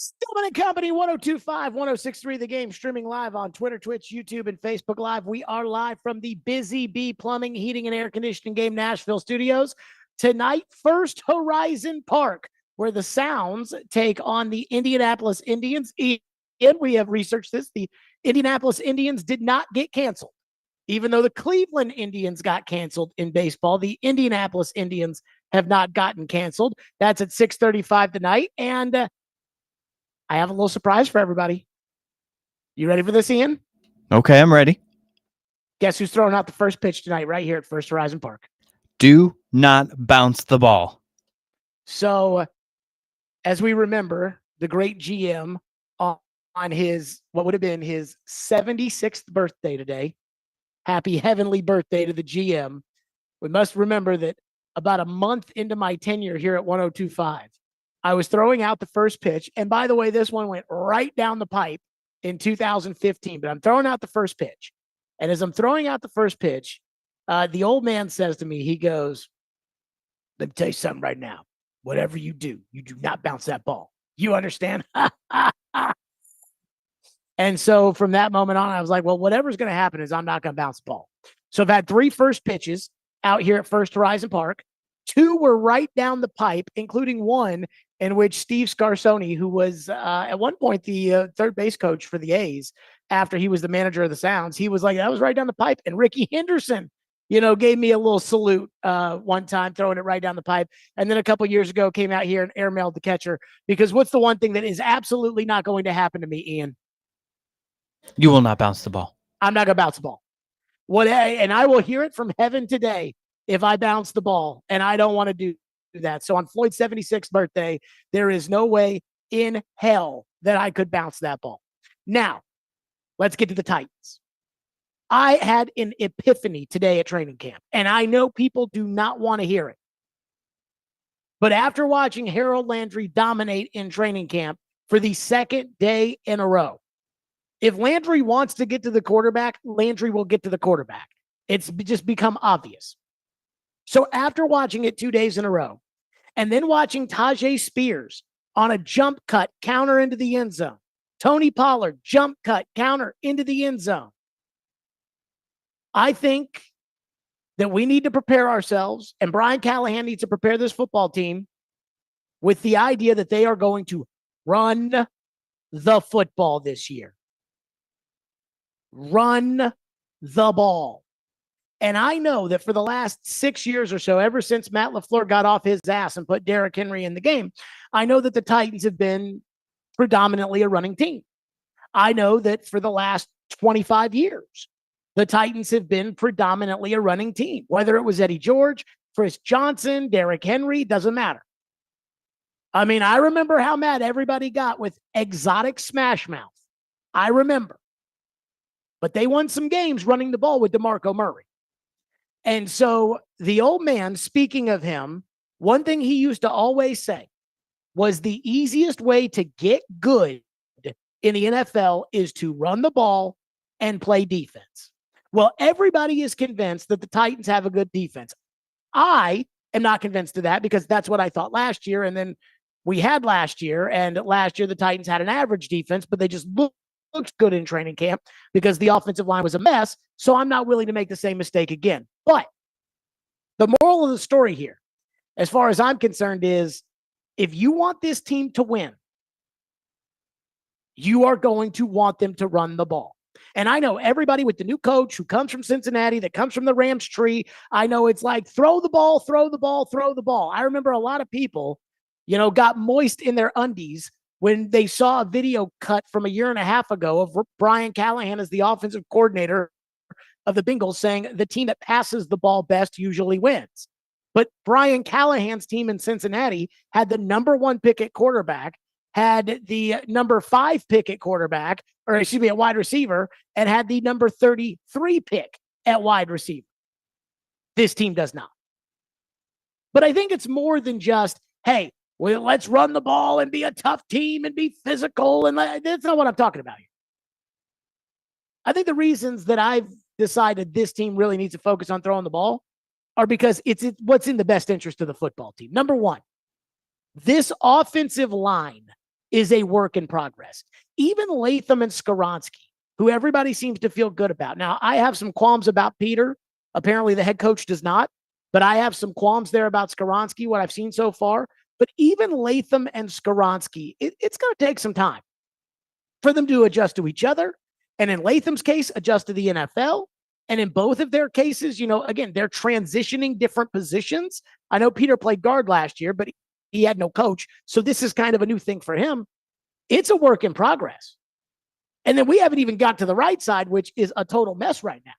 Stillman and Company, 1025, 1063, The Game, streaming live on Twitter, Twitch, YouTube, and Facebook Live. We are live from the Busy Bee Plumbing, Heating, and Air Conditioning Game Nashville studios. Tonight, First Horizon Park, where the Sounds take on the Indianapolis Indians. And we have researched this. The Indianapolis Indians did not get canceled. Even though the Cleveland Indians got canceled in baseball, the Indianapolis Indians have not gotten canceled. That's at 6:35 tonight. And I have a little surprise for everybody. You ready for this, Ian? Okay, I'm ready. Guess who's throwing out the first pitch tonight right here at First Horizon Park? Do not bounce the ball. So, as we remember, the great GM on his, what would have been his 76th birthday today. Happy heavenly birthday to the GM. We must remember that about a month into my tenure here at 1025, I was throwing out the first pitch. And by the way, this one went right down the pipe in 2015, but I'm throwing out the first pitch. And as I'm throwing out the first pitch, the old man says to me, he goes, "Let me tell you something right now. Whatever you do not bounce that ball. You understand?" And so from that moment on, I was like, well, whatever's going to happen is I'm not going to bounce the ball. So I've had 3 first pitches out here at First Horizon Park. 2 were right down the pipe, including one in which Steve Scarsoni, who was at one point the third base coach for the A's after he was the manager of the Sounds, he was like, that was right down the pipe. And Ricky Henderson, gave me a little salute one time, throwing it right down the pipe. And then a couple years ago came out here and airmailed the catcher, because what's the one thing that is absolutely not going to happen to me, Ian? You will not bounce the ball. I'm not going to bounce the ball. And I will hear it from heaven today if I bounce the ball, and I don't want to do that. So on Floyd's 76th birthday, there is no way in hell that I could bounce that ball. Now, let's get to the Titans. I had an epiphany today at training camp, and I know people do not want to hear it. But after watching Harold Landry dominate in training camp for the second day in a row, if Landry wants to get to the quarterback, Landry will get to the quarterback. It's just become obvious. So after watching it 2 days in a row, and then watching Tajay Spears on a jump cut counter into the end zone, Tony Pollard jump cut counter into the end zone, I think that we need to prepare ourselves, and Brian Callahan needs to prepare this football team with the idea that they are going to run the football this year. Run the ball. And I know that for the last 6 years or so, ever since Matt LaFleur got off his ass and put Derrick Henry in the game, I know that the Titans have been predominantly a running team. I know that for the last 25 years, the Titans have been predominantly a running team. Whether it was Eddie George, Chris Johnson, Derrick Henry, doesn't matter. I mean, I remember how mad everybody got with exotic smash mouth. I remember. But they won some games running the ball with DeMarco Murray. And so the old man, speaking of him, one thing he used to always say was the easiest way to get good in the NFL is to run the ball and play defense. Well, everybody is convinced that the Titans have a good defense. I am not convinced of that, because that's what I thought last year. And then we had last year, and last year the Titans had an average defense, but they just looked good in training camp because the offensive line was a mess. So I'm not willing to make the same mistake again. But the moral of the story here, as far as I'm concerned, is if you want this team to win, you are going to want them to run the ball. And I know everybody with the new coach who comes from Cincinnati, that comes from the Rams tree, I know it's like, throw the ball, throw the ball, throw the ball. I remember a lot of people, got moist in their undies when they saw a video cut from a year and a half ago of Brian Callahan as the offensive coordinator of the Bengals saying the team that passes the ball best usually wins. But Brian Callahan's team in Cincinnati had the number 1 pick at quarterback, had the number 5 pick at quarterback, at wide receiver, and had the number 33 pick at wide receiver. This team does not. But I think it's more than just, hey, well, let's run the ball and be a tough team and be physical. And that's not what I'm talking about here. I think the reasons that I've decided this team really needs to focus on throwing the ball are because it's what's in the best interest of the football team. Number one, this offensive line is a work in progress. Even Latham and Skoronski, who everybody seems to feel good about. Now, I have some qualms about Peter. Apparently, the head coach does not. But I have some qualms there about Skoronski, what I've seen so far. But even Latham and Skoronski, it's going to take some time for them to adjust to each other. And in Latham's case, adjust to the NFL. And in both of their cases, again, they're transitioning different positions. I know Peter played guard last year, but he had no coach. So this is kind of a new thing for him. It's a work in progress. And then we haven't even got to the right side, which is a total mess right now.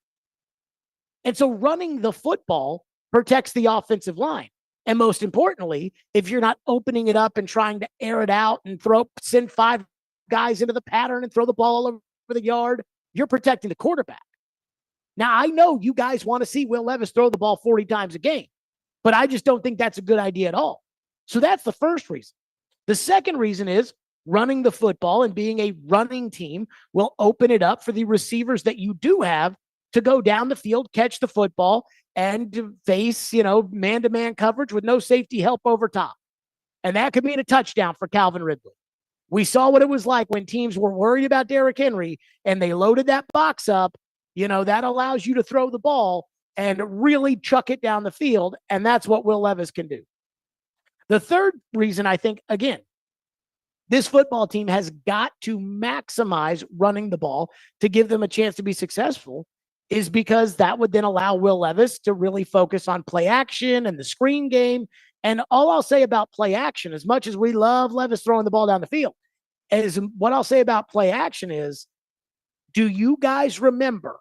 And so running the football protects the offensive line. And most importantly, if you're not opening it up and trying to air it out and send 5 guys into the pattern and throw the ball all over the yard, you're protecting the quarterback. Now, I know you guys want to see Will Levis throw the ball 40 times a game, but I just don't think that's a good idea at all. So that's the first reason. The second reason is running the football and being a running team will open it up for the receivers that you do have to go down the field, catch the football, and face, man-to-man coverage with no safety help over top. And that could mean a touchdown for Calvin Ridley. We saw what it was like when teams were worried about Derrick Henry and they loaded that box up. That allows you to throw the ball and really chuck it down the field. And that's what Will Levis can do. The third reason, I think, again, this football team has got to maximize running the ball to give them a chance to be successful, is because that would then allow Will Levis to really focus on play action and the screen game. And all I'll say about play action, as much as we love Levis throwing the ball down the field, is what I'll say about play action is, do you guys remember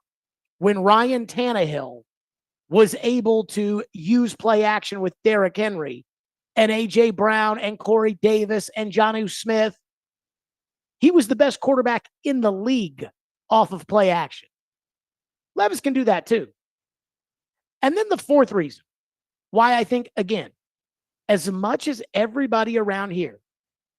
when Ryan Tannehill was able to use play action with Derrick Henry and A.J. Brown and Corey Davis and Jonnu Smith? He was the best quarterback in the league off of play action. Levis can do that too. And then the fourth reason why I think, again, as much as everybody around here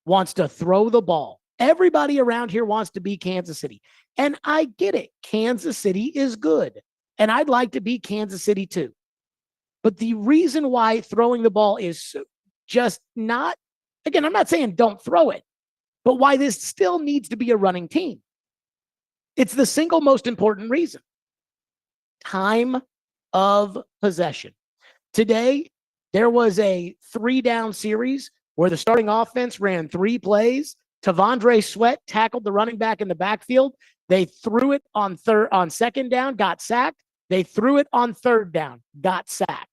wants to throw the ball, everybody around here wants to be Kansas City. And I get it. Kansas City is good. And I'd like to be Kansas City too. But the reason why throwing the ball is just not, again, I'm not saying don't throw it, but why this still needs to be a running team. It's the single most important reason. Time of possession. Today, there was a 3-down series where the starting offense ran 3 plays. Tavondre Sweat tackled the running back in the backfield. They threw it on second down, got sacked. They threw it on third down, got sacked.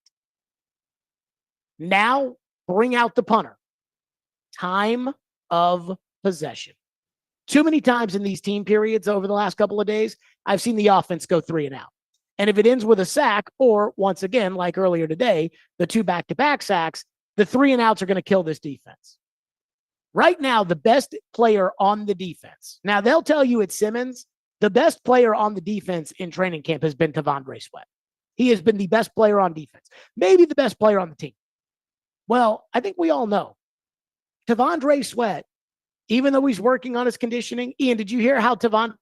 Now, bring out the punter. Time of possession. Too many times in these team periods over the last couple of days, I've seen the offense go 3 and out. And if it ends with a sack, or once again, like earlier today, the 2 back-to-back sacks, the 3 and outs are going to kill this defense. Right now, the best player on the defense. Now, they'll tell you it's Simmons. The best player on the defense in training camp has been Tavondre Sweat. He has been the best player on defense. Maybe the best player on the team. Well, I think we all know Tavondre Sweat, even though he's working on his conditioning. Ian, did you hear how Tavondre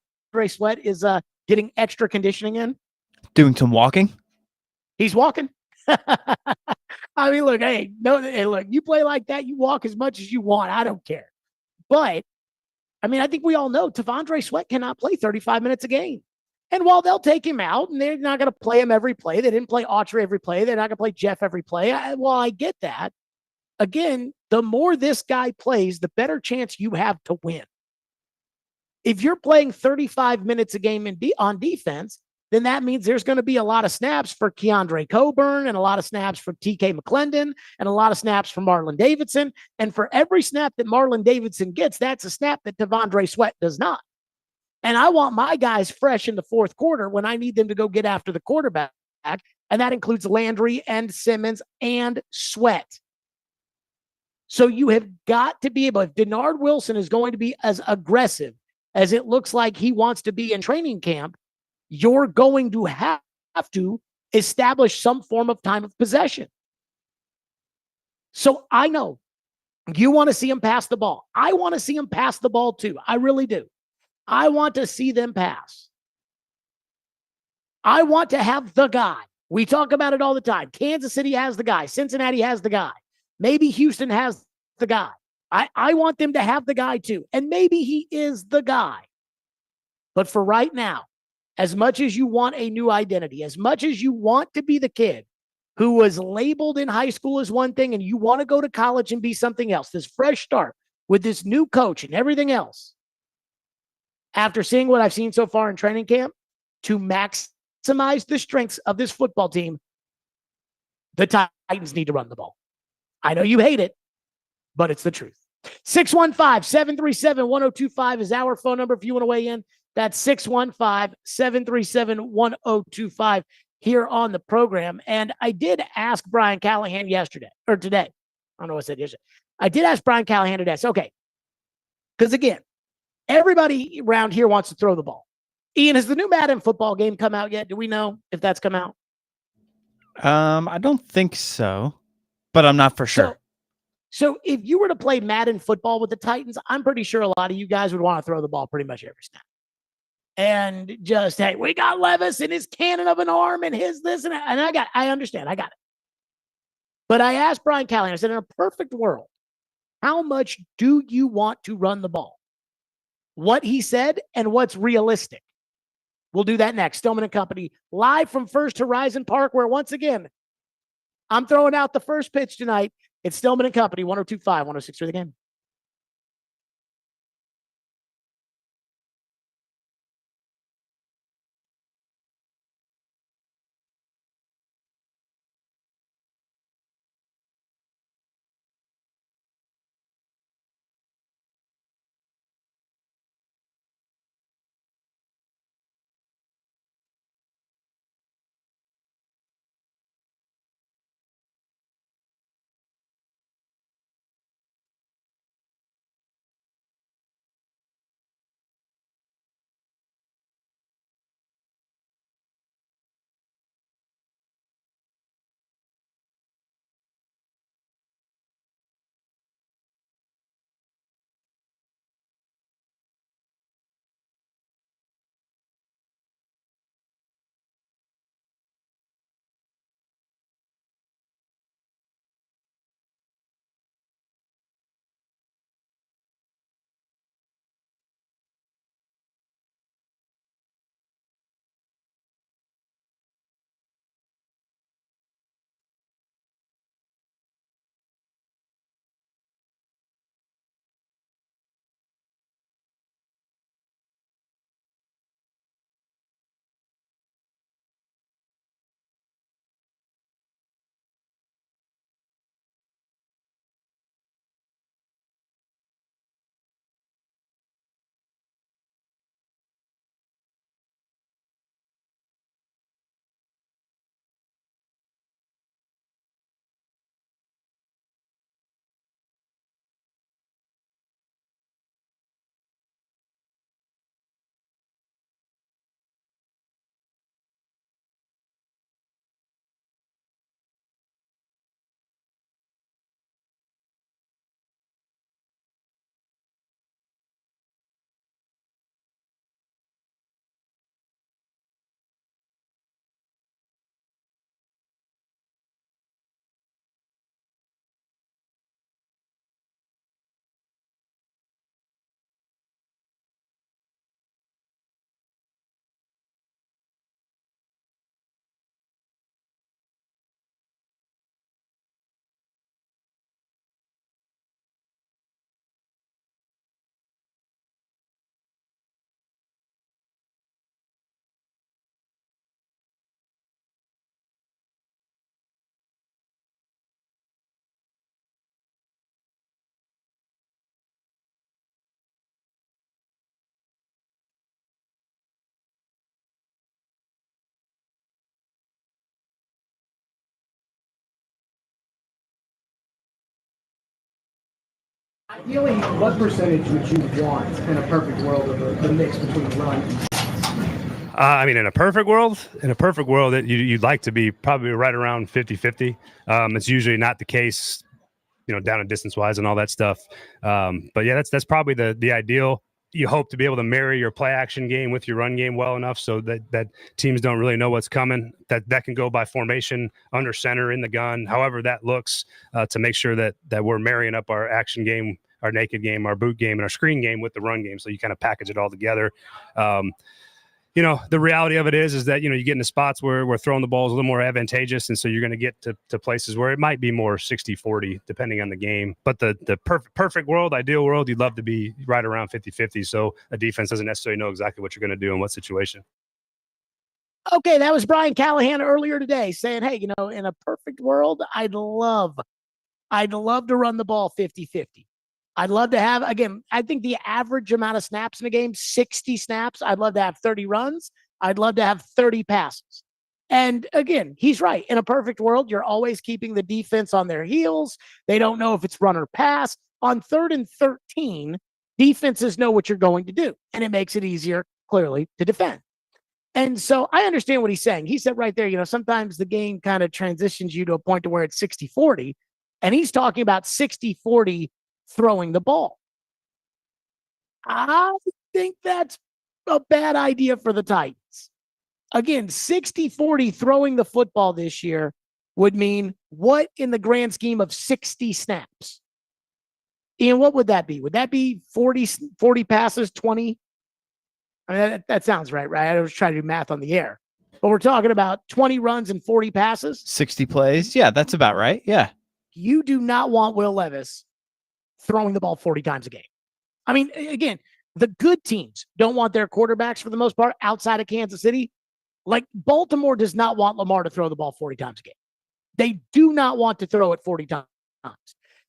Sweat is getting extra conditioning in? Doing some walking? He's walking. I mean, look, look, you play like that, you walk as much as you want. I don't care. But, I mean, I think we all know Tavondre Sweat cannot play 35 minutes a game. And while they'll take him out, and they're not going to play him every play, they didn't play Autry every play, they're not going to play Jeff every play. I get that. Again, the more this guy plays, the better chance you have to win. If you're playing 35 minutes a game on defense, then that means there's going to be a lot of snaps for Keandre Coburn and a lot of snaps for TK McClendon and a lot of snaps for Marlon Davidson. And for every snap that Marlon Davidson gets, that's a snap that Tavondre Sweat does not. And I want my guys fresh in the fourth quarter when I need them to go get after the quarterback. And that includes Landry and Simmons and Sweat. So you have got to be able, if Denard Wilson is going to be as aggressive as it looks like he wants to be in training camp, you're going to have to establish some form of time of possession. So I know you want to see him pass the ball. I want to see him pass the ball too. I really do. I want to see them pass. I want to have the guy. We talk about it all the time. Kansas City has the guy. Cincinnati has the guy. Maybe Houston has the guy. I want them to have the guy too. And maybe he is the guy. But for right now, as much as you want a new identity, as much as you want to be the kid who was labeled in high school as one thing and you want to go to college and be something else, this fresh start with this new coach and everything else, after seeing what I've seen so far in training camp, to maximize the strengths of this football team, the Titans need to run the ball. I know you hate it, but it's the truth. 615-737-1025 is our phone number if you want to weigh in. That's 615-737-1025 here on the program. And I did ask Brian Callahan yesterday, or today. I don't know what I said yesterday. I did ask Brian Callahan today. So, okay. Because again, everybody around here wants to throw the ball. Ian, has the new Madden football game come out yet? Do we know if that's come out? I don't think so, but I'm not for sure. So if you were to play Madden football with the Titans, I'm pretty sure a lot of you guys would want to throw the ball pretty much every snap. And just, hey, we got Levis and his cannon of an arm and his this and that. And I understand. I got it. But I asked Brian Callahan, I said, in a perfect world, how much do you want to run the ball? What he said and what's realistic. We'll do that next. Stillman and Company, live from First Horizon Park, where once again, I'm throwing out the first pitch tonight. It's Stillman and Company, 102.5, 106 for the game. Ideally, what percentage would you want in a perfect world of the mix between run? I mean, in a perfect world, that you'd like to be probably right around 50-50. It's usually not the case, down and distance wise and all that stuff. But yeah, that's probably the ideal. You hope to be able to marry your play action game with your run game well enough so that teams don't really know what's coming. That can go by formation, under center, in the gun, however that looks, to make sure that we're marrying up our action game, our naked game, our boot game, and our screen game with the run game. So you kind of package it all together. The reality of it is that, you get into spots where we're throwing the balls a little more advantageous. And so you're going to get to places where it might be more 60-40, depending on the game. But the perfect world, ideal world, you'd love to be right around 50-50. So a defense doesn't necessarily know exactly what you're going to do in what situation. Okay, that was Brian Callahan earlier today saying, hey, in a perfect world, I'd love to run the ball 50-50. I'd love to have, again, I think the average amount of snaps in a game, 60 snaps. I'd love to have 30 runs. I'd love to have 30 passes. And again, he's right. In a perfect world, you're always keeping the defense on their heels. They don't know if it's run or pass. On 3rd and 13, defenses know what you're going to do, and it makes it easier, clearly, to defend. And so I understand what he's saying. He said right there, sometimes the game kind of transitions you to a point to where it's 60-40, and he's talking about 60-40 throwing the ball. I think that's a bad idea for the Titans. Again, 60-40 throwing the football this year would mean what in the grand scheme of 60 snaps? Ian, what would that be? Would that be 40 passes, 20? I mean, that sounds right? I was trying to do math on the air. But we're talking about 20 runs and 40 passes? 60 plays. Yeah, that's about right. Yeah. You do not want Will Levis throwing the ball 40 times a game. I mean, again, the good teams don't want their quarterbacks, for the most part, outside of Kansas City. Like, Baltimore does not want Lamar to throw the ball 40 times a game. They do not want to throw it 40 times.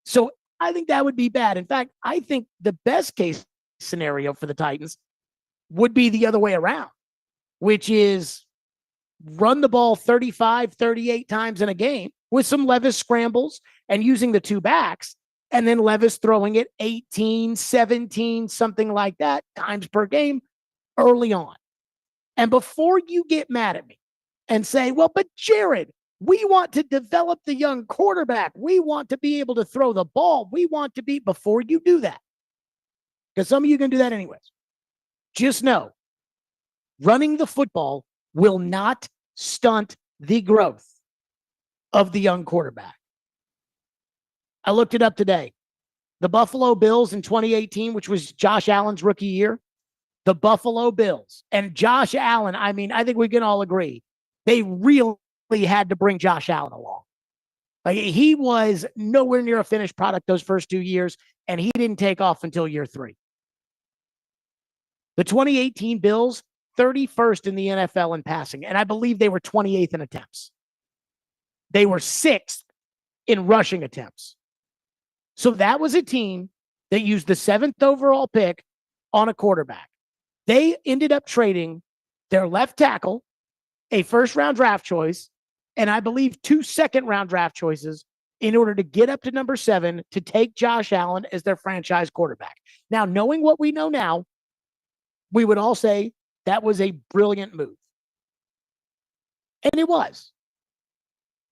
So I think that would be bad. In fact, I think the best case scenario for the Titans would be the other way around, which is run the ball 35, 38 times in a game with some Levis scrambles and using the two backs, and then Levis throwing it 18, 17, something like that times per game early on. And before you get mad at me and say, well, but Jared, we want to develop the young quarterback. We want to be able to throw the ball. Before you do that, because some of you can do that anyways, just know running the football will not stunt the growth of the young quarterback. I looked it up today. The Buffalo Bills in 2018, which was Josh Allen's rookie year, the Buffalo Bills and Josh Allen, I mean, I think we can all agree, they really had to bring Josh Allen along. Like, he was nowhere near a finished product those first 2 years, and he didn't take off until year 3. The 2018 Bills, 31st in the NFL in passing, and I believe they were 28th in attempts. They were 6th in rushing attempts. So that was a team that used the 7th overall pick on a quarterback. They ended up trading their left tackle, a first-round draft choice, and I believe 2 second-round draft choices in order to get up to number 7 to take Josh Allen as their franchise quarterback. Now, knowing what we know now, we would all say that was a brilliant move. And it was.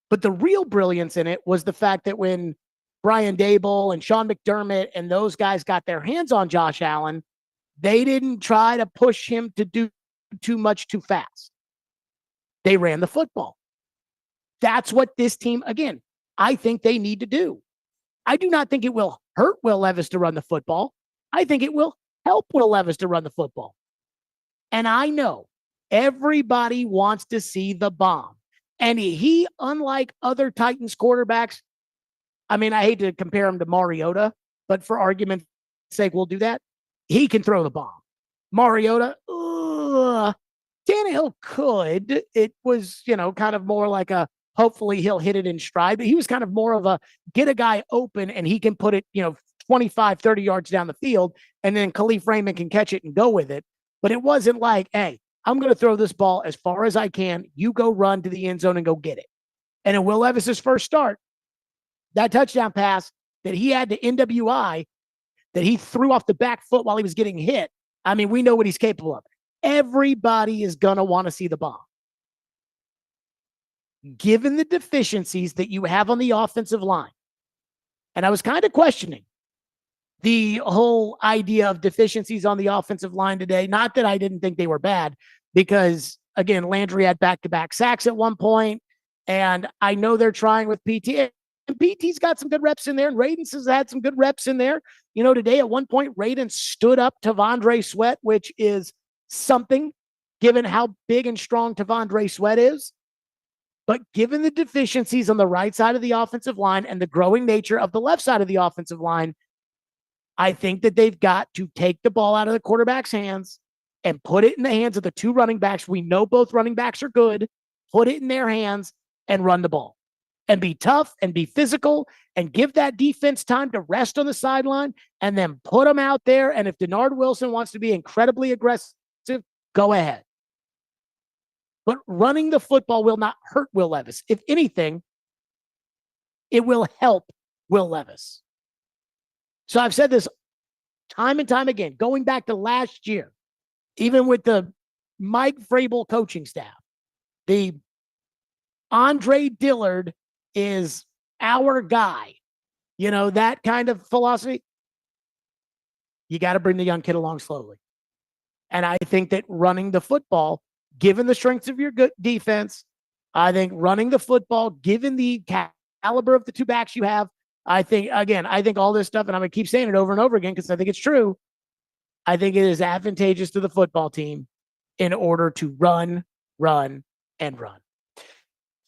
But the real brilliance in it was the fact that when Brian Daboll and Sean McDermott and those guys got their hands on Josh Allen, they didn't try to push him to do too much too fast. They ran the football. That's what this team, again, I think they need to do. I do not think it will hurt Will Levis to run the football. I think it will help Will Levis to run the football. And I know everybody wants to see the bomb. And he, unlike other Titans quarterbacks, I mean, I hate to compare him to Mariota, but for argument's sake, we'll do that. He can throw the bomb. Mariota, Tannehill could. It was, kind of more like a, hopefully he'll hit it in stride, but he was kind of more of a get a guy open and he can put it, 25, 30 yards down the field, and then Khalif Raymond can catch it and go with it. But it wasn't like, hey, I'm going to throw this ball as far as I can. You go run to the end zone and go get it. And in Will Levis's first start, that touchdown pass that he had to NWI, that he threw off the back foot while he was getting hit. I mean, we know what he's capable of. Everybody is going to want to see the bomb. Given the deficiencies that you have on the offensive line, and I was kind of questioning the whole idea of deficiencies on the offensive line today. Not that I didn't think they were bad, because, again, Landry had back-to-back sacks at one point, and I know they're trying with PTA. And PT's got some good reps in there, and Radens has had some good reps in there. Today at one point, Radens stood up Tavondre Sweat, which is something given how big and strong Tavondre Sweat is. But given the deficiencies on the right side of the offensive line and the growing nature of the left side of the offensive line, I think that they've got to take the ball out of the quarterback's hands and put it in the hands of the two running backs. We know both running backs are good. Put it in their hands and run the ball. And be tough and be physical and give that defense time to rest on the sideline and then put them out there. And if Denard Wilson wants to be incredibly aggressive, go ahead. But running the football will not hurt Will Levis. If anything, it will help Will Levis. So I've said this time and time again, going back to last year, even with the Mike Vrabel coaching staff, the Andre Dillard is our guy. That kind of philosophy. You got to bring the young kid along slowly. And I think that running the football, given the strengths of your good defense, I think running the football, given the caliber of the two backs you have, I think all this stuff, and I'm going to keep saying it over and over again because I think it's true. I think it is advantageous to the football team in order to run, and run.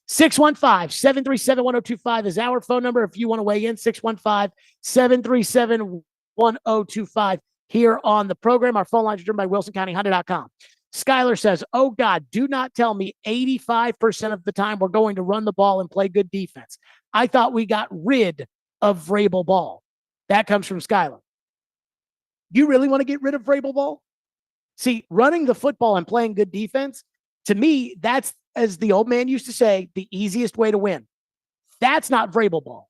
615-737-1025 is our phone number. If you want to weigh in, 615-737-1025 here on the program. Our phone lines are driven by WilsonCountyHonda.com. Skylar says, oh God, do not tell me 85% of the time we're going to run the ball and play good defense. I thought we got rid of Vrabel Ball. That comes from Skylar. You really want to get rid of Vrabel Ball? See, running the football and playing good defense, to me, that's, as the old man used to say, the easiest way to win. That's not Vrabel Ball.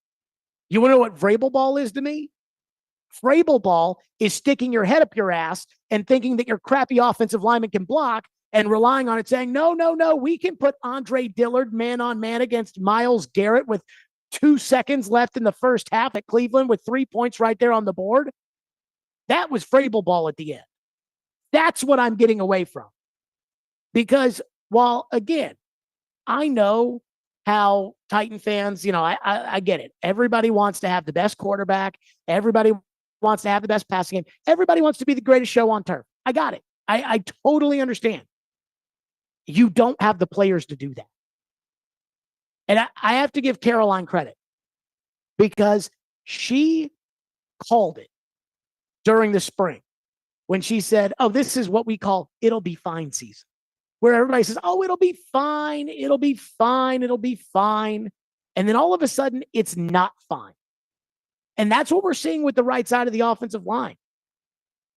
You want to know what Vrabel Ball is to me? Vrabel Ball is sticking your head up your ass and thinking that your crappy offensive lineman can block and relying on it, saying, no, we can put Andre Dillard man on man against Myles Garrett with 2 seconds left in the first half at Cleveland with 3 points right there on the board. That was Vrabel Ball at the end. That's what I'm getting away from. Because while, again, I know how Titan fans, I get it. Everybody wants to have the best quarterback. Everybody wants to have the best passing game. Everybody wants to be the greatest show on turf. I got it. I totally understand. You don't have the players to do that. And I have to give Caroline credit because she called it during the spring when she said, oh, this is what we call it'll be fine season, where everybody says, oh, it'll be fine. It'll be fine. It'll be fine. And then all of a sudden it's not fine. And that's what we're seeing with the right side of the offensive line.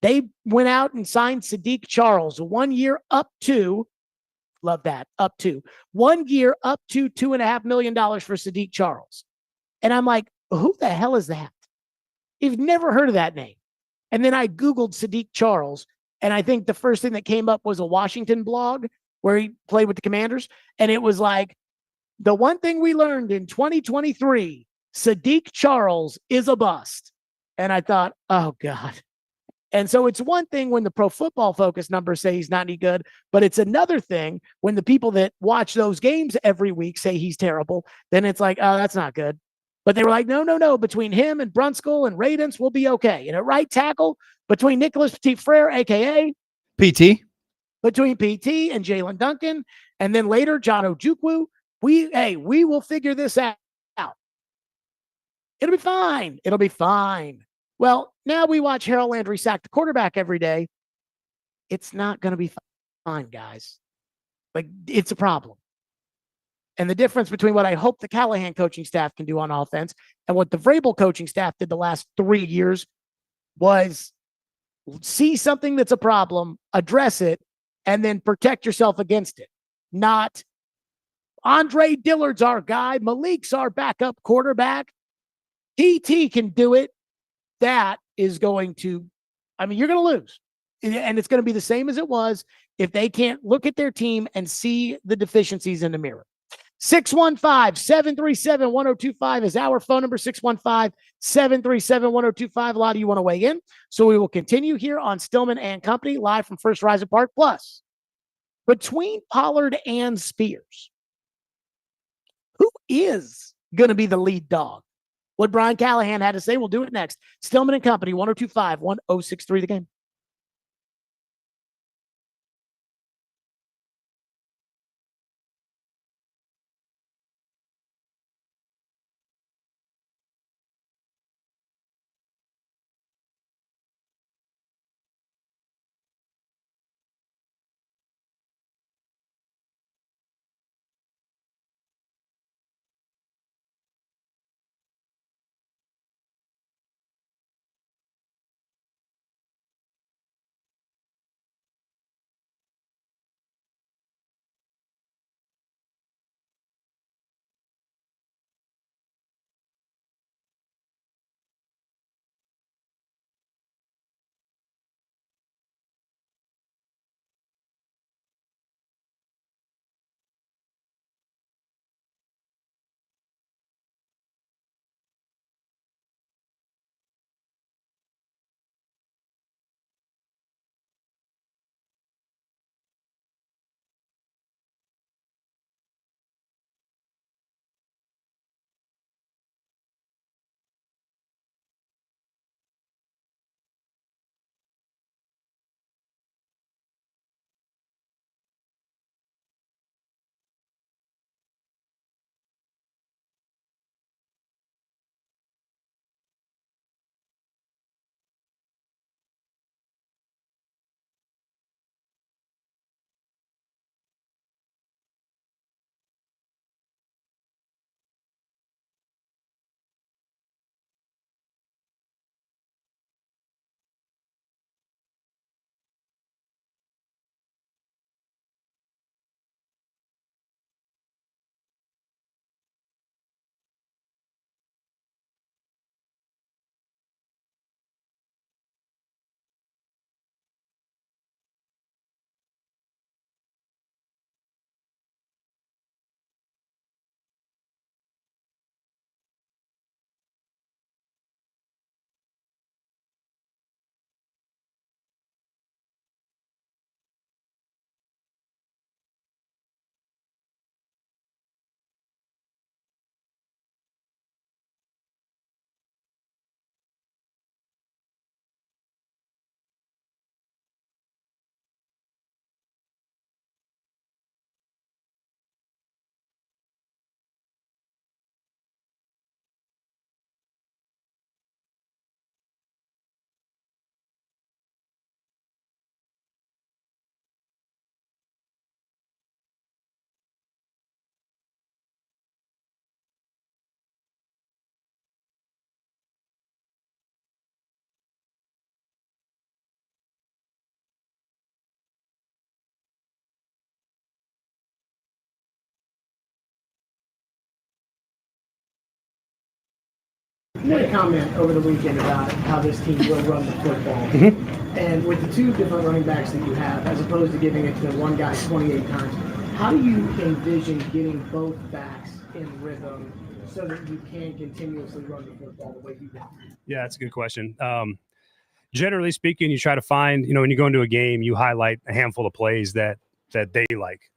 They went out and signed Sadiq Charles 1 year up to, love that, up to 1 year up to $2.5 million for Sadiq Charles. And I'm like, who the hell is that? You've never heard of that name. And then I Googled Sadiq Charles, and I think the first thing that came up was a Washington blog where he played with the Commanders. And it was like, the one thing we learned in 2023, Sadiq Charles is a bust. And I thought, oh God. And so it's one thing when the Pro Football Focus numbers say he's not any good, but it's another thing when the people that watch those games every week say he's terrible. Then it's like, oh, that's not good. But they were like, no. Between him and Brunskill and Radens, we'll be okay. And at right tackle, between Nicholas Petit-Frere, a.k.a. PT. Between PT and Jalen Duncan, and then later John Ojukwu, we will figure this out. It'll be fine. It'll be fine. Well, now we watch Harold Landry sack the quarterback every day. It's not going to be fine, guys. Like, it's a problem. And the difference between what I hope the Callahan coaching staff can do on offense and what the Vrabel coaching staff did the last 3 years was see something that's a problem, address it, and then protect yourself against it. Not Andre Dillard's our guy, Malik's our backup quarterback, PT can do it. That is going to, you're going to lose. And it's going to be the same as it was if they can't look at their team and see the deficiencies in the mirror. 615-737-1025 is our phone number, 615-737-1025. A lot of you want to weigh in. So we will continue here on Stillman and Company, live from First Horizon Park. Plus, between Pollard and Spears, who is going to be the lead dog. What Brian Callahan had to say, we'll do it next. Stillman and Company, 1025-1063 the game. You made a comment over the weekend about how this team will run the football. And with the two different running backs that you have, as opposed to giving it to one guy 28 times, how do you envision getting both backs in rhythm so that you can continuously run the football the way you want? Yeah, that's a good question. Generally speaking, you try to find, when you go into a game, you highlight a handful of plays that they like.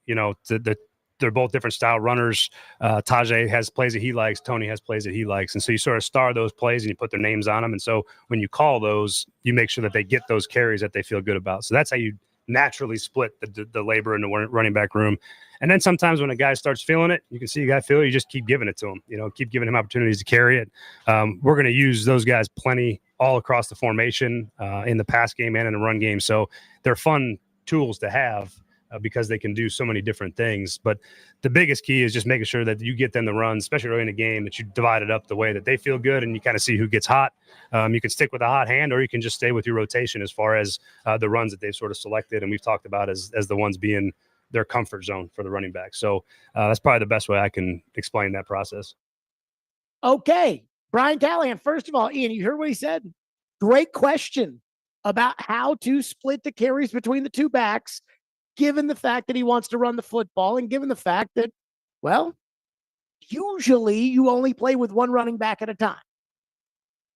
They're both different style runners. Tajay has plays that he likes. Tony has plays that he likes. And so you sort of star those plays and you put their names on them. And so when you call those, you make sure that they get those carries that they feel good about. So that's how you naturally split the labor in the running back room. And then sometimes when a guy starts feeling it, you can see a guy feel it, you just keep giving it to him, keep giving him opportunities to carry it. We're going to use those guys plenty all across the formation, in the pass game and in the run game. So they're fun tools to have because they can do so many different things. But the biggest key is just making sure that you get them to run, especially early in the game, that you divide it up the way that they feel good and you kind of see who gets hot. You can stick with a hot hand or you can just stay with your rotation as far as the runs that they've sort of selected and we've talked about as the ones being their comfort zone for the running back. So that's probably the best way I can explain that process. Okay. Brian Callahan, first of all, Ian, you heard what he said? Great question about how to split the carries between the two backs, given the fact that he wants to run the football and given the fact that, well, usually you only play with one running back at a time.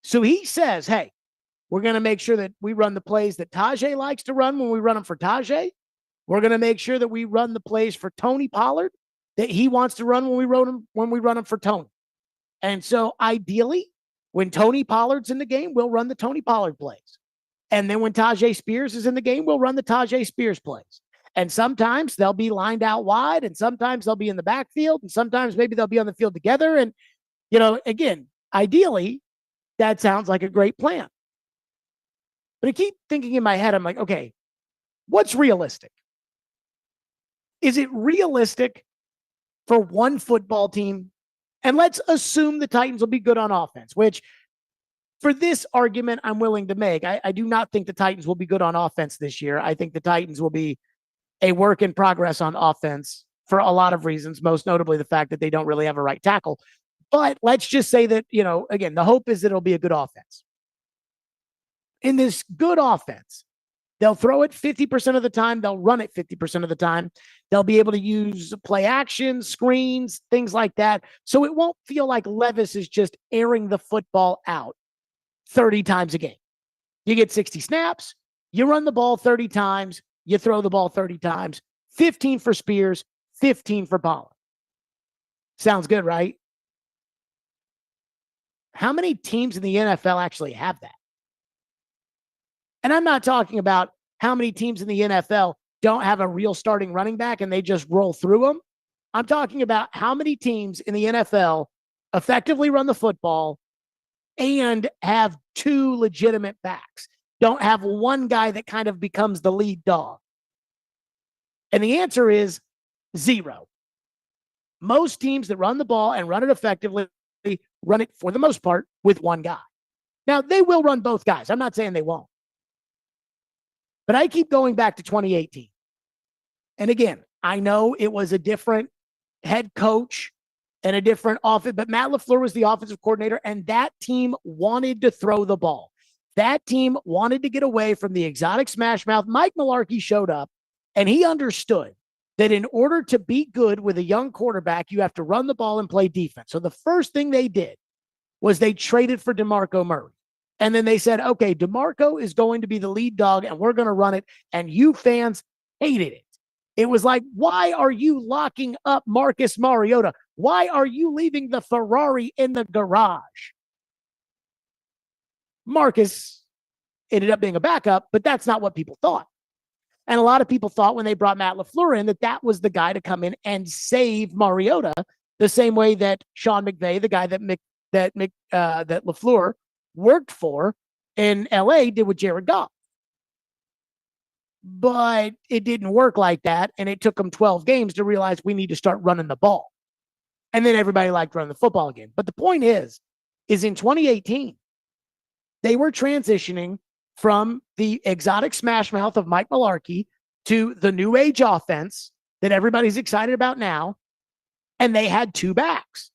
So he says, hey, we're going to make sure that we run the plays that Tajay likes to run when we run them for Tajay. We're going to make sure that we run the plays for Tony Pollard that he wants to run when we run them for Tony. And so ideally, when Tony Pollard's in the game, we'll run the Tony Pollard plays. And then when Tajay Spears is in the game, we'll run the Tajay Spears plays. And sometimes they'll be lined out wide, and sometimes they'll be in the backfield, and sometimes maybe they'll be on the field together. And, again, ideally, that sounds like a great plan. But I keep thinking in my head, I'm like, okay, what's realistic? Is it realistic for one football team? And let's assume the Titans will be good on offense, which for this argument, I'm willing to make. I do not think the Titans will be good on offense this year. I think the Titans will be a work in progress on offense for a lot of reasons, most notably the fact that they don't really have a right tackle. But let's just say that, again, the hope is that it'll be a good offense. In this good offense, they'll throw it 50% of the time. They'll run it 50% of the time. They'll be able to use play action, screens, things like that. So it won't feel like Levis is just airing the football out 30 times a game. You get 60 snaps, you run the ball 30 times, you throw the ball 30 times, 15 for Spears, 15 for Pollard. Sounds good, right? How many teams in the NFL actually have that? And I'm not talking about how many teams in the NFL don't have a real starting running back and they just roll through them. I'm talking about how many teams in the NFL effectively run the football and have two legitimate backs. Don't have one guy that kind of becomes the lead dog. And the answer is 0. Most teams that run the ball and run it effectively run it, for the most part, with one guy. Now, they will run both guys. I'm not saying they won't. But I keep going back to 2018. And again, I know it was a different head coach and a different offense, but Matt LaFleur was the offensive coordinator, and that team wanted to throw the ball. That team wanted to get away from the exotic smash mouth. Mike Mularkey showed up, and he understood that in order to be good with a young quarterback, you have to run the ball and play defense. So the first thing they did was they traded for DeMarco Murray. And then they said, okay, DeMarco is going to be the lead dog, and we're going to run it. And you fans hated it. It was like, why are you locking up Marcus Mariota? Why are you leaving the Ferrari in the garage? Marcus ended up being a backup, but that's not what people thought. And a lot of people thought when they brought Matt LaFleur in that that was the guy to come in and save Mariota, the same way that Sean McVay, the guy that LaFleur worked for in LA, did with Jared Goff. But it didn't work like that, and it took them 12 games to realize we need to start running the ball. And then everybody liked running the football again. But the point is in 2018, they were transitioning from the exotic smash mouth of Mike Mularkey to the new age offense that everybody's excited about now, and they had two backs.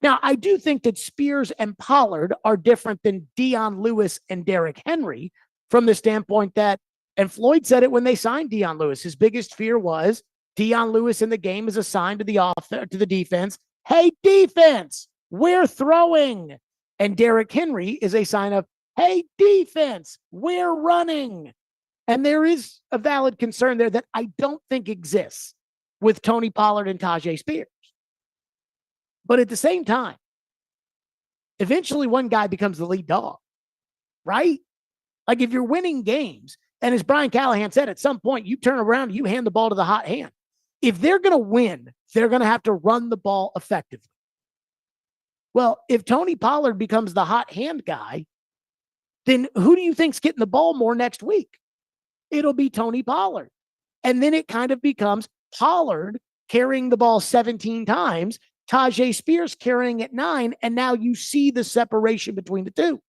Now, I do think that Spears and Pollard are different than Dion Lewis and Derrick Henry from the standpoint that, and Floyd said it when they signed Dion Lewis, his biggest fear was Dion Lewis in the game is assigned to the defense. Hey, defense, we're throwing. And Derrick Henry is a sign of, hey, defense, we're running. And there is a valid concern there that I don't think exists with Tony Pollard and Tajay Spears. But at the same time, eventually one guy becomes the lead dog, right? Like if you're winning games, and as Brian Callahan said, at some point you turn around and you hand the ball to the hot hand. If they're going to win, they're going to have to run the ball effectively. Well, if Tony Pollard becomes the hot hand guy, then who do you think's getting the ball more next week? It'll be Tony Pollard. And then it kind of becomes Pollard carrying the ball 17 times, Tajay Spears carrying it 9, and now you see the separation between the two.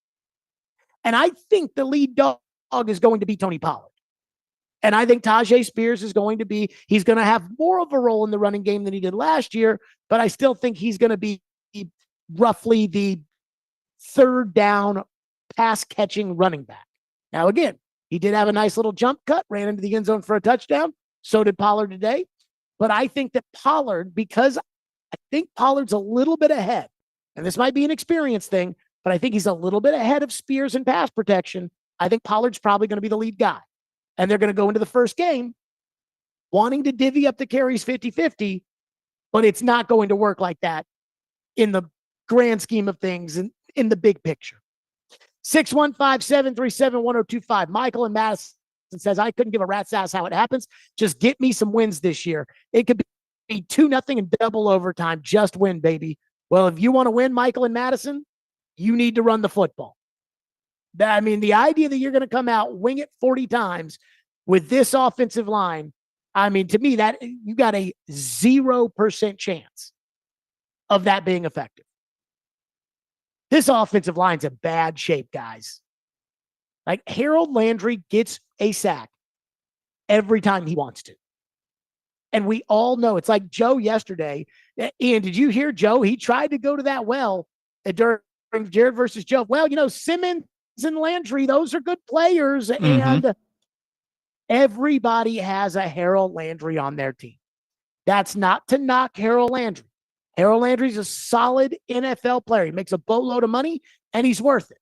And I think the lead dog is going to be Tony Pollard. And I think Tajay Spears is going to be, he's going to have more of a role in the running game than he did last year, but I still think he's going to be roughly the third down pass catching running back. Now, again, he did have a nice little jump cut, ran into the end zone for a touchdown. So did Pollard today. But I think that Pollard, because I think Pollard's a little bit ahead, and this might be an experience thing, but I think he's a little bit ahead of Spears in pass protection. I think Pollard's probably going to be the lead guy. And they're going to go into the first game wanting to divvy up the carries 50-50, but it's not going to work like that in the grand scheme of things in the big picture. 615-737-1025. Michael in Madison says, I couldn't give a rat's ass how it happens. Just get me some wins this year. It could be 2-0 in double overtime. Just win, baby. Well, if you want to win, Michael in Madison, you need to run the football. I mean, the idea that you're going to come out, wing it 40 times with this offensive line, I mean, to me, that you got a 0% chance of that being effective. This offensive line's in bad shape, guys. Like, Harold Landry gets a sack every time he wants to. And we all know it's like Joe yesterday. Ian, did you hear Joe? He tried to go to that well during Jared versus Joe. Well, you know, Simmons and Landry, those are good players. Mm-hmm. And everybody has a Harold Landry on their team. That's not to knock Harold Landry. Harold Landry's a solid NFL player. He makes a boatload of money, and he's worth it.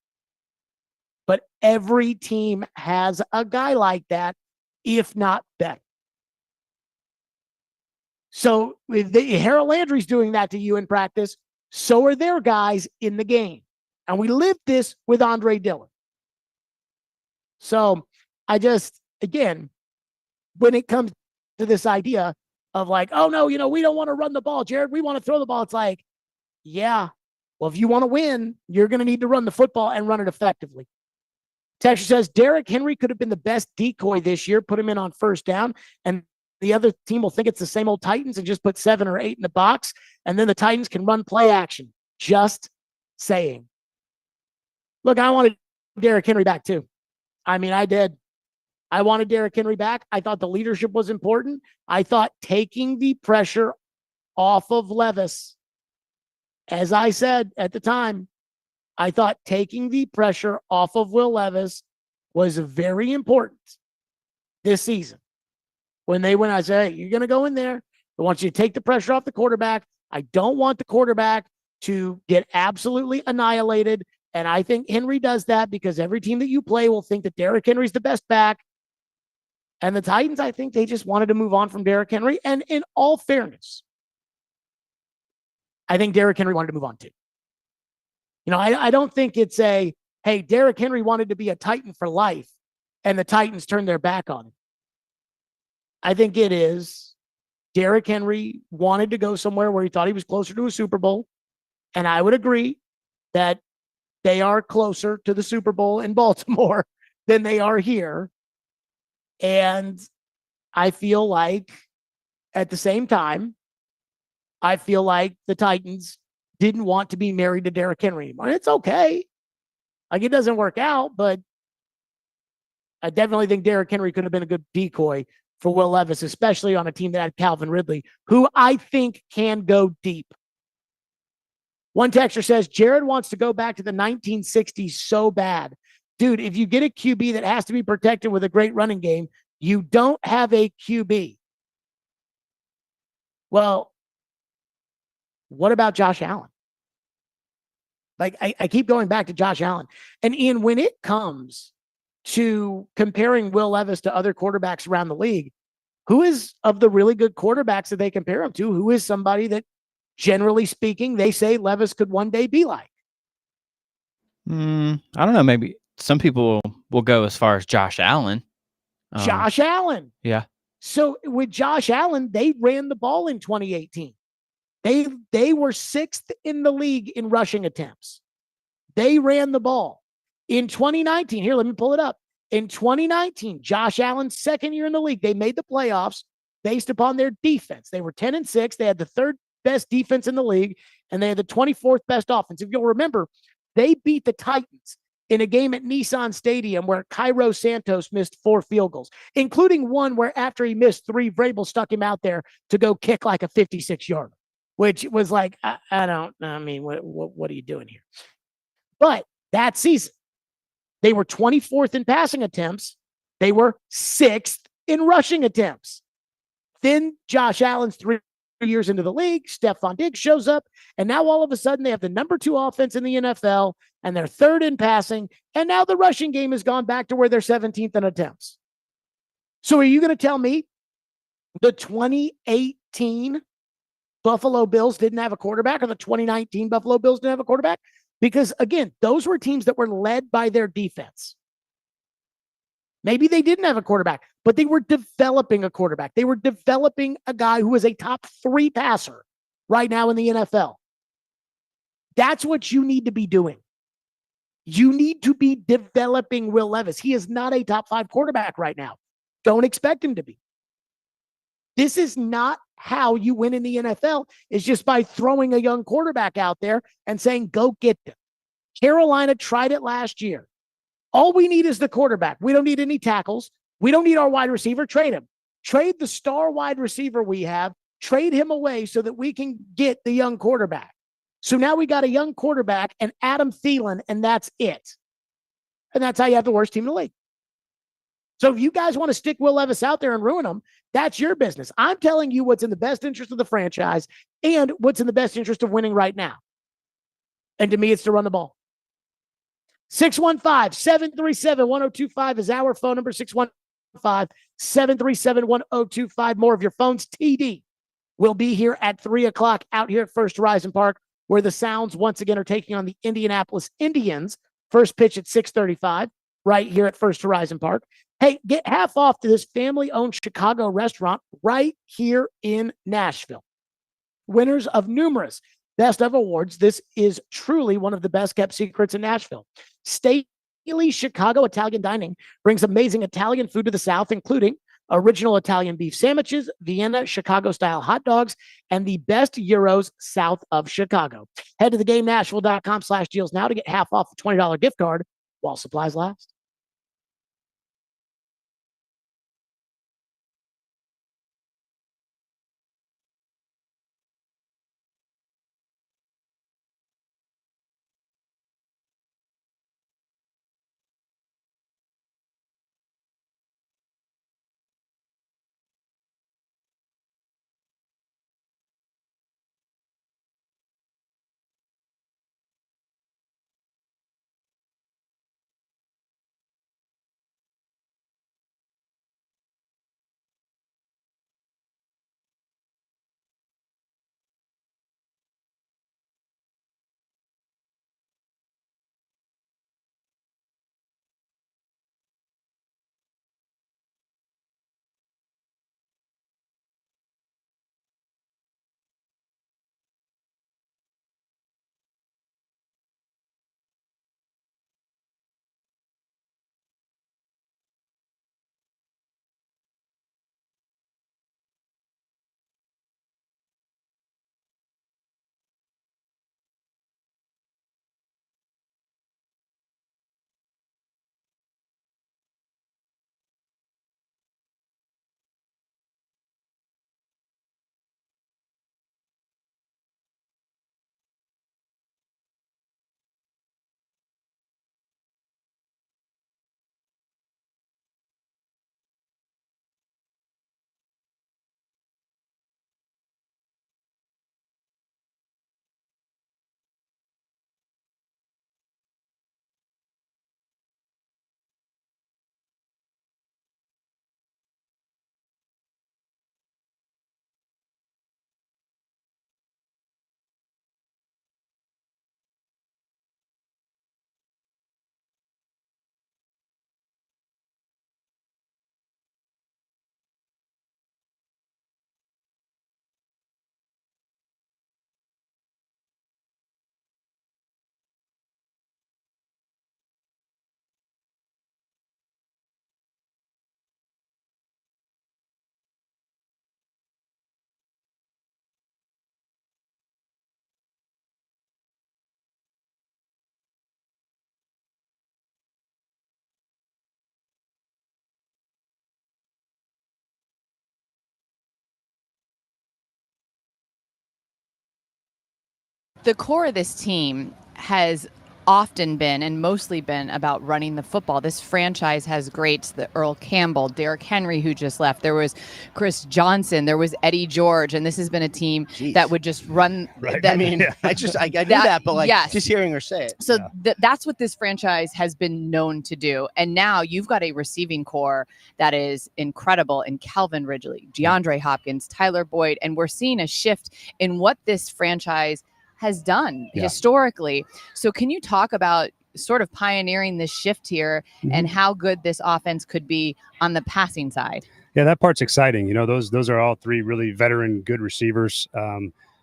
But every team has a guy like that, if not better. So if Harold Landry's doing that to you in practice, so are their guys in the game. And we lived this with Andre Dillon. So I just, again, when it comes to this idea of like, oh, no, you know, we don't want to run the ball, Jared. We want to throw the ball. It's like, yeah, well, if you want to win, you're going to need to run the football and run it effectively. Texture says, Derrick Henry could have been the best decoy this year. Put him in on first down, and the other team will think it's the same old Titans and just put 7 or 8 in the box, and then the Titans can run play action. Just saying. Look, I wanted Derrick Henry back too. I mean, I did. I wanted Derrick Henry back. I thought the leadership was important. I thought taking the pressure off of Levis, as I said at the time, I thought taking the pressure off of Will Levis was very important this season. When they went, I said, hey, you're going to go in there. I want you to take the pressure off the quarterback. I don't want the quarterback to get absolutely annihilated. And I think Henry does that because every team that you play will think that Derrick Henry's the best back. And the Titans, I think they just wanted to move on from Derrick Henry. And in all fairness, I think Derrick Henry wanted to move on too. You know, I don't think it's hey, Derrick Henry wanted to be a Titan for life, and the Titans turned their back on him. I think it is Derrick Henry wanted to go somewhere where he thought he was closer to a Super Bowl. And I would agree that they are closer to the Super Bowl in Baltimore than they are here. And I feel like at the same time, I feel like the Titans didn't want to be married to Derrick Henry anymore. It's okay. Like, it doesn't work out, but I definitely think Derrick Henry could have been a good decoy for Will Levis, especially on a team that had Calvin Ridley, who I think can go deep. One texter says, Jared wants to go back to the 1960s so bad. Dude, if you get a QB that has to be protected with a great running game, you don't have a QB. Well, what about Josh Allen? Like, I keep going back to Josh Allen. And Ian, when it comes to comparing Will Levis to other quarterbacks around the league, who is, of the really good quarterbacks that they compare him to, who is somebody that, generally speaking, they say Levis could one day be like? I don't know. Maybe some people will go as far as Josh Allen. Josh Allen. Yeah. So with Josh Allen, they ran the ball in 2018. They were 6th in the league in rushing attempts. They ran the ball. In 2019, here, let me pull it up. In 2019, Josh Allen's second year in the league, they made the playoffs based upon their defense. They were 10-6. They had the 3rd best defense in the league, and they had the 24th best offense. If you'll remember, they beat the Titans in a game at Nissan Stadium where Cairo Santos missed 4 field goals, including one where after he missed 3, Vrabel stuck him out there to go kick like a 56-yarder, which was like, what are you doing here? But that season, they were 24th in passing attempts. They were 6th in rushing attempts. Then Josh Allen's 3 years into the league, Stephon Diggs shows up, and now all of a sudden they have the number 2 offense in the NFL, and they're 3rd in passing, and now the rushing game has gone back to where they're 17th in attempts. So are you going to tell me the 2018 Buffalo Bills didn't have a quarterback, or the 2019 Buffalo Bills didn't have a quarterback? Because, again, those were teams that were led by their defense. Maybe they didn't have a quarterback, but they were developing a quarterback. They were developing a guy who is a top 3 passer right now in the NFL. That's what you need to be doing. You need to be developing Will Levis. He is not a top 5 quarterback right now. Don't expect him to be. This is not how you win in the NFL, is just by throwing a young quarterback out there and saying, go get them. Carolina tried it last year. All we need is the quarterback. We don't need any tackles. We don't need our wide receiver. Trade him. Trade the star wide receiver we have. Trade him away so that we can get the young quarterback. So now we got a young quarterback and Adam Thielen, and that's it. And that's how you have the worst team in the league. So if you guys want to stick Will Levis out there and ruin him, that's your business. I'm telling you what's in the best interest of the franchise and what's in the best interest of winning right now. And to me, it's to run the ball. 615-737-1025 is our phone number. 615-737-1025. More of your phones. TD will be here at 3 o'clock out here at First Horizon Park, where the Sounds once again are taking on the Indianapolis Indians. First pitch at 6:35 right here at First Horizon Park. Hey, get half off to this family-owned Chicago restaurant right here in Nashville. Winners of numerous Best of awards. This is truly one of the best kept secrets in Nashville. Stately Chicago Italian dining brings amazing Italian food to the South, including original Italian beef sandwiches, Vienna Chicago-style hot dogs, and the best gyros south of Chicago. Head to theGameNashville.com/deals now to get half off a $20 gift card while supplies last. The core of this team has often been and mostly been about running the football. This franchise has greats, the Earl Campbell, Derrick Henry, who just left. There was Chris Johnson. There was Eddie George. And this has been a team that would just run. Right. That, I mean, I knew that, but like yes. just hearing her say it. So that's what this franchise has been known to do. And now you've got a receiving core that is incredible in Calvin Ridley, DeAndre Hopkins, Tyler Boyd. And we're seeing a shift in what this franchise has done historically. So can you talk about sort of pioneering this shift here and how good this offense could be on the passing side? Yeah, that part's exciting. You know, those are all three really veteran, good receivers.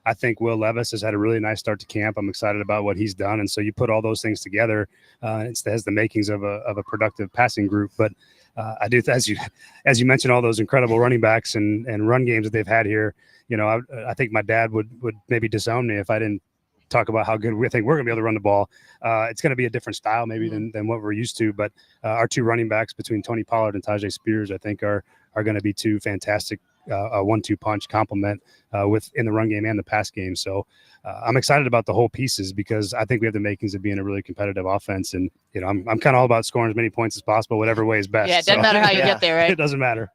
I think Will Levis has had a really nice start to camp. I'm excited about what he's done. And so you put all those things together, it has the makings of a productive passing group. But I do, as you mentioned, all those incredible running backs and run games that they've had here. You know, I think my dad would maybe disown me if I didn't talk about how good we think we're going to be able to run the ball. It's going to be a different style maybe than what we're used to. But our two running backs between Tony Pollard and Tajay Spears, I think are going to be two fantastic a 1-2 punch complement in the run game and the pass game. So I'm excited about the whole pieces because I think we have the makings of being a really competitive offense. And, you know, I'm kind of all about scoring as many points as possible, whatever way is best. Yeah, it doesn't matter how you get there, right? It doesn't matter.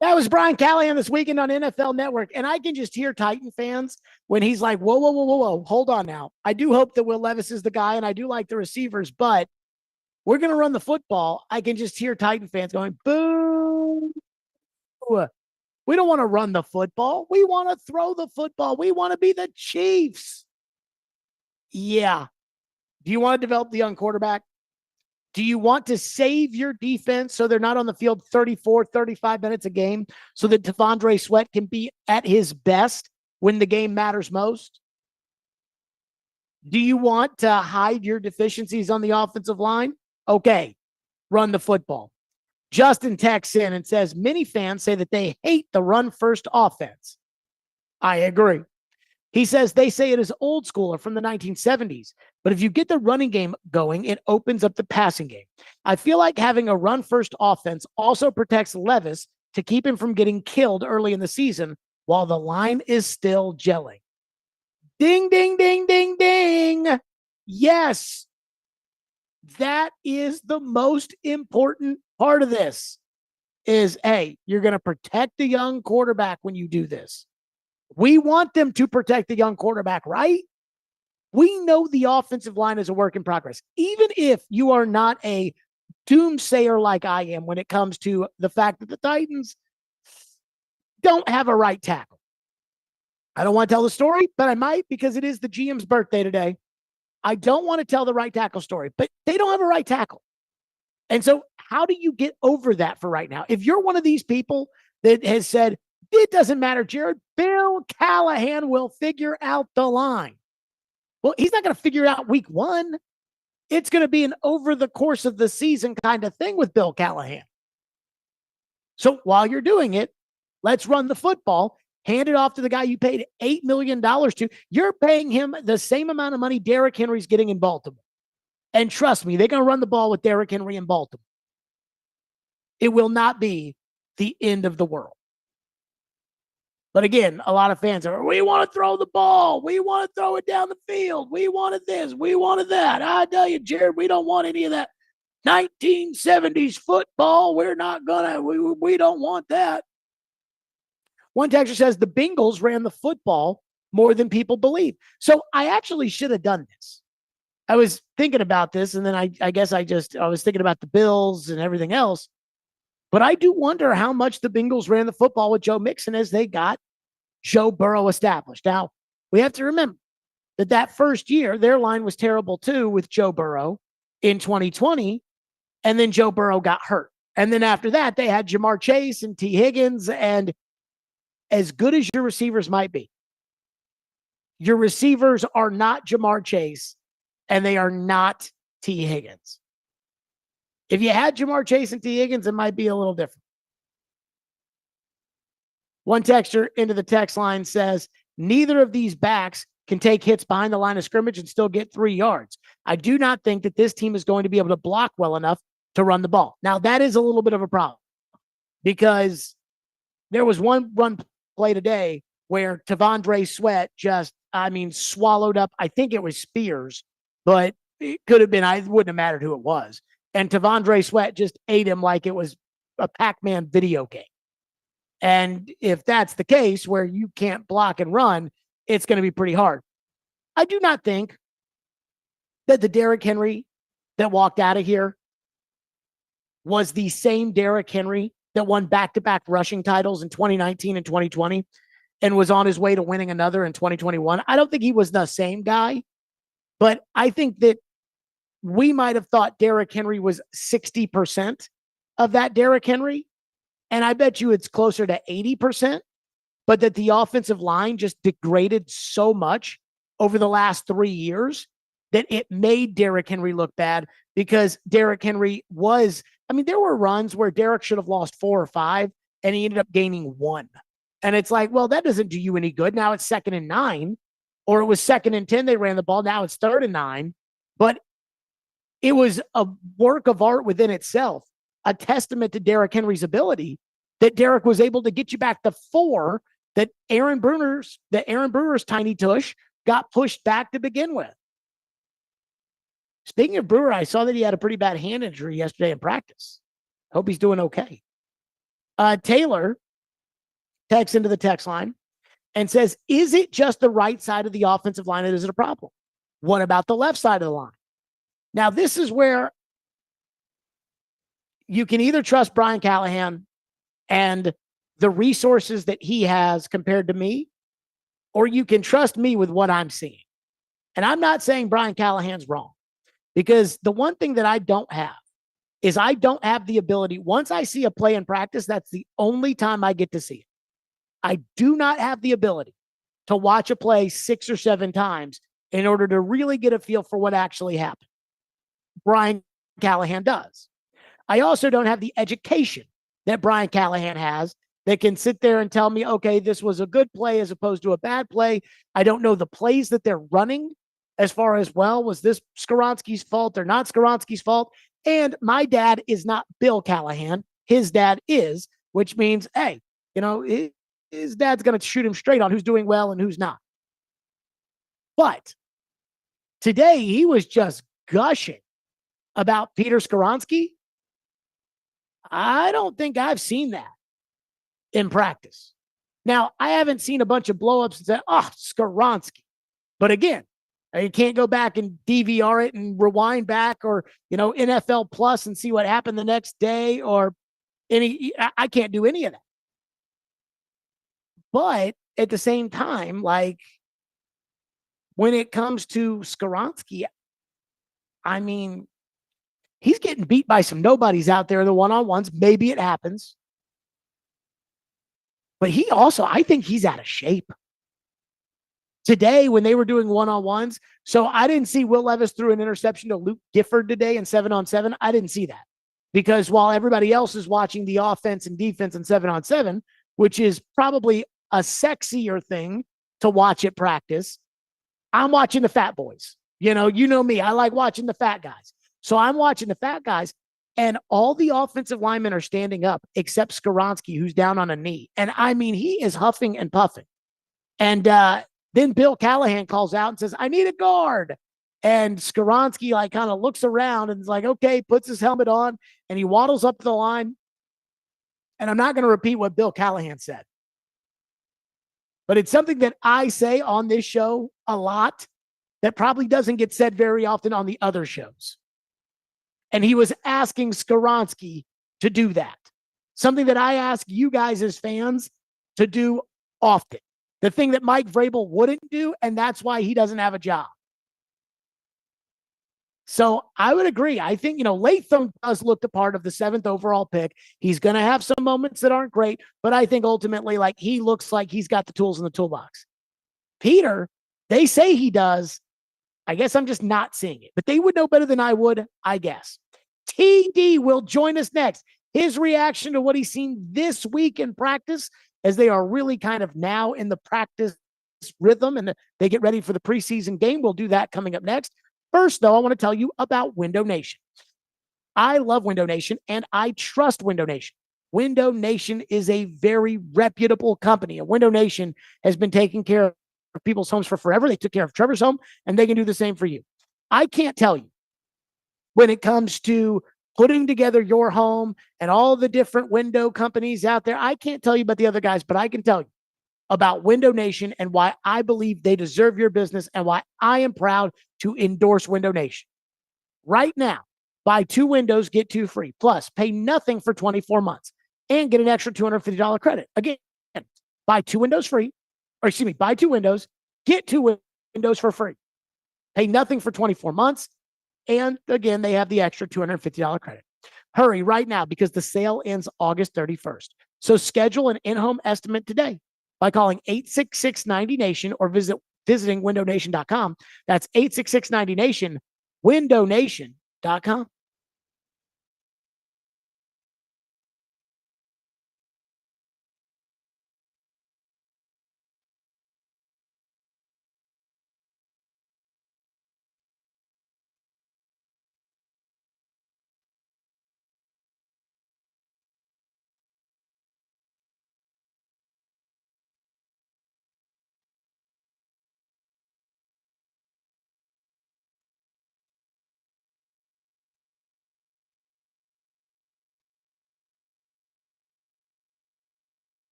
That was Brian Callahan this weekend on NFL Network. And I can just hear Titan fans when he's like, whoa, hold on now. I do hope that Will Levis is the guy, and I do like the receivers, but we're going to run the football. I can just hear Titan fans going, boo. We don't want to run the football. We want to throw the football. We want to be the Chiefs. Yeah. Do you want to develop the young quarterback? Do you want to save your defense so they're not on the field 34, 35 minutes a game so that T'Vondre Sweat can be at his best when the game matters most? Do you want to hide your deficiencies on the offensive line? Okay, run the football. Justin texts in and says, many fans say that they hate the run-first offense. I agree. He says they say it is old school or from the 1970s, but if you get the running game going, it opens up the passing game. I feel like having a run-first offense also protects Levis to keep him from getting killed early in the season while the line is still gelling. Ding, ding, ding, ding, ding. Yes, that is the most important part of this is, hey, you're going to protect the young quarterback when you do this. We want them to protect the young quarterback, right? We know the offensive line is a work in progress. Even if you are not a doomsayer like I am when it comes to the fact that the Titans don't have a right tackle. I don't want to tell the story, but I might because it is the GM's birthday today. I don't want to tell the right tackle story, but they don't have a right tackle. And so how do you get over that for right now? If you're one of these people that has said, it doesn't matter, Jared, Bill Callahan will figure out the line. Well, he's not going to figure it out week one. It's going to be an over the course of the season kind of thing with Bill Callahan. So while you're doing it, let's run the football, hand it off to the guy you paid $8 million to. You're paying him the same amount of money Derrick Henry's getting in Baltimore. And trust me, they're going to run the ball with Derrick Henry in Baltimore. It will not be the end of the world. But again, a lot of fans are, we want to throw the ball. We want to throw it down the field. We wanted this. We wanted that. I tell you, Jared, we don't want any of that 1970s football. We're not going to, we don't want that. One texter says the Bengals ran the football more than people believe. So I actually should have done this. I was thinking about this, and then I guess I was thinking about the Bills and everything else. But I do wonder how much the Bengals ran the football with Joe Mixon as they got Joe Burrow established. Now, we have to remember that first year, their line was terrible too with Joe Burrow in 2020, and then Joe Burrow got hurt. And then after that, they had Jamar Chase and T. Higgins, and as good as your receivers might be, your receivers are not Jamar Chase, and they are not T. Higgins. If you had Jamar Chase and T. Higgins, it might be a little different. One texter into the text line says, neither of these backs can take hits behind the line of scrimmage and still get 3 yards. I do not think that this team is going to be able to block well enough to run the ball. Now, that is a little bit of a problem because there was one run play today where T'Vondre Sweat just swallowed up. I think it was Spears, but it could have been, I wouldn't have mattered who it was. And Tavondre Sweat just ate him like it was a Pac-Man video game. And if that's the case where you can't block and run, it's going to be pretty hard. I do not think that the Derrick Henry that walked out of here was the same Derrick Henry that won back-to-back rushing titles in 2019 and 2020 and was on his way to winning another in 2021. I don't think he was the same guy, but I think that we might have thought Derrick Henry was 60% of that Derrick Henry. And I bet you it's closer to 80%, but that the offensive line just degraded so much over the last 3 years that it made Derrick Henry look bad, because Derrick Henry was, there were runs where Derrick should have lost 4 or 5 and he ended up gaining 1. And it's like, well, that doesn't do you any good. Now it's 2nd and 9, or it was 2nd and 10. They ran the ball. Now it's 3rd and 9, but it was a work of art within itself, a testament to Derrick Henry's ability that Derrick was able to get you back to 4 that Aaron Brewer's tiny tush got pushed back to begin with. Speaking of Brewer, I saw that he had a pretty bad hand injury yesterday in practice. Hope he's doing okay. Taylor texts into the text line and says, is it just the right side of the offensive line that is a problem? What about the left side of the line? Now, this is where you can either trust Brian Callahan and the resources that he has compared to me, or you can trust me with what I'm seeing. And I'm not saying Brian Callahan's wrong, because the one thing that I don't have is I don't have the ability. Once I see a play in practice, that's the only time I get to see it. I do not have the ability to watch a play 6 or 7 times in order to really get a feel for what actually happened. Brian Callahan does. I also don't have the education that Brian Callahan has that can sit there and tell me, okay, this was a good play as opposed to a bad play. I don't know the plays that they're running as far as, well, was this Skoronski's fault or not Skoronski's fault? And my dad is not Bill Callahan. His dad is, which means, hey, his dad's going to shoot him straight on who's doing well and who's not. But today he was just gushing about Peter Skoronski. I don't think I've seen that in practice. Now, I haven't seen a bunch of blowups and said, oh, Skoronski. But again, you can't go back and DVR it and rewind back, or, NFL Plus and see what happened the next day, or I can't do any of that. But at the same time, like, when it comes to Skoronski, he's getting beat by some nobodies out there in the one-on-ones. Maybe it happens. But I think he's out of shape. Today, when they were doing one-on-ones, so I didn't see Will Levis threw an interception to Luke Gifford today in 7-on-7. I didn't see that, because while everybody else is watching the offense and defense in 7-on-7, which is probably a sexier thing to watch at practice, I'm watching the fat boys. You know me. I like watching the fat guys. So I'm watching the fat guys, and all the offensive linemen are standing up except Skoronski, who's down on a knee. And he is huffing and puffing. And then Bill Callahan calls out and says, I need a guard. And Skoronski kind of looks around and is like, okay, puts his helmet on, and he waddles up to the line. And I'm not going to repeat what Bill Callahan said, but it's something that I say on this show a lot that probably doesn't get said very often on the other shows. And he was asking Skoronski to do that. Something that I ask you guys as fans to do often. The thing that Mike Vrabel wouldn't do, and that's why he doesn't have a job. So I would agree. I think, Latham does look the part of the 7th overall pick. He's going to have some moments that aren't great, but I think ultimately, he looks like he's got the tools in the toolbox. Peter, they say he does. I guess I'm just not seeing it, but they would know better than I would, I guess. TD will join us next. His reaction to what he's seen this week in practice, as they are really kind of now in the practice rhythm and they get ready for the preseason game. We'll do that coming up next. First, though, I want to tell you about Window Nation. I love Window Nation, and I trust Window Nation. Window Nation is a very reputable company, and Window Nation has been taking care people's homes for forever. They took care of Trevor's home, and they can do the same for you. I can't tell you when it comes to putting together your home and all the different window companies out there. I can't tell you about the other guys, but I can tell you about Window Nation and why I believe they deserve your business and why I am proud to endorse Window Nation. Right now, buy 2 windows, get 2 free. Plus, pay nothing for 24 months and get an extra $250 credit. Again, buy 2 windows free, or excuse me, buy 2 windows, get 2 windows for free. Pay nothing for 24 months. And again, they have the extra $250 credit. Hurry right now because the sale ends August 31st. So schedule an in-home estimate today by calling 866-90-NATION or visiting windownation.com. That's 866-90-NATION, windownation.com.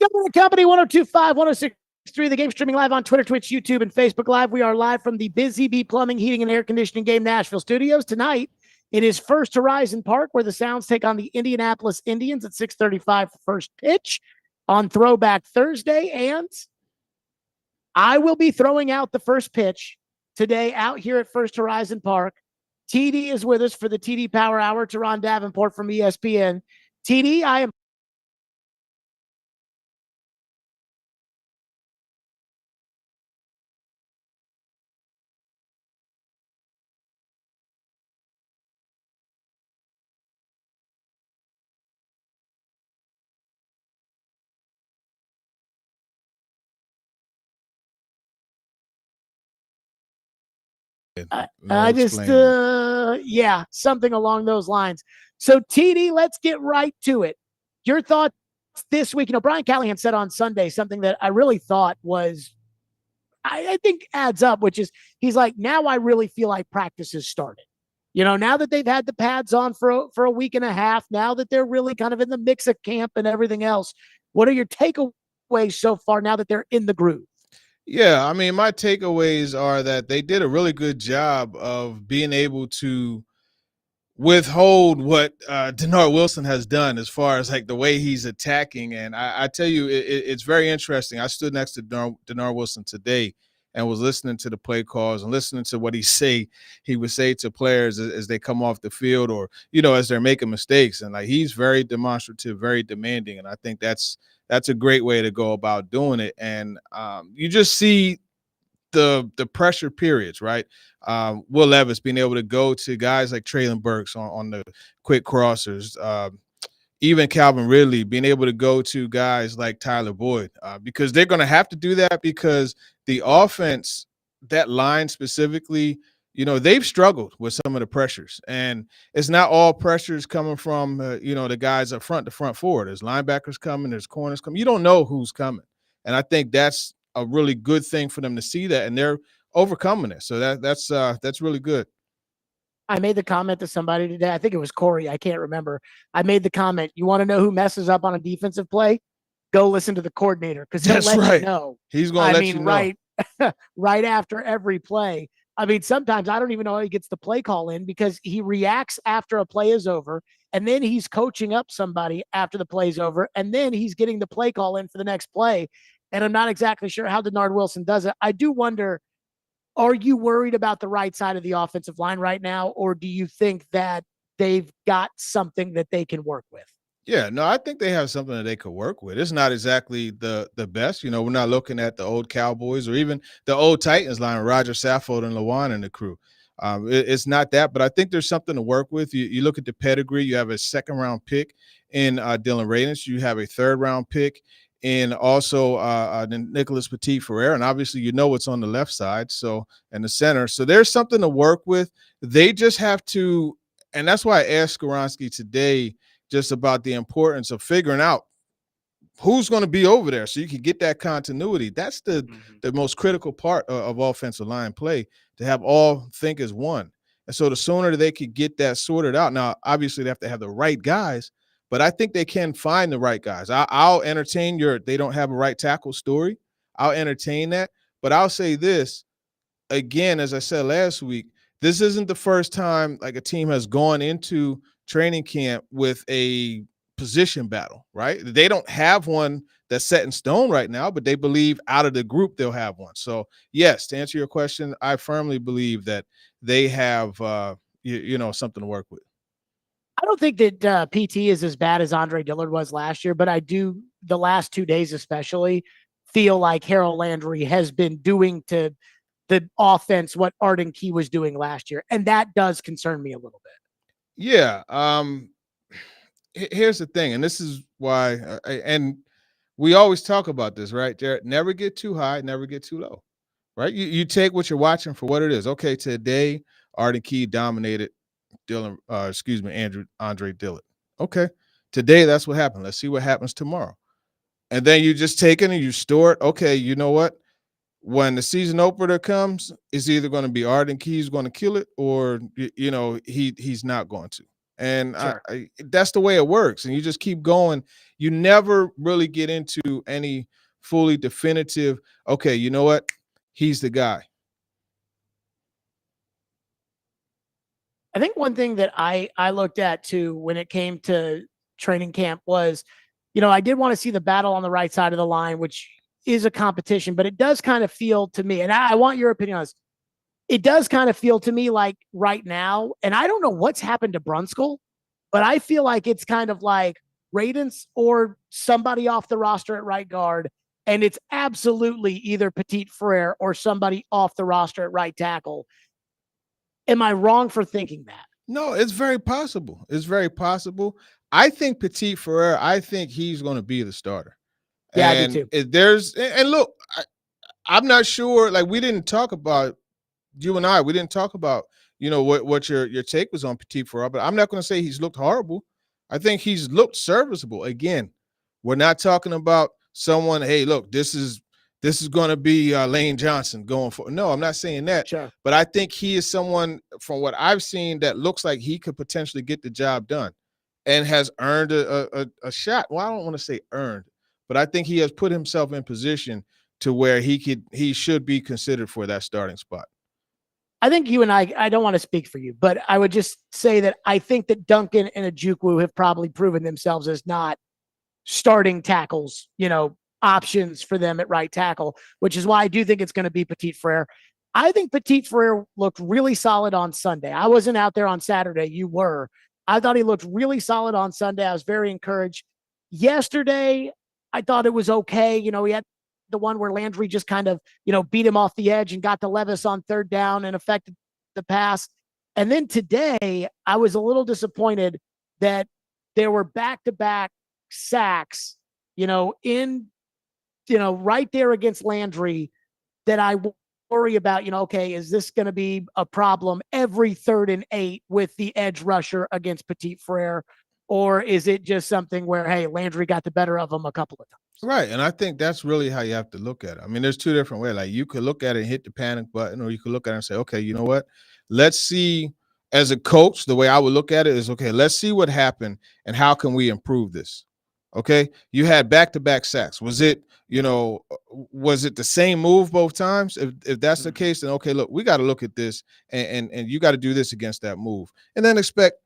Stillman Company, 1025, 1063. The game streaming live on Twitter, Twitch, YouTube, and Facebook Live. We are live from the Busy Bee Plumbing, Heating, and Air Conditioning Game Nashville studios. Tonight, it is First Horizon Park, where the Sounds take on the Indianapolis Indians at 6:35 for first pitch on Throwback Thursday. And I will be throwing out the first pitch today out here at First Horizon Park. TD is with us for the TD Power Hour to Ron Davenport from ESPN. TD, I am something along those lines. So TD, let's get right to it. Your thoughts this week. Brian Callahan said on Sunday something that I really thought was, I think adds up, which is he's like, now I really feel like practice has started. Now that they've had the pads on for a week and a half, now that they're really kind of in the mix of camp and everything else, what are your takeaways so far now that they're in the groove? Yeah, I mean, my takeaways are that they did a really good job of being able to withhold what Denard Wilson has done as far as like the way he's attacking. And I tell you, it's very interesting. I stood next to Denard Wilson today and was listening to the play calls and listening to what he would say to players as they come off the field or, as they're making mistakes. And like, he's very demonstrative, very demanding. And I think that's a great way to go about doing it. And you just see the pressure periods, right? Will Levis being able to go to guys like Traylon Burks on the quick crossers, even Calvin Ridley being able to go to guys like Tyler Boyd, because they're going to have to do that because the offense, that line specifically, they've struggled with some of the pressures. And it's not all pressures coming from, the guys up front, the front forward. There's linebackers coming, there's corners coming. You don't know who's coming. And I think that's a really good thing for them to see that, and they're overcoming it. So that's really good. I made the comment to somebody today. I think it was Corey. I can't remember. I made the comment. You want to know who messes up on a defensive play? Go listen to the coordinator because he'll let you know. He's going to let you know. Right after every play. I mean, sometimes I don't even know how he gets the play call in because he reacts after a play is over, and then he's coaching up somebody after the play's over, and then he's getting the play call in for the next play. And I'm not exactly sure how Denard Wilson does it. I do wonder, are you worried about the right side of the offensive line right now, or do you think that they've got something that they can work with? Yeah, no, I think they have something that they could work with. It's not exactly the best. We're not looking at the old Cowboys or even the old Titans line, Roger Saffold and Lewan and the crew. It's not that, but I think there's something to work with. You look at the pedigree. You have a second-round pick in Dylan Radins. You have a third-round pick in also Nicholas Petit-Ferrer, and obviously what's on the left side, and the center. So there's something to work with. They just have to, and that's why I asked Skoronski today just about the importance of figuring out who's going to be over there so you can get that continuity. That's the most critical part of offensive line play, to have all think as one. And so the sooner they could get that sorted out. Now, obviously they have to have the right guys, but I think they can find the right guys. I'll entertain they don't have a right tackle story. I'll entertain that. But I'll say this, again, as I said last week, this isn't the first time like a team has gone into training camp with a position battle, right? They don't have one that's set in stone right now, but they believe out of the group they'll have one. So, yes, to answer your question, I firmly believe that they have, something to work with. I don't think that PT is as bad as Andre Dillard was last year, but I do, the last 2 days especially, feel like Harold Landry has been doing to the offense what Arden Key was doing last year, and that does concern me a little bit. Yeah. Here's the thing, and this is why, and we always talk about this, right, Jared? Never get too high, never get too low, right? You take what you're watching for what it is. Okay, today Arden Key dominated Andre Dillard. Okay, today that's what happened. Let's see what happens tomorrow. And then you just take it and you store it. Okay, you know what? When the season opener comes, it's either going to be Arden Key's going to kill it, or he's not going to. And Sure. that's the way it works. And you just keep going. You never really get into any fully definitive, okay, you know what? He's the guy. I think one thing that I looked at too when it came to training camp was, I did want to see the battle on the right side of the line, which is a competition, but it does kind of feel to me, and I want your opinion on this. It does kind of feel to me like right now, and I don't know what's happened to Brunskill, but I feel like it's kind of like Radens or somebody off the roster at right guard, and it's absolutely either Petit Frere or somebody off the roster at right tackle. Am I wrong for thinking that? No, it's very possible. It's very possible. I think Petit Frere, I think he's going to be the starter. Yeah, and I do too. And look, I'm not sure. Like, we didn't talk about, you and I, we didn't talk about, what your take was on Petit Frere, but I'm not going to say he's looked horrible. I think he's looked serviceable. Again, we're not talking about someone, hey, look, this is going to be Lane Johnson going for. No, I'm not saying that. Sure. But I think he is someone, from what I've seen, that looks like he could potentially get the job done and has earned a shot. Well, I don't want to say earned, but I think he has put himself in position to where he should be considered for that starting spot. I think you and I don't want to speak for you, but I would just say that I think that Duncan and Ojukwu have probably proven themselves as not starting tackles, options for them at right tackle, which is why I do think it's going to be Petit Frere. I think Petit Frere looked really solid on Sunday. I wasn't out there on Saturday. You were. I thought he looked really solid on Sunday. I was very encouraged. Yesterday, I thought it was okay. He had the one where Landry just kind of, beat him off the edge and got to Levis on third down and affected the pass. And then today, I was a little disappointed that there were back-to-back sacks, right there against Landry, that I worry about, okay, is this going to be a problem every 3rd and 8 with the edge rusher against Petit Frere? Or is it just something where, hey, Landry got the better of him a couple of times? Right. And I think that's really how you have to look at it. I mean, there's two different ways. Like, you could look at it and hit the panic button, or you could look at it and say, okay, you know what? Let's see. As a coach, the way I would look at it is, okay, let's see what happened and how can we improve this? Okay. You had back-to-back sacks. Was it the same move both times? If that's the case, then okay, look, we got to look at this and you got to do this against that move, and then expect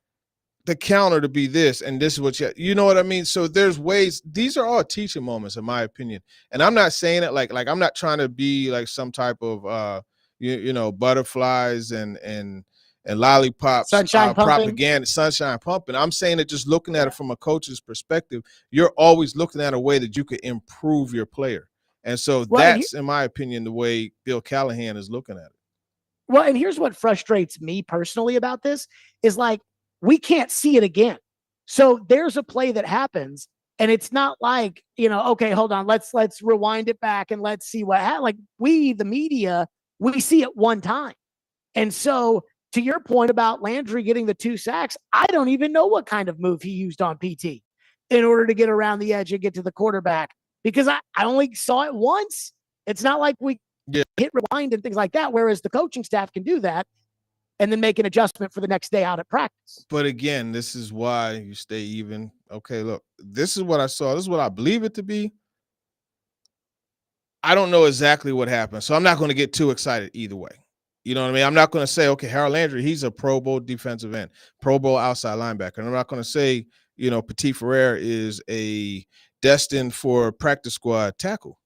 the counter to be this, and this is what you know what I mean? So there's ways. These are all teaching moments, in my opinion. And I'm not saying it like I'm not trying to be like some type of butterflies and lollipops, sunshine propaganda, sunshine pumping. I'm saying it just looking at it from a coach's perspective. You're always looking at a way that you could improve your player. And so that's, in my opinion, the way Bill Callahan is looking at it. Well, and here's what frustrates me personally about this is, like, we can't see it again. So there's a play that happens, and it's not like, okay, hold on, let's rewind it back and let's see what happened. Like, we, the media, we see it one time. And so, to your point about Landry getting the 2 sacks, I don't even know what kind of move he used on PT in order to get around the edge and get to the quarterback, because I only saw it once. It's not like we hit rewind and things like that, whereas the coaching staff can do that and then make an adjustment for the next day out at practice. But again, this is why you stay even. Okay, look, this is what I saw. This is what I believe it to be. I don't know exactly what happened, so I'm not going to get too excited either way. You know what I mean? I'm not going to say, okay, Harold Landry, he's a Pro Bowl defensive end, Pro Bowl outside linebacker. And I'm not going to say, Petit Frere is a destined for practice squad tackle.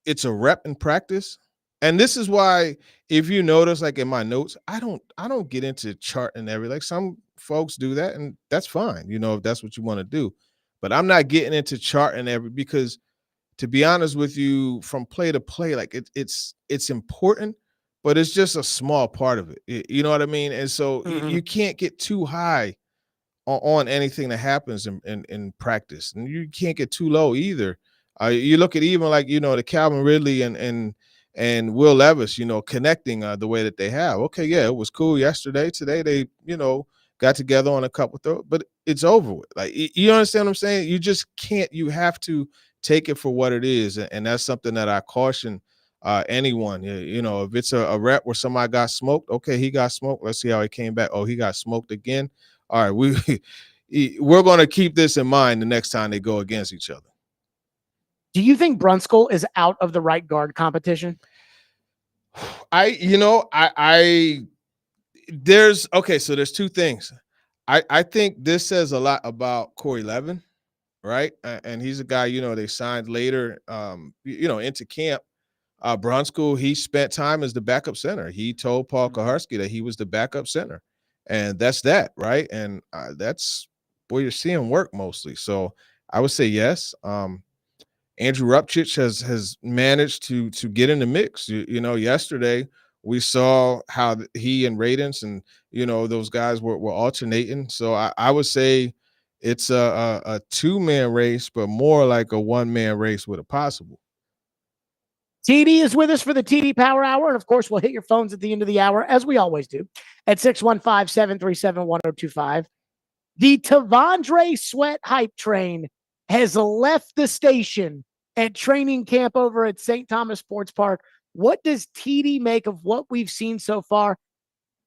It's a rep in practice. And this is why, if you notice, like in my notes, I don't get into charting every, like some folks do that, and that's fine, if that's what you want to do. But I'm not getting into charting every, because to be honest with you, from play to play, like it's important, but it's just a small part of it. You know what I mean? And so you can't get too high on anything that happens in practice, and you can't get too low either. You look at even like the Calvin Ridley and Will Levis, connecting the way that they have. Okay, yeah, it was cool yesterday. Today they, got together on a couple throws, but it's over with. Like, you understand what I'm saying? You just can't. You have to take it for what it is, and that's something that I caution anyone. If it's a rep where somebody got smoked, okay, he got smoked. Let's see how he came back. Oh, he got smoked again. all right, we're going to keep this in mind the next time they go against each other. Do you think Brunskill is out of the right guard competition? There's two things. I think this says a lot about Corey Levin, right? And he's a guy, they signed later, into camp. Brunskill, he spent time as the backup center. He told Paul Kaharski that he was the backup center, and that's that, right? And that's where you're seeing work mostly. So I would say yes. Andrew Rupchich has managed to get in the mix. Yesterday we saw how he and Radens and those guys were alternating. So I would say it's a two-man race, but more like a one-man race with a possible. TD is with us for the TD Power Hour. And of course, we'll hit your phones at the end of the hour, as we always do, at 615-737-1025. The Tavondre Sweat hype train has left the station at training camp over at St. Thomas Sports Park. What does TD make of what we've seen so far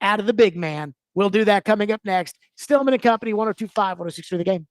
out of the big man? We'll do that coming up next. Stillman and Company, 102.5, 106 for the game.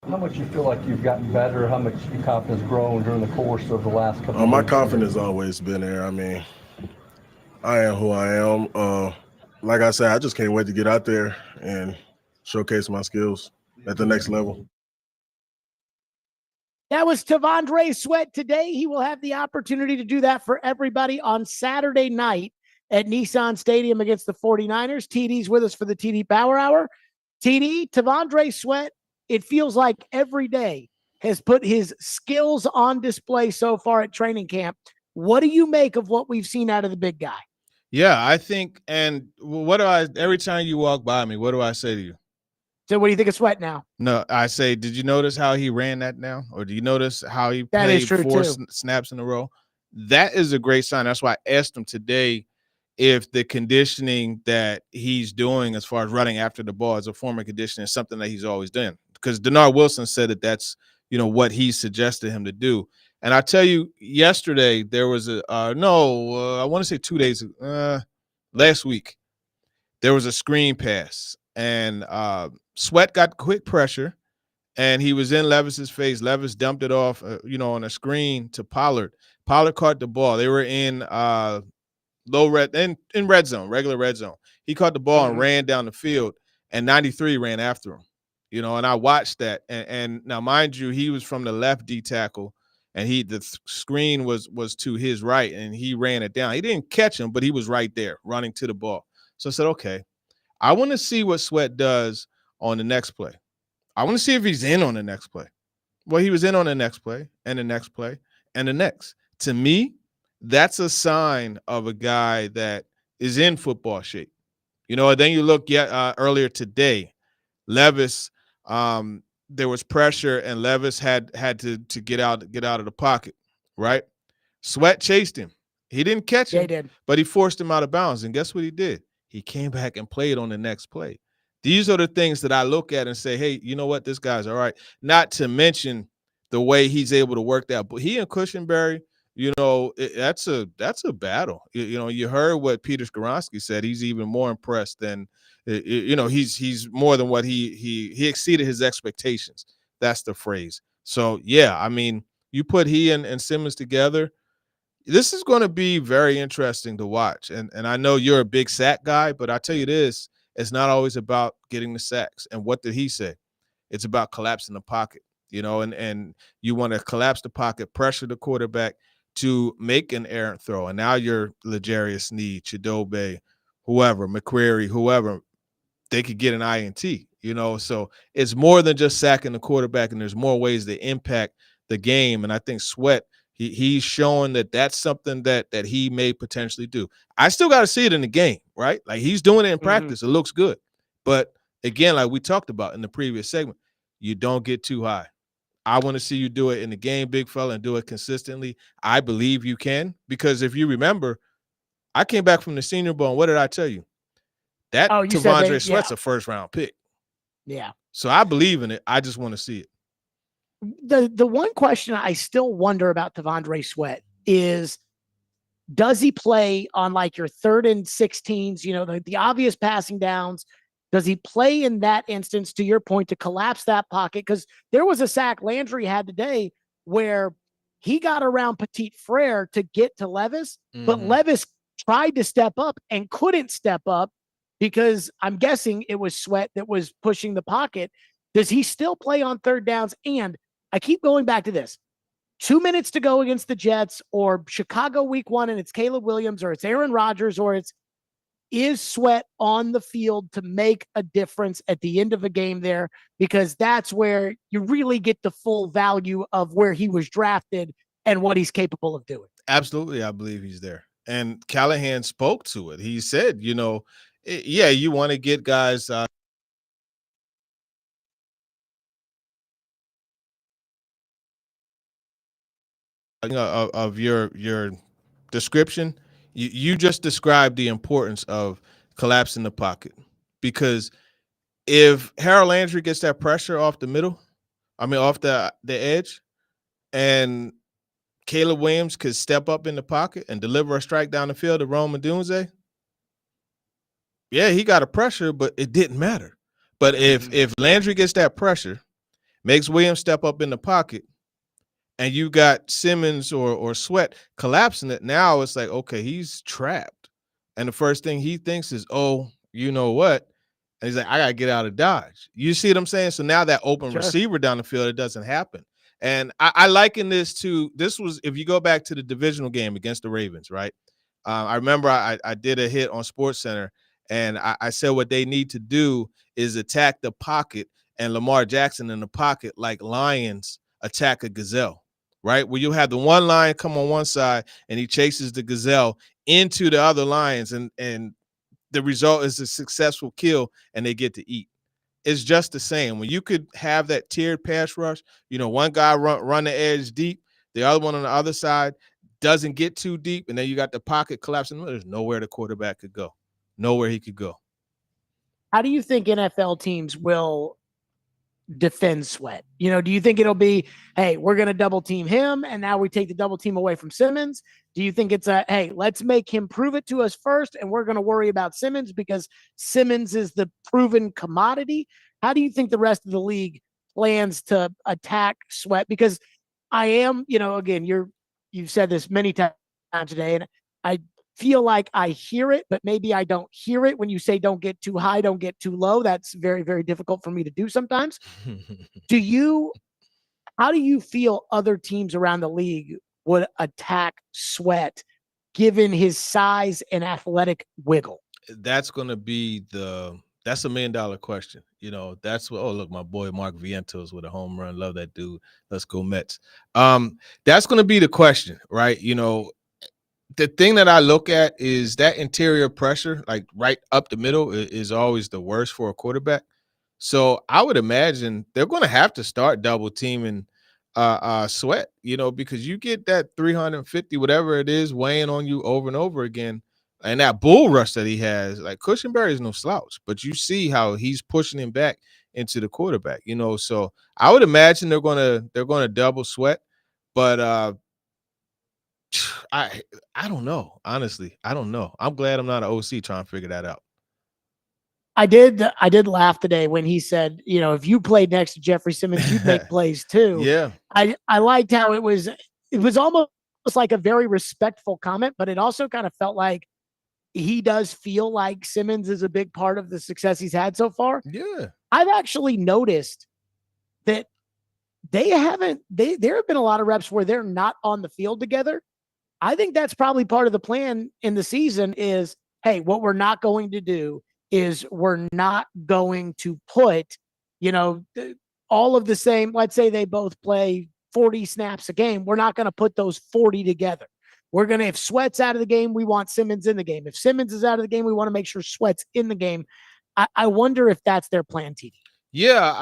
How much you feel like you've gotten better? How much your confidence grown during the course of the last couple of My weeks? confidence always been there. I mean, I am who I am. Like I said, I just can't wait to get out there and showcase my skills at the next level. That was T'Vondre Sweat today. He will have the opportunity to do that for everybody on Saturday night at Nissan Stadium against the 49ers. TD's with us for the TD Power Hour. TD, T'Vondre Sweat, it feels like every day has put his skills on display so far at training camp. What do you make of what we've seen out of the big guy? Yeah, I think, and every time you walk by me, what do I say to you? So what do you think of Sweat now? No, I say, did you notice how he ran that now? Or do you notice how he That is played true four too. snaps in a row? That is a great sign. That's why I asked him today if the conditioning that he's doing as far as running after the ball as a form of conditioning is something that he's always done. Because Denard Wilson said that that's, what he suggested him to do. And I tell you, yesterday there was I want to say 2 days last week, there was a screen pass, and Sweat got quick pressure, and he was in Levis's face. Levis dumped it off, on a screen to Pollard. Pollard caught the ball. They were in in red zone, regular red zone. He caught the ball and ran down the field, and 93 ran after him. And I watched that. And now, mind you, he was from the left D tackle, and the screen was to his right, and he ran it down. He didn't catch him, but he was right there running to the ball. So I said, okay, I want to see what Sweat does on the next play. I want to see if he's in on the next play. Well, he was in on the next play and the next play and the next. To me, that's a sign of a guy that is in football shape. And then you look earlier today, Levis, there was pressure, and Levis had to get out of the pocket, right? Sweat chased him. He didn't catch him, He did. but he forced him out of bounds. And guess what he did? He came back and played on the next play. These are the things that I look at and say, hey, you know what? This guy's all right. Not to mention the way he's able to work that. But he and Cushenberry, that's a battle. You heard what Peter Skoronski said. He's even more impressed than, he's more than what he exceeded his expectations. That's the phrase. So, yeah, I mean, you put he and Simmons together, this is going to be very interesting to watch. And I know you're a big sack guy, but I tell you this, it's not always about getting the sacks. And what did he say? It's about collapsing the pocket, and you want to collapse the pocket, pressure the quarterback to make an errant throw. And now you're L'Jarius Sneed, Chidobe, whoever, McQuarrie, whoever, they could get an INT, So it's more than just sacking the quarterback, and there's more ways to impact the game. And I think Sweat, he's showing that that's something that he may potentially do. I still got to see it in the game, right? Like, he's doing it in practice. It looks good. But again, like we talked about in the previous segment, you don't get too high. I want to see you do it in the game, big fella, and do it consistently. I believe you can, because if you remember, I came back from the Senior Bowl, and what did I tell you? That T'Vondre Sweat's a first-round pick. Yeah. So I believe in it. I just want to see it. The one question I still wonder about T'Vondre Sweat is, does he play on like your 3rd and 16s, the obvious passing downs? Does he play in that instance, to your point, to collapse that pocket? Because there was a sack Landry had today where he got around Petit Frere to get to Levis, but Levis tried to step up and couldn't step up because I'm guessing it was Sweat that was pushing the pocket. Does he still play on 3rd downs? And I keep going back to this. 2 minutes to go against the Jets, or Chicago week 1, and it's Caleb Williams, or it's Aaron Rodgers, or is Sweat on the field to make a difference at the end of a game there? Because that's where you really get the full value of where he was drafted and what he's capable of doing. Absolutely, I believe he's there. And Callahan spoke to it. He said, you want to get guys of your description. You just described the importance of collapsing the pocket, because if Harold Landry gets that pressure off the middle, off the edge, and Caleb Williams could step up in the pocket and deliver a strike down the field to Rome Odunze, yeah, he got a pressure, but it didn't matter. But if Landry gets that pressure, makes Williams step up in the pocket, and you got Simmons or Sweat collapsing it. Now it's like, okay, he's trapped. And the first thing he thinks is, oh, you know what? And he's like, I got to get out of Dodge. You see what I'm saying? So now that open receiver down the field, it doesn't happen. And I liken this to, this was, if you go back to the divisional game against the Ravens, right? I remember I did a hit on SportsCenter, and I said what they need to do is attack the pocket and Lamar Jackson in the pocket like lions attack a gazelle, right? Where you have the one lion come on one side and he chases the gazelle into the other lions, and the result is a successful kill and they get to eat. It's just the same. When you could have that tiered pass rush, you know, one guy run the edge deep, the other one on the other side doesn't get too deep, and then you got the pocket collapsing. There's nowhere the quarterback could go. Nowhere he could go. How do you think NFL teams will defend Sweat? You know, do you think it'll be, hey, we're going to double team him, and now we take the double team away from Simmons? Do you think it's a, hey, let's make him prove it to us first, and we're going to worry about Simmons because Simmons is the proven commodity? How do you think the rest of the league plans to attack Sweat? Because I am, you know, again, you've said this many times today, and I feel like I hear it, but maybe I don't hear it when you say don't get too high, don't get too low. That's very, very difficult for me to do sometimes. How do you feel other teams around the league would attack Sweat given his size and athletic wiggle? That's going to be that's $1 million question. You know, that's what, oh, look, my boy Mark Vientos with a home run. Love that dude. Let's go Mets. That's going to be the question, right? You know, the thing that I look at is that interior pressure, like right up the middle, is always the worst for a quarterback. So I would imagine they're going to have to start double teaming Sweat, you know, because you get that 350, whatever it is, weighing on you over and over again. And that bull rush that he has, like Cushenberry is no slouch, but you see how he's pushing him back into the quarterback, you know. So I would imagine they're gonna double Sweat, but I don't know. Honestly, I don't know. I'm glad I'm not an OC trying to figure that out. I did laugh today when he said, you know, if you played next to Jeffrey Simmons, you'd make plays too. Yeah. I liked how it was almost like a very respectful comment, but it also kind of felt like he does feel like Simmons is a big part of the success he's had so far. Yeah. I've actually noticed that there have been a lot of reps where they're not on the field together. I think that's probably part of the plan in the season is, hey, what we're not going to do is we're not going to put, you know, all of the same, let's say they both play 40 snaps a game. We're not going to put those 40 together. We're going to, if Sweat's out of the game, we want Simmons in the game. If Simmons is out of the game, we want to make sure Sweat's in the game. I wonder if that's their plan, TD. Yeah,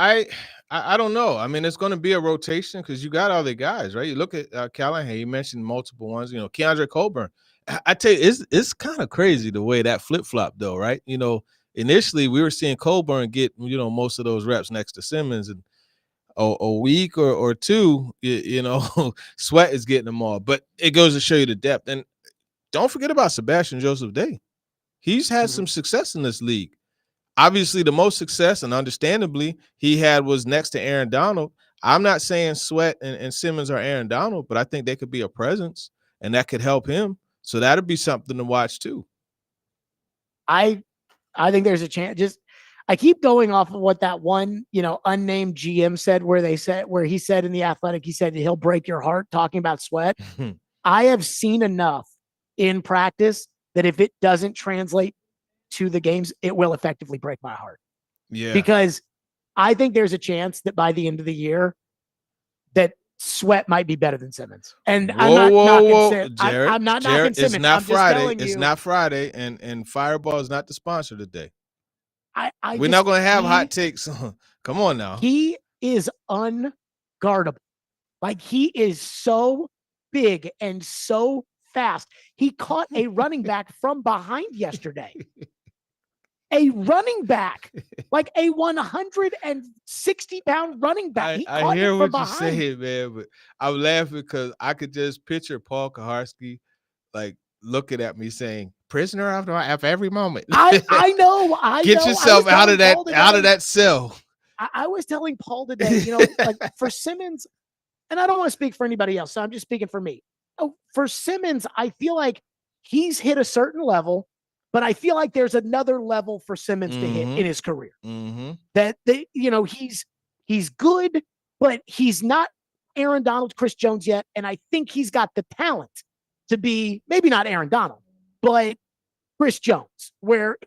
I don't know. I mean, it's going to be a rotation because you got all the guys, right? You look at Callahan. You mentioned multiple ones. You know, Keandre Coburn. I tell you, it's kind of crazy the way that flip flop, though, right? You know, initially we were seeing Coburn get, you know, most of those reps next to Simmons, and a week or two, you know, Sweat is getting them all. But it goes to show you the depth. And don't forget about Sebastian Joseph Day. He's had some success in this league. Obviously, the most success, and understandably, he had was next to Aaron Donald. I'm not saying Sweat and Simmons are Aaron Donald, but I think they could be a presence, and that could help him. So that'd be something to watch too. I think there's a chance. I keep going off of what that one, you know, unnamed GM said, where he said in The Athletic, he said he'll break your heart talking about Sweat. I have seen enough in practice that if it doesn't translate to the games, it will effectively break my heart. Yeah. Because I think there's a chance that by the end of the year that Sweat might be better than Simmons. And I'm not knocking Simmons. I'm not knocking Simmons. It's not Friday. It's not Friday, and Fireball is not the sponsor today. We're not going to have hot takes. Come on now. He is unguardable. Like, he is so big and so fast. He caught a running back from behind yesterday. A running back, like a 160-pound running back. I hear what you're saying, man, but I'm laughing because I could just picture Paul Kaharski like looking at me saying, "Prisoner after every moment." I know. Get yourself out of that cell. I was telling Paul today, you know, like for Simmons, and I don't want to speak for anybody else, so I'm just speaking for me. Oh, for Simmons, I feel like he's hit a certain level, but I feel like there's another level for Simmons to hit in his career. That they, you know, he's good, but he's not Aaron Donald, Chris Jones yet, and I think he's got the talent to be maybe not Aaron Donald, but Chris Jones, where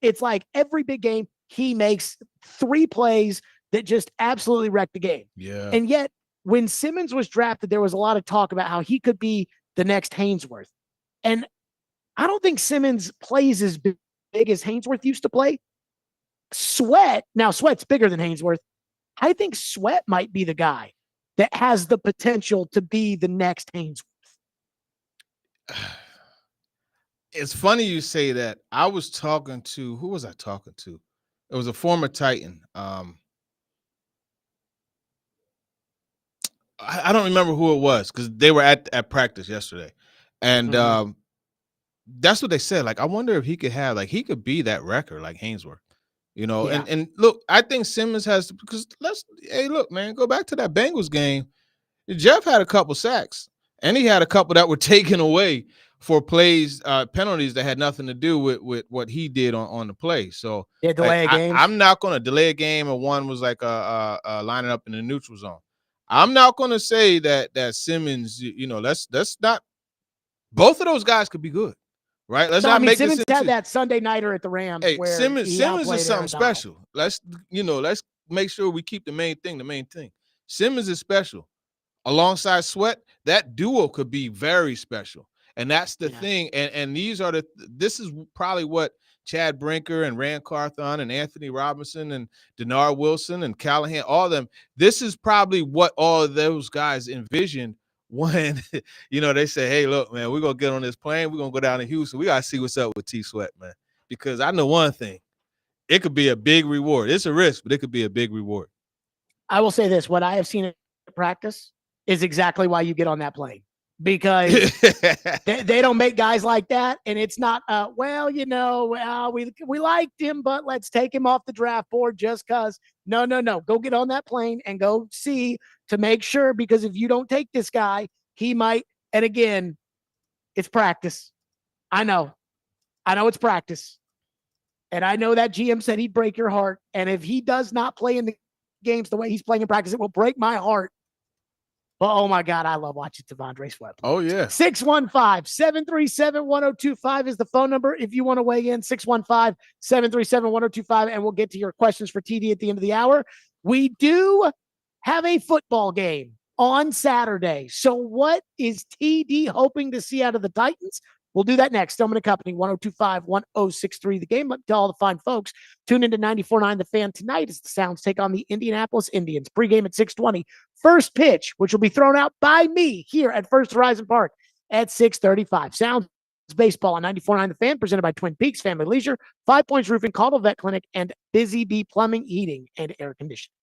it's like every big game he makes 3 plays that just absolutely wreck the game. Yeah. And yet, when Simmons was drafted, there was a lot of talk about how he could be the next Hainsworth. And I don't think Simmons plays as big as Hainsworth used to play. Sweat's bigger than Hainsworth. I think Sweat might be the guy that has the potential to be the next Hainsworth. It's funny you say that. I was talking to, who was I talking to? It was a former Titan. I don't remember who it was because they were at practice yesterday. And that's what they said. Like, I wonder if he could have, like, he could be that record like Hainsworth, you know. Yeah. And look, I think Simmons has, because hey, look, man, go back to that Bengals game. Jeff had a couple sacks, and he had a couple that were taken away for plays, penalties that had nothing to do with what he did on the play. So yeah, delay like, a game. I'm not going to delay a game, and one was like lining up in the neutral zone. I'm not going to say that Simmons, you know, let's not. Both of those guys could be good, right? Let's not make Simmons this had that Sunday nighter at the Rams. Hey, where Simmons is something Aaron special. Let's make sure we keep the main thing. Simmons is special. Alongside Sweat, that duo could be very special. And that's the thing. And this is probably what Chad Brinker and Rand Carthon and Anthony Robinson and Denard Wilson and Callahan, all of them, this is probably what all of those guys envisioned when, you know, they say, hey, look, man, we're going to get on this plane. We're going to go down to Houston. We got to see what's up with T-Sweat, man. Because I know one thing. It could be a big reward. It's a risk, but it could be a big reward. I will say this. What I have seen in practice is exactly why you get on that plane. Because they don't make guys like that, and it's not. Well, you know, we liked him, but let's take him off the draft board just because. No. Go get on that plane and go see to make sure. Because if you don't take this guy, he might. And again, it's practice. I know it's practice, and I know that GM said he'd break your heart. And if he does not play in the games the way he's playing in practice, it will break my heart. But, oh, my God, I love watching T'Vondre Sweat play. Oh, yeah. 615-737-1025 is the phone number if you want to weigh in. 615-737-1025, and we'll get to your questions for TD at the end of the hour. We do have a football game on Saturday. So what is TD hoping to see out of the Titans? We'll do that next. Stillman & Company, 1025-1063 The Game. Let me tell all the fine folks, tune into 94.9 The Fan tonight as the Sounds take on the Indianapolis Indians. Pregame at 6:20. First pitch, which will be thrown out by me here at First Horizon Park at 6:35. Sounds baseball on 94.9 The Fan, presented by Twin Peaks Family Leisure, 5 Points Roofing, Caldwell Vet Clinic, and Busy Bee Plumbing, Heating, and Air Conditioning.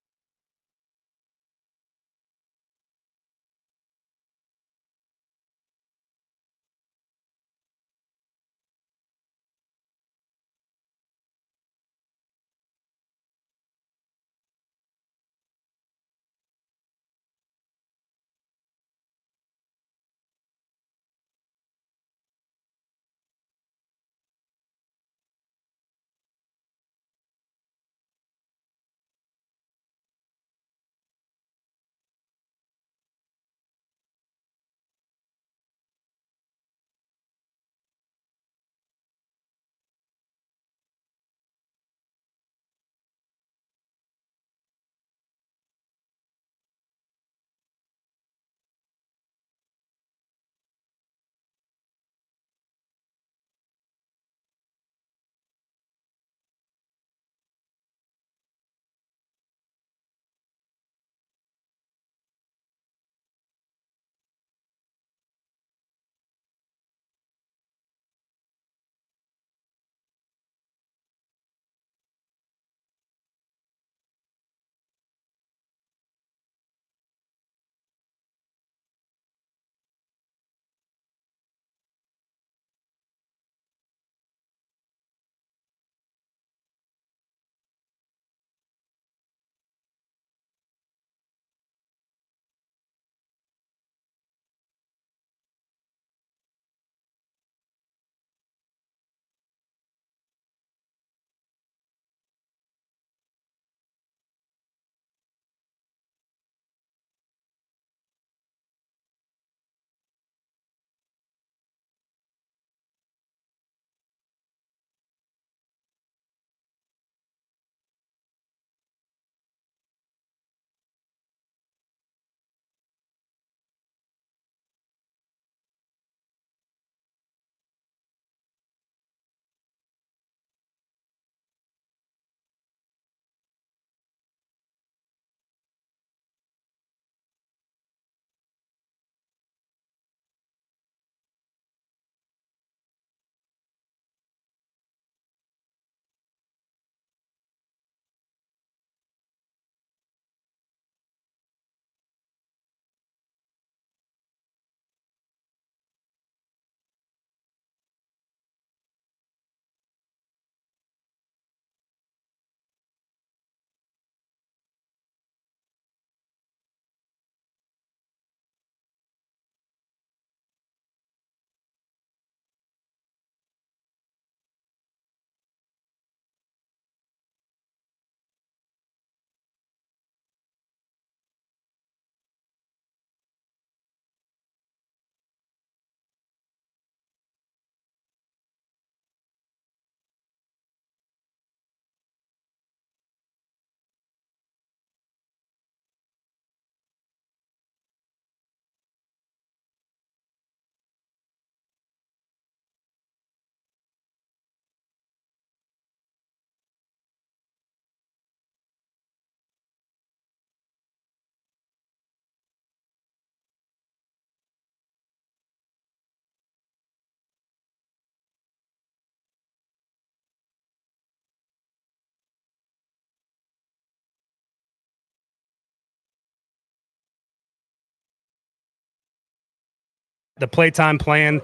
The playtime plan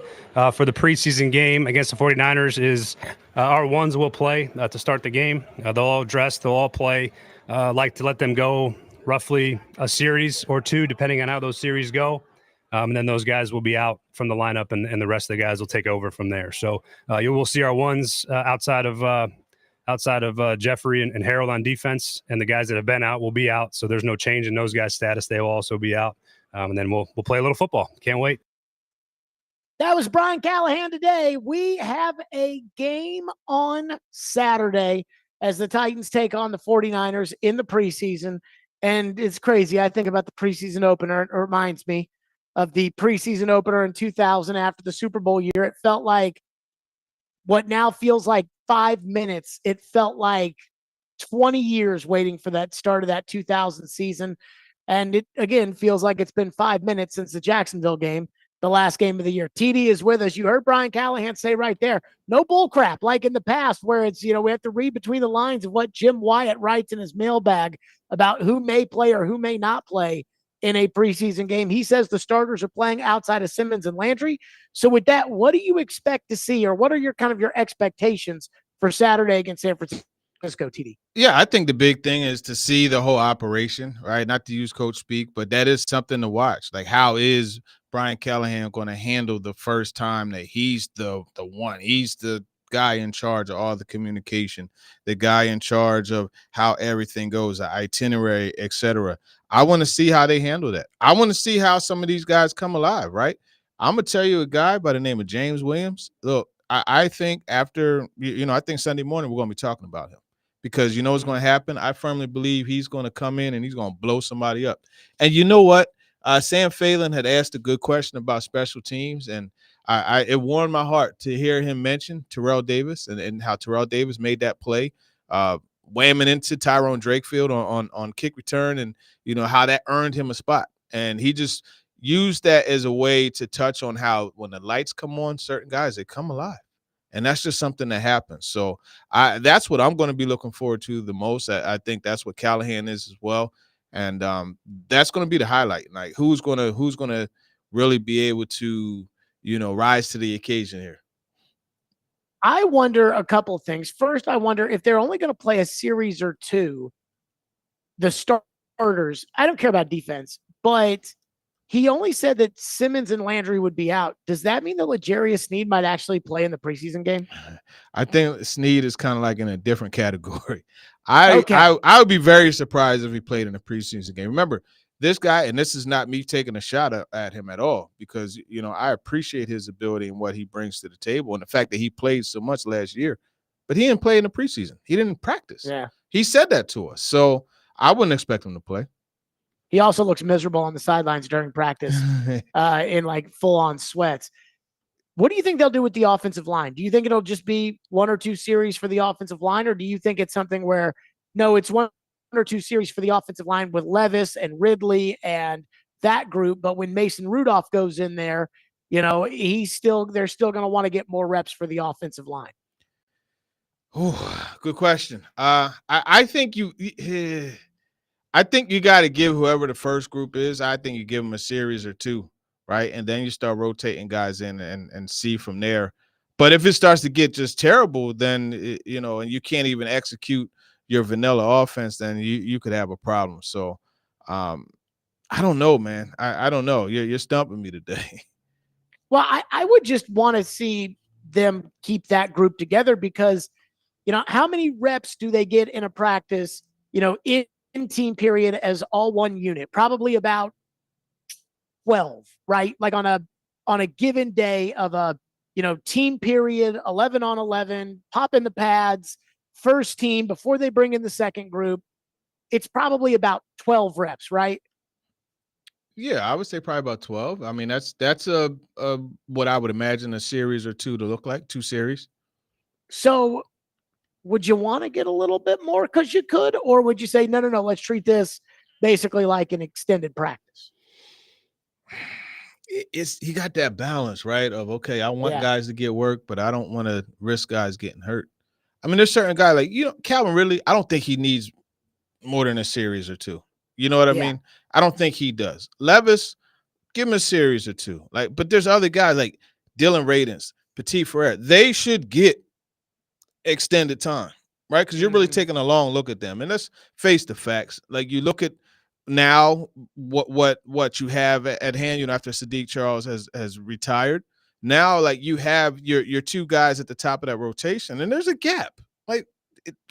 for the preseason game against the 49ers is our ones will play to start the game. They'll all dress, they'll all play. Like to let them go roughly a series or two, depending on how those series go. And then those guys will be out from the lineup, and the rest of the guys will take over from there. So you will see our ones outside of Jeffrey and Harold on defense, and the guys that have been out will be out. So there's no change in those guys' status. They will also be out. And then we'll play a little football. Can't wait. That was Brian Callahan today. We have a game on Saturday as the Titans take on the 49ers in the preseason. And it's crazy. I think about the preseason opener. It reminds me of the preseason opener in 2000 after the Super Bowl year. It felt like what now feels like 5 minutes. It felt like 20 years waiting for that start of that 2000 season. And it, again, feels like it's been 5 minutes since the Jacksonville game, the last game of the year. TD is with us. You heard Brian Callahan say right there, no bull crap like in the past where it's, we have to read between the lines of what Jim Wyatt writes in his mailbag about who may play or who may not play in a preseason game. He says the starters are playing outside of Simmons and Landry. So with that, what do you expect to see, or what are your expectations for Saturday against San Francisco, TD? Yeah, I think the big thing is to see the whole operation, right? Not to use coach speak, but that is something to watch. Like, how is Brian Callahan going to handle the first time that he's the one? He's the guy in charge of all the communication, the guy in charge of how everything goes, the itinerary, etc. I want to see how they handle that. I want to see how some of these guys come alive, right? I'm going to tell you a guy by the name of James Williams. Look, I think after, I think Sunday morning we're going to be talking about him. Because you know what's going to happen? I firmly believe he's going to come in and he's going to blow somebody up. And you know what? Sam Phelan had asked a good question about special teams, and it warmed my heart to hear him mention Terrell Davis and how Terrell Davis made that play, whamming into Tyrone Drakefield on kick return, and how that earned him a spot. And he just used that as a way to touch on how when the lights come on, certain guys, they come alive. And that's just something that happens. So that's what I'm going to be looking forward to the most. I think that's what Callahan is as well. And that's going to be the highlight. Like who's going to really be able to, rise to the occasion here. I wonder a couple of things. First, I wonder if they're only going to play a series or two, the starters. I don't care about defense, but he only said that Simmons and Landry would be out. Does that mean that L'Jarius Sneed might actually play in the preseason game? I think Sneed is kind of like in a different category. I would be very surprised if he played in a preseason game. Remember, this guy, and this is not me taking a shot at him at all, because, I appreciate his ability and what he brings to the table and the fact that he played so much last year. But he didn't play in the preseason. He didn't practice. Yeah. He said that to us. So I wouldn't expect him to play. He also looks miserable on the sidelines during practice in like full-on sweats. What do you think they'll do with the offensive line? Do you think it'll just be one or two series for the offensive line, or do you think it's something where, no, it's one or two series for the offensive line with Levis and Ridley and that group, but when Mason Rudolph goes in there, they're still going to want to get more reps for the offensive line? Oh, good question. I think you got to give whoever the first group is, I think you give them a series or two, right? And then you start rotating guys in and see from there. But if it starts to get just terrible, then, and you can't even execute your vanilla offense, then you could have a problem. So I don't know, man. I don't know. You're stumping me today. Well, I would just want to see them keep that group together because, how many reps do they get in a practice, in team period as all one unit? Probably about 12, right? Like on a given day of a, team period, 11 on 11, pop in the pads, first team before they bring in the second group. It's probably about 12 reps, right? Yeah, I would say probably about 12. I mean, that's what I would imagine a series or two to look like, 2 series. So would you want to get a little bit more because you could, or would you say, no, let's treat this basically like an extended practice? He got that balance, right? Of, okay, I want guys to get work, but I don't want to risk guys getting hurt. I mean, there's certain guys like, Calvin Ridley, I don't think he needs more than a series or two. You know what I mean? I don't think he does. Levis, give him a series or two. Like, but there's other guys like Dylan Radins, Petit Ferrer. They should get extended time, right? Because you're really taking a long look at them. And let's face the facts. Like, you look at now what you have at hand, after Sadiq Charles has retired. Now, like, you have your two guys at the top of that rotation, and there's a gap. Like,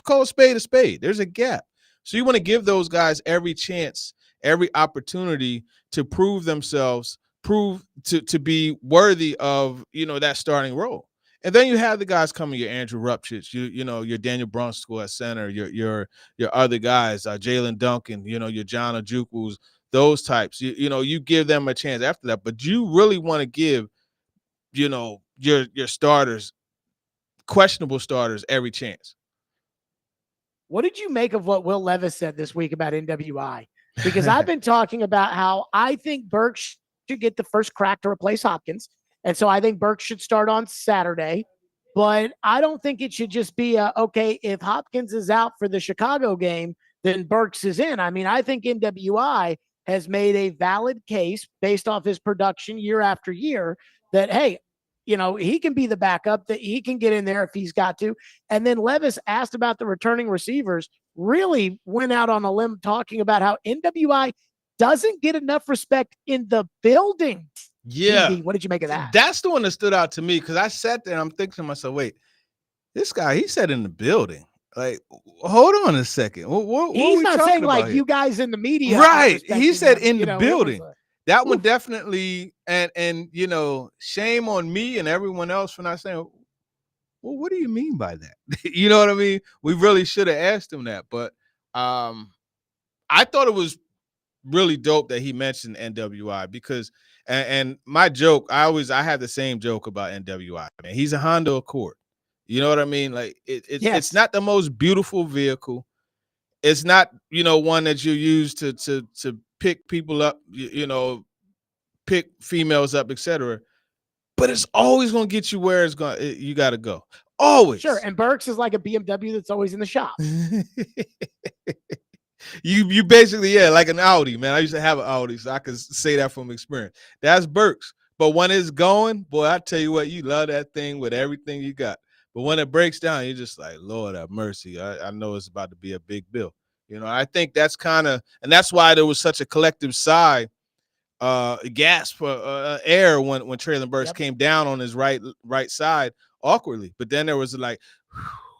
call a spade. There's a gap. So you want to give those guys every chance, every opportunity to prove themselves, to be worthy of, that starting role. And then you have the guys coming, your Andrew Rupchich, your Daniel Brunskill at center, your other guys, Jalen Duncan, your John Ojukwus, those types. You give them a chance after that, but you really want to give, your starters, questionable starters, every chance. What did you make of what Will Levis said this week about NWI? Because I've been talking about how I think Burke should get the first crack to replace Hopkins. And so I think Burke should start on Saturday. But I don't think it should just be okay, if Hopkins is out for the Chicago game, then Burks is in. I mean, I think NWI has made a valid case based off his production year after year that, hey, he can be the backup, that he can get in there if he's got to. And then Levis asked about the returning receivers, really went out on a limb talking about how NWI doesn't get enough respect in the building. Yeah. PD, what did you make of that? That's the one that stood out to me, because I sat there and I'm thinking to myself, wait, this guy, he said in the building. Like, hold on a second. What He's are we not talking saying about like here? you guys in the media. Right. He said him. in the building. That one oof. Definitely, and shame on me and everyone else for not saying, well, what do you mean by that? You know what I mean? We really should have asked him that. But I thought it was really dope that he mentioned NWI, because and my joke, I have the same joke about NWI, man. He's a Honda Accord. You know what I mean? Like, it's not the most beautiful vehicle. It's not, one that you use to pick people up, pick females up, etc. But it's always going to get you where you got to go. Always. Sure. And Burks is like a BMW that's always in the shop. You basically, like an Audi, man. I used to have an Audi, so I can say that from experience. That's Burks. But when it's going, boy, I tell you what, you love that thing with everything you got. But when it breaks down, you're just like, Lord have mercy. I know it's about to be a big bill. I think that's kind of, and that's why there was such a collective sigh, gasp for air when Traylon Burks came down on his right side awkwardly. But then there was like,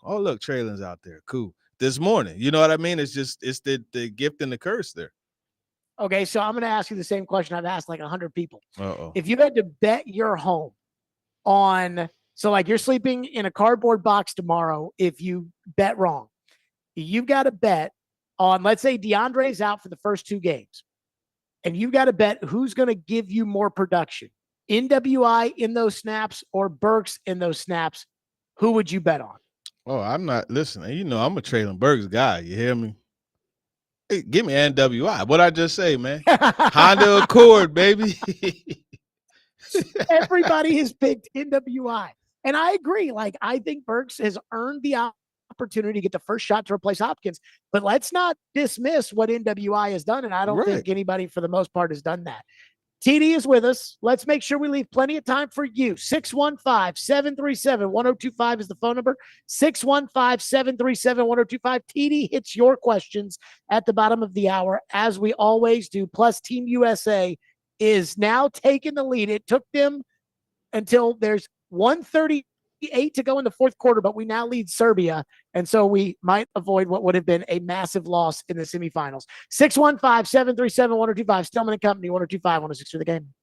oh, look, Traylon's out there. Cool. This morning, you know what I mean? It's the gift and the curse there. Okay, so I'm going to ask you the same question I've asked like 100 people. Uh-oh. If you had to bet your home on, so like you're sleeping in a cardboard box tomorrow, if you bet wrong, you've got to bet on, let's say DeAndre's out for the first 2 games, and you've got to bet who's going to give you more production, NWI in those snaps or Burks in those snaps. Who would you bet on? Oh, I'm not listening. I'm a Traylon Burks guy. You hear me? Hey, give me NWI. What I just say, man? Honda Accord, baby. Everybody has picked NWI. And I agree. Like, I think Burks has earned the opportunity to get the first shot to replace Hopkins. But let's not dismiss what NWI has done. And I don't think anybody, for the most part, has done that. TD is with us. Let's make sure we leave plenty of time for you. 615-737-1025 is the phone number. 615-737-1025. TD hits your questions at the bottom of the hour, as we always do. Plus, Team USA is now taking the lead. It took them until there's 1:38 to go in the fourth quarter, but we now lead Serbia. And so we might avoid what would have been a massive loss in the semifinals. 615-737-1025. Stillman and Company, 1025, 106 for the game.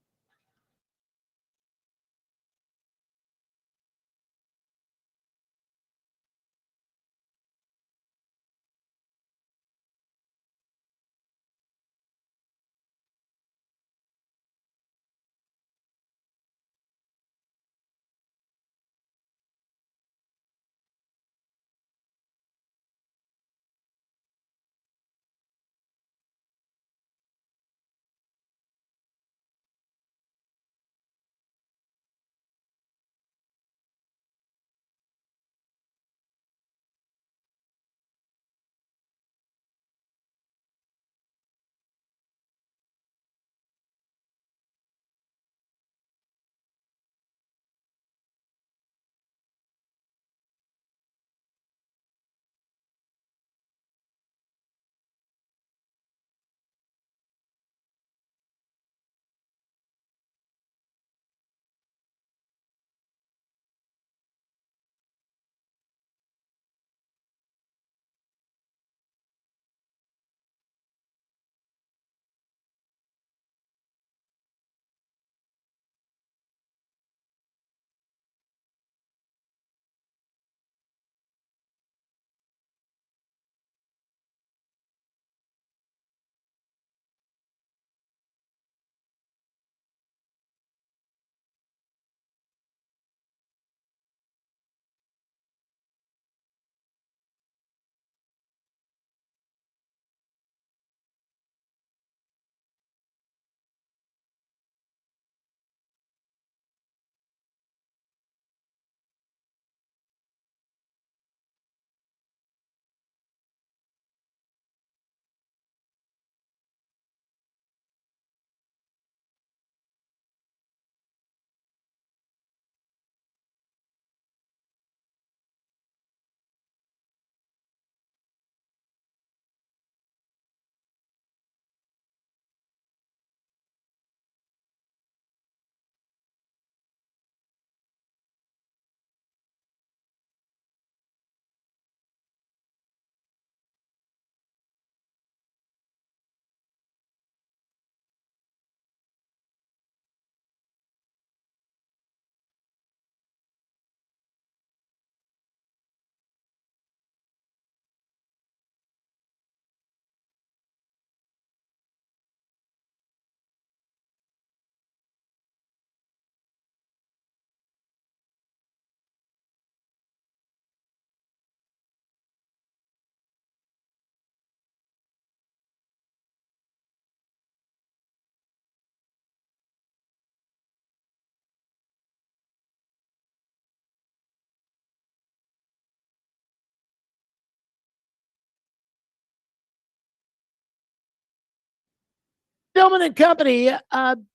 Stillman and Company,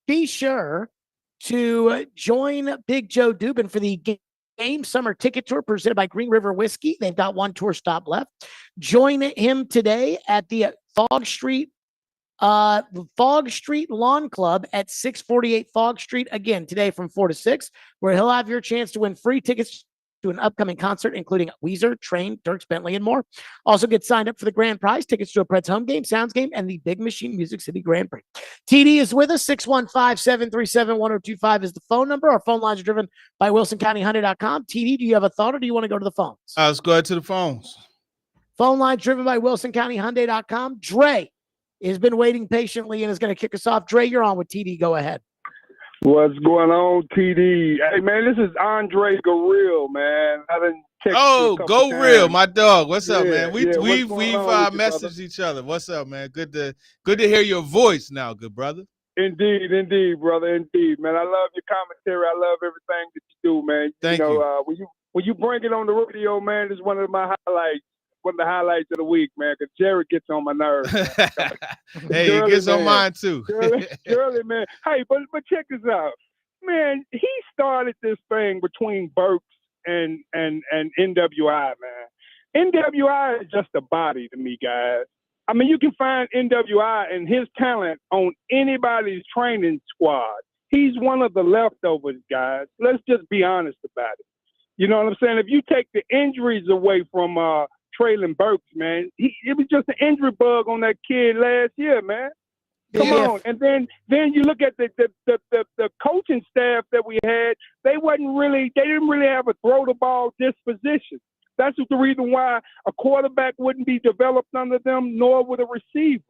be sure to join Big Joe Dubin for the Game Summer Ticket Tour presented by Green River Whiskey. They've got one tour stop left. Join him today at the Fog Street Lawn Club at 648 Fog Street. Again, today from 4 to 6, where he'll have your chance to win free tickets to an upcoming concert, including Weezer, Train, Dierks Bentley, and more. Also get signed up for the grand prize, tickets to a Preds home game, Sounds game, and the Big Machine Music City Grand Prix. TD is with us. 615-737-1025 is the phone number. Our phone lines are driven by WilsonCountyHyundai.com. TD, do you have a thought, or do you want to go to the phones? Let's go ahead to the phones. Phone line driven by WilsonCountyHyundai.com. Dre has been waiting patiently and is going to kick us off. Dre, you're on with TD. Go ahead. What's going on, TD? Hey, man, this is Andre Goril, man. I didn't go times. Real, my dog. What's up, man? We've messaged each other. What's up, man? Good to hear your voice now, good brother. Indeed, brother. Indeed, man. I love your commentary. I love everything that you do, man. Thank you. When you bring it on the radio, man, it's one of my highlights. One of the highlights of the week, man, because Jared gets on my nerves. Hey, he gets on mine too. Shirley, man. Hey, but check this out. Man, he started this thing between Burks and NWI, man. NWI is just a body to me, guys. I mean, you can find NWI and his talent on anybody's training squad. He's one of the leftovers, guys. Let's just be honest about it. You know what I'm saying? If you take the injuries away from Traylon Burks, man, it was just an injury bug on that kid last year, man. Come on. And then you look at the coaching staff that we had, they didn't really have a throw the ball disposition. That's the reason why a quarterback wouldn't be developed under them, nor would a receiver.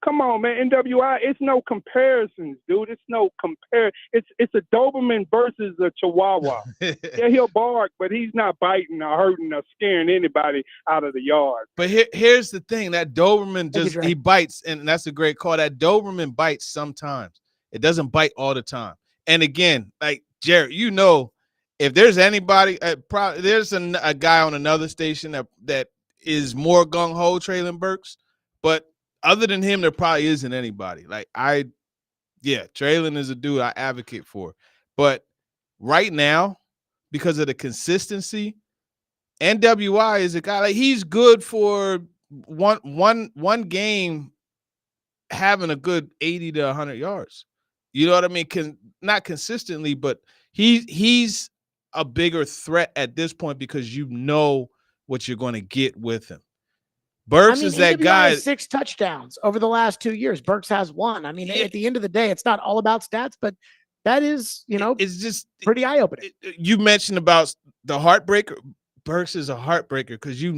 Come on, man. NWI, it's no comparisons, dude. It's no compare. It's a Doberman versus a Chihuahua. Yeah, he'll bark, but he's not biting or hurting or scaring anybody out of the yard. But here's the thing: that Doberman he bites, and that's a great call. That Doberman bites sometimes. It doesn't bite all the time. And again, like Jared, you know, if there's anybody, there's a guy on another station that is more gung ho, Traylon Burks, but other than him, there probably isn't anybody. Traylon is a dude I advocate for. But right now, because of the consistency, NWI is a guy, like, he's good for one game having a good 80 to 100 yards. You know what I mean? Not consistently, but he's a bigger threat at this point because you know what you're going to get with him. Burks is that guy. Has 6 touchdowns over the last 2 years. Burks has 1. I mean, at the end of the day, it's not all about stats, but that is, it's just pretty eye-opening. You mentioned about the heartbreaker. Burks is a heartbreaker because you're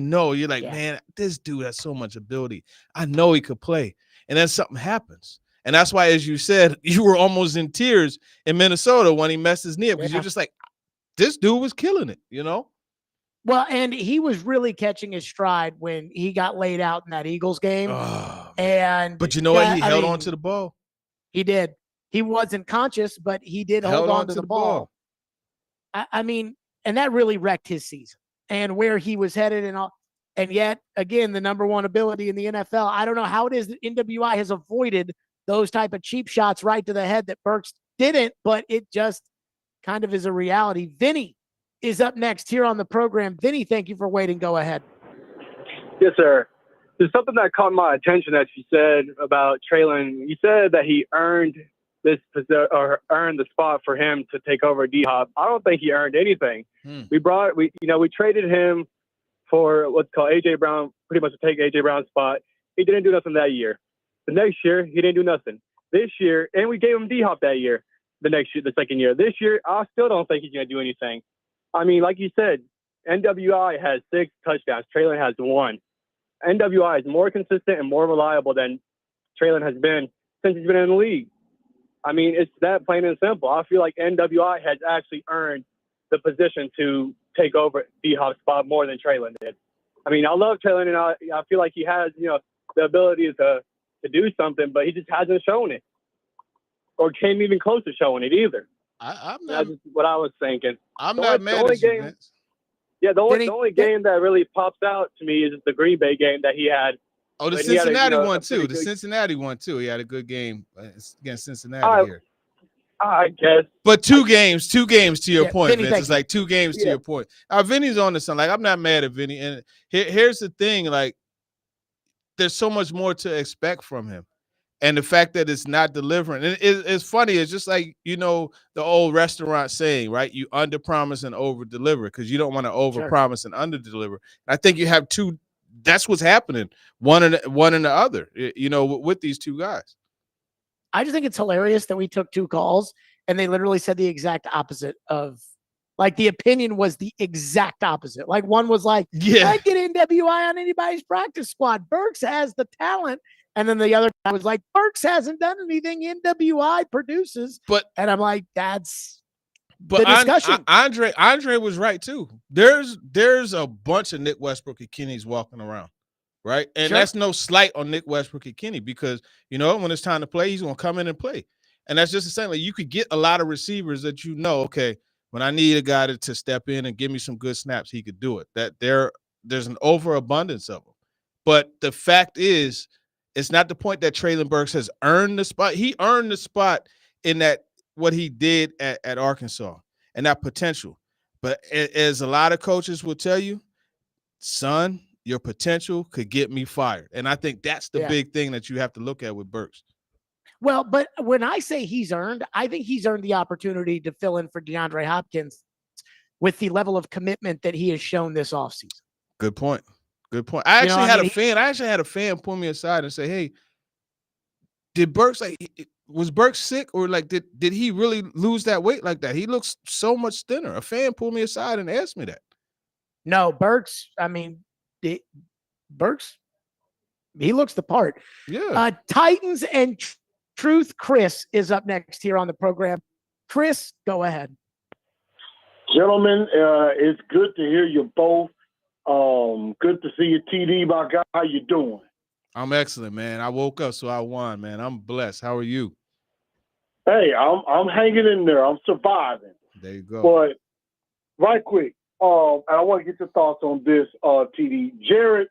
like, man, this dude has so much ability. I know he could play. And then something happens. And that's why, as you said, you were almost in tears in Minnesota when he messed his knee up because you're just like, this dude was killing it, Well, and he was really catching his stride when he got laid out in that Eagles game. But you know what? He held on to the ball. He did. He wasn't conscious, but he did hold on to the ball. I mean, and that really wrecked his season and where he was headed and all. And yet, again, the number one ability in the NFL. I don't know how it is that NWI has avoided those type of cheap shots right to the head that Burks didn't, but it just kind of is a reality. Vinny is up next here on the program. Vinny, thank you for waiting. Go ahead. Yes, sir. There's something that caught my attention that you said about Traylon. You said that he earned earned the spot for him to take over D-Hop. I don't think he earned anything. We traded him for what's called A.J. Brown, pretty much to take A.J. Brown's spot. He didn't do nothing that year. The next year, he didn't do nothing. This year, and we gave him D-Hop that year. The second year. This year, I still don't think he's going to do anything. I mean, like you said, NWI has 6 touchdowns. Traylon has 1. NWI is more consistent and more reliable than Traylon has been since he's been in the league. I mean, it's that plain and simple. I feel like NWI has actually earned the position to take over D-Hop's spot more than Traylon did. I mean, I love Traylon, and I feel like he has, the ability to do something, but he just hasn't shown it or came even close to showing it either. That's what I was thinking. I'm not mad at you, Vince. Yeah, the only game that really pops out to me is the Green Bay game that he had Oh, the But he had Cincinnati a one too. pretty The good- Cincinnati one too. He had a good game against Cincinnati here. I guess. But two games to your point, Vinny, Vince. It's like 2 games to your point. Vinny's on to something. Like, I'm not mad at Vinny. And here's the thing, like, there's so much more to expect from him. And the fact that it's not delivering. And it's funny. It's just like, the old restaurant saying, right? You under-promise and over-deliver because you don't want to over-promise and under-deliver. I think you have two. That's what's happening. One and the other, with these two guys. I just think it's hilarious that we took 2 calls and they literally said the exact opposite of, like, the opinion was the exact opposite. Like, one was like, I'd get NWI on anybody's practice squad. Burks has the talent. And then the other guy was like, Burks hasn't done anything NWI produces. And I'm like, that's the discussion. Andre was right too. There's a bunch of Nick Westbrook and Kenny's walking around. Right. And that's no slight on Nick Westbrook and Kenny because, when it's time to play, he's going to come in and play. And that's just the same. Like, you could get a lot of receivers that okay, when I need a guy to step in and give me some good snaps, he could do it. That there's an overabundance of them. But the fact is, it's not the point that Treylon Burks has earned the spot. He earned the spot in that what he did at Arkansas and that potential. But as a lot of coaches will tell you, son, your potential could get me fired. And I think that's the big thing that you have to look at with Burks. Well, but when I say he's earned, I think he's earned the opportunity to fill in for DeAndre Hopkins with the level of commitment that he has shown this offseason. Good point. I actually had a fan pull me aside and say, hey, was Burks sick or like did he really lose that weight like that? He looks so much thinner. A fan pulled me aside and asked me that. No, Burks, Burks, he looks the part. Yeah. Titans and Truth Chris is up next here on the program. Chris, go ahead. Gentlemen, it's good to hear you both. Good to see you, TD, my guy. How you doing? I'm excellent, man. I woke up, so I won, man. I'm blessed. How are you? Hey, I'm hanging in there. I'm surviving. There you go. But right quick, and I want to get your thoughts on this, TD. Jared,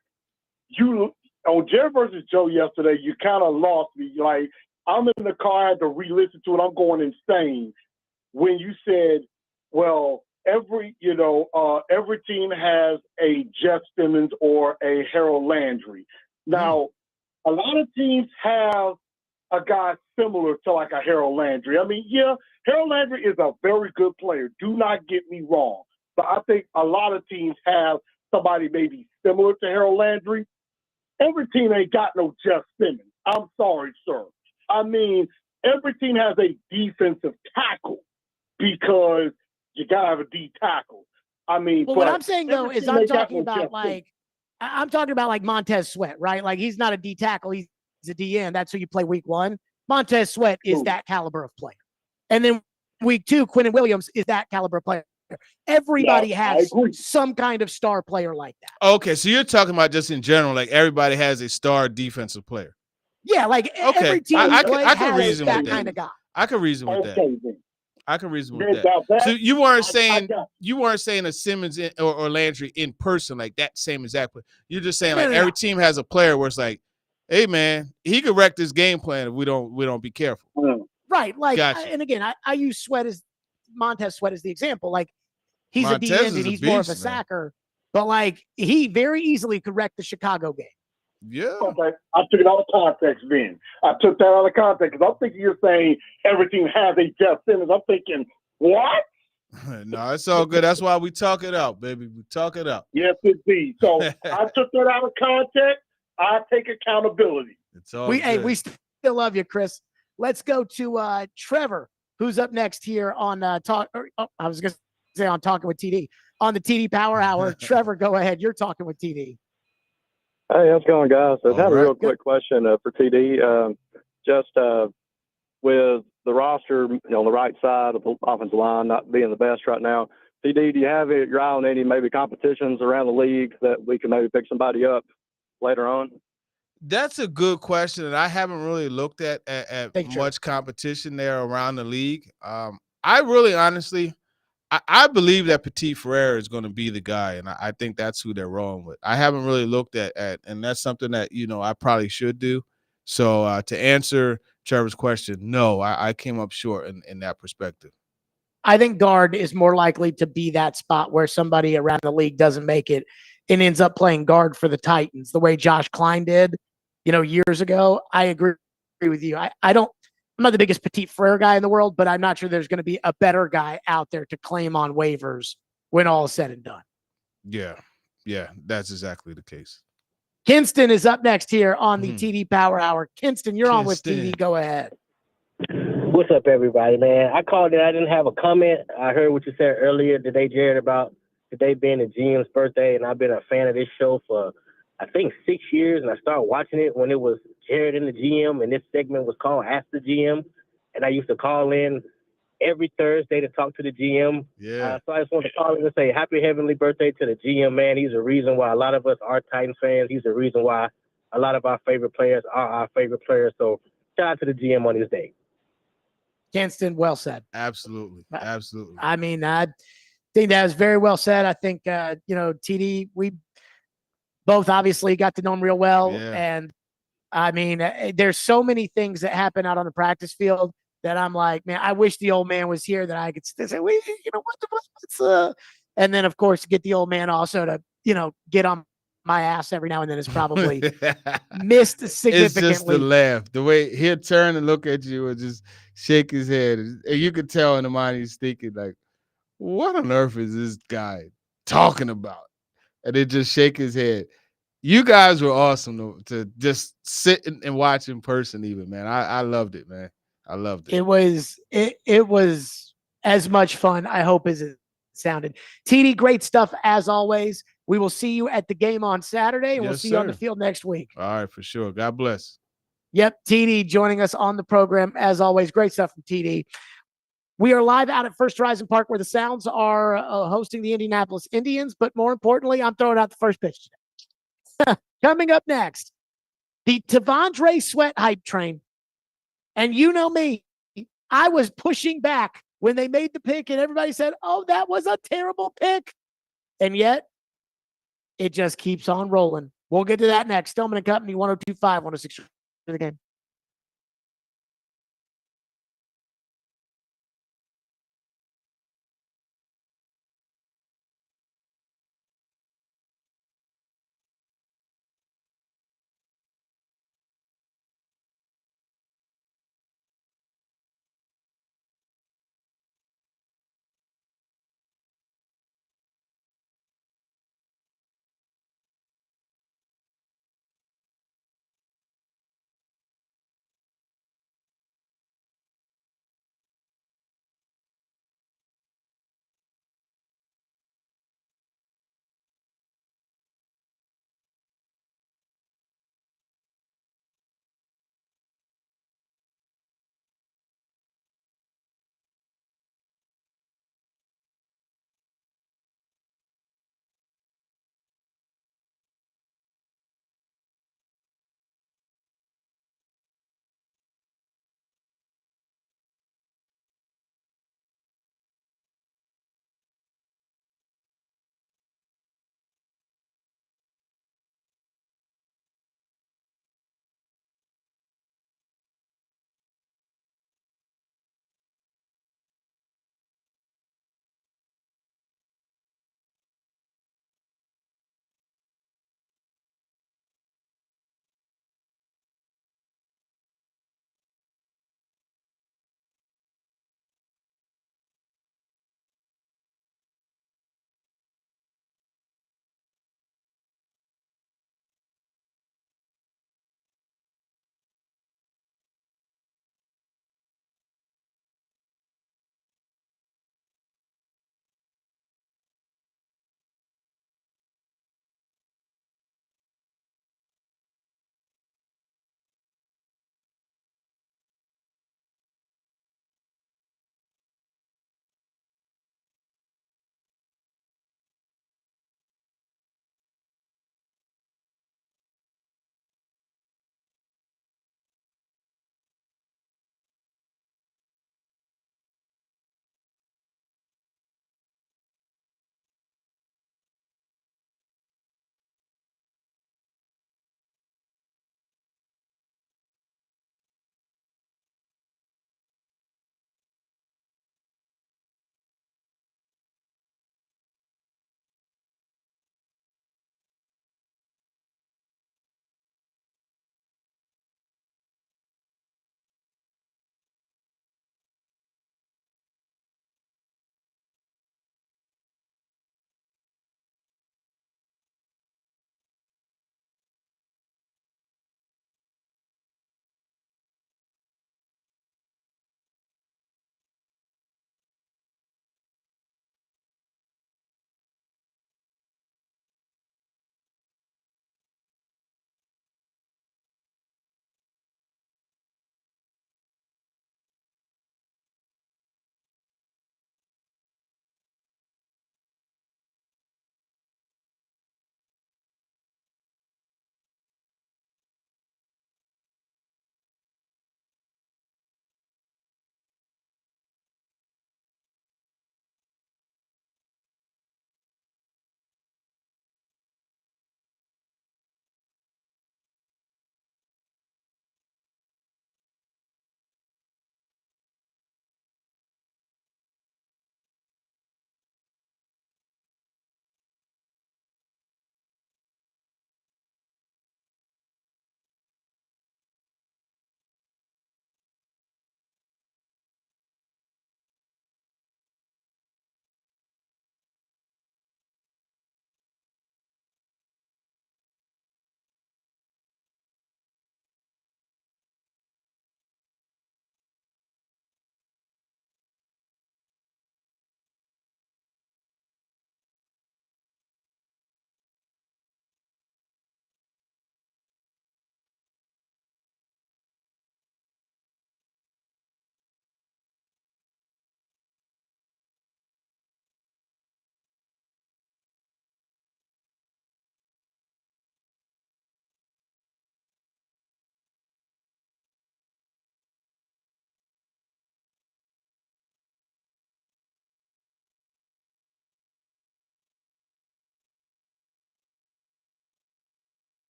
on Jared versus Joe yesterday, you kind of lost me. Like, I'm in the car, I had to re-listen to it. I'm going insane when you said, well, every team has a Jeff Simmons or a Harold Landry. Now, a lot of teams have a guy similar to like a Harold Landry. Harold Landry is a very good player. Do not get me wrong. But I think a lot of teams have somebody maybe similar to Harold Landry. Every team ain't got no Jeff Simmons. I'm sorry, sir. Every team has a defensive tackle because you got to have a D tackle. What I'm saying, though, is I'm talking about like Montez Sweat, right? Like, he's not a D tackle. He's a D end. That's who you play week 1. Montez Sweat is that caliber of player. And then week 2, Quinnen Williams is that caliber of player. Everybody has some kind of star player like that. Okay, so you're talking about just in general, like everybody has a star defensive player. Yeah, like every team I has can reason that with that kind of guy. I can reason with that. Then. I can reason with that. So you weren't saying a Simmons or Landry in person like that same exact play. You're just saying every team has a player where it's like, hey man, he could wreck this game plan if we don't be careful. Right. Like, gotcha. And again, I use Montez Sweat as the example. Like, he's Montez a D end and he's more of a sacker, but like he very easily could wreck the Chicago game. Yeah. Okay. I took it out of context then. I took that out of context because I'm thinking you're saying everything has a Jeff Simmons. I'm thinking, what? No, it's all good. That's why we talk it out, baby. We talk it out. Yes, indeed. So I took that out of context. I take accountability. It's all good. We still love you, Chris. Let's go to Trevor, who's up next here on Talking with TD on the TD Power Hour. Trevor, go ahead. You're talking with TD. Hey, how's it going, guys? So I had a real quick question for TD. With the roster on the right side of the offensive line not being the best right now, TD, do you have your eye on any maybe competitions around the league that we can maybe pick somebody up later on? That's a good question, and I haven't really looked at much competition there around the league. I really honestly, I believe that Petit Frere is going to be the guy, and I think that's who they're rolling with. I haven't really looked at, and that's something that I probably should do. So to answer Trevor's question, no, I came up short in that perspective. I think guard is more likely to be that spot where somebody around the league doesn't make it and ends up playing guard for the Titans, the way Josh Klein did, years ago. I agree with you. I'm not the biggest Petit Frere guy in the world, but I'm not sure there's going to be a better guy out there to claim on waivers when all is said and done. Yeah, that's exactly the case. Kinston is up next here on the TD Power Hour. Kinston, you're on with TD. Go ahead. What's up, everybody, man? I called it. I didn't have a comment. I heard what you said earlier today, Jared, about today being the GM's birthday, and I've been a fan of this show for, I think, 6 years, and I started watching it when it was Jared and the GM, and this segment was called Ask the GM, and I used to call in every Thursday to talk to the GM. Yeah. So I just wanted to call in and say happy heavenly birthday to the GM, man. He's the reason why a lot of us are Titan fans. He's the reason why a lot of our favorite players are our favorite players. So shout out to the GM on his day. Kinston, well said. Absolutely. I mean, I think that was very well said. I think, TD, we both obviously got to know him real well. Yeah. And I mean, there's so many things that happen out on the practice field that I'm like, man, I wish the old man was here that I could say, wait, what's and then of course get the old man also to, get on my ass every now and then is probably missed significantly. It's just the laugh, the way he'll turn and look at you and just shake his head. And you could tell in the mind he's thinking like, what on earth is this guy talking about? And then just shake his head. You guys were awesome to just sit and watch in person even, man. I loved it, man. I loved it. It was as much fun, I hope, as it sounded. TD, great stuff as always. We will see you at the game on Saturday, and we'll see you on the field next week. All right, for sure. God bless. Yep, TD joining us on the program as always. Great stuff from TD. We are live out at First Horizon Park where the Sounds are hosting the Indianapolis Indians, but more importantly, I'm throwing out the first pitch today. Coming up next, the Tavondre Sweat hype train. And you know me, I was pushing back when they made the pick and everybody said, oh, that was a terrible pick. And yet, it just keeps on rolling. We'll get to that next. Stillman and Company, 102.5, 106 for the game.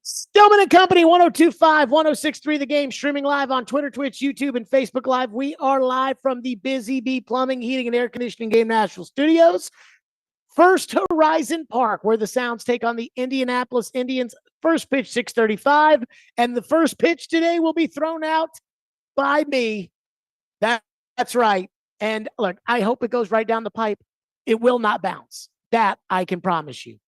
Stillman and Company, 1025, 1063 The Game, streaming live on Twitter, Twitch, YouTube, and Facebook Live. We are live from the Busy Bee Plumbing, Heating, and Air Conditioning Game National Studios. First Horizon Park, where the Sounds take on the Indianapolis Indians. First pitch, 6:35, and the first pitch today will be thrown out by me. That's right. And look, I hope it goes right down the pipe. It will not bounce. That I can promise you.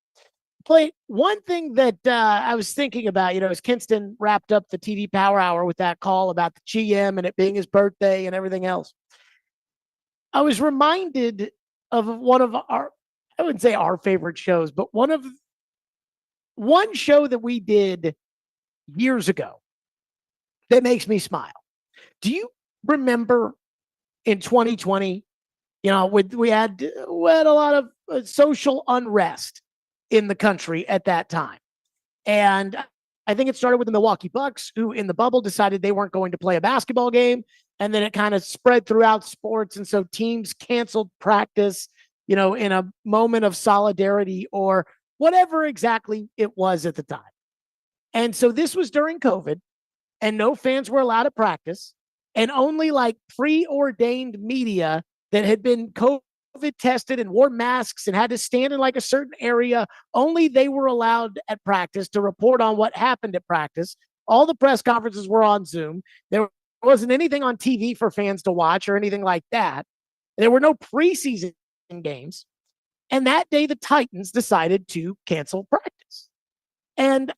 Play one thing that I was thinking about, as Kinston wrapped up the TD Power Hour with that call about the GM and it being his birthday and everything else. I was reminded of one of our, I wouldn't say our favorite shows, but one show that we did years ago that makes me smile. Do you remember in 2020, we had a lot of social unrest in the country at that time. And I think it started with the Milwaukee Bucks, who in the bubble decided they weren't going to play a basketball game. And then it kind of spread throughout sports. And so teams canceled practice, in a moment of solidarity or whatever exactly it was at the time. And so this was during COVID and no fans were allowed to practice, and only like preordained media that had been COVID tested and wore masks and had to stand in like a certain area. Only they were allowed at practice to report on what happened at practice. All the press conferences were on Zoom. There wasn't anything on TV for fans to watch or anything like that. There were no preseason games. And that day, the Titans decided to cancel practice. And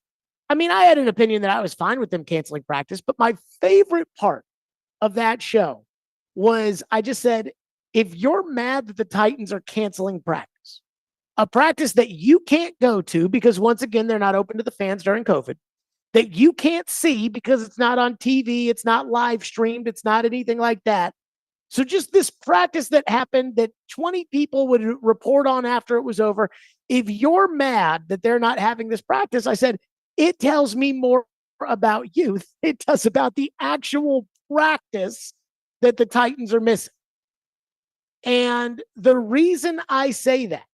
I mean, I had an opinion that I was fine with them canceling practice, but my favorite part of that show was I just said, if you're mad that the Titans are canceling practice, a practice that you can't go to because, once again, they're not open to the fans during COVID, that you can't see because it's not on TV, it's not live streamed, it's not anything like that. So just this practice that happened that 20 people would report on after it was over, if you're mad that they're not having this practice, I said, it tells me more about youth. It does about the actual practice that the Titans are missing. And the reason I say that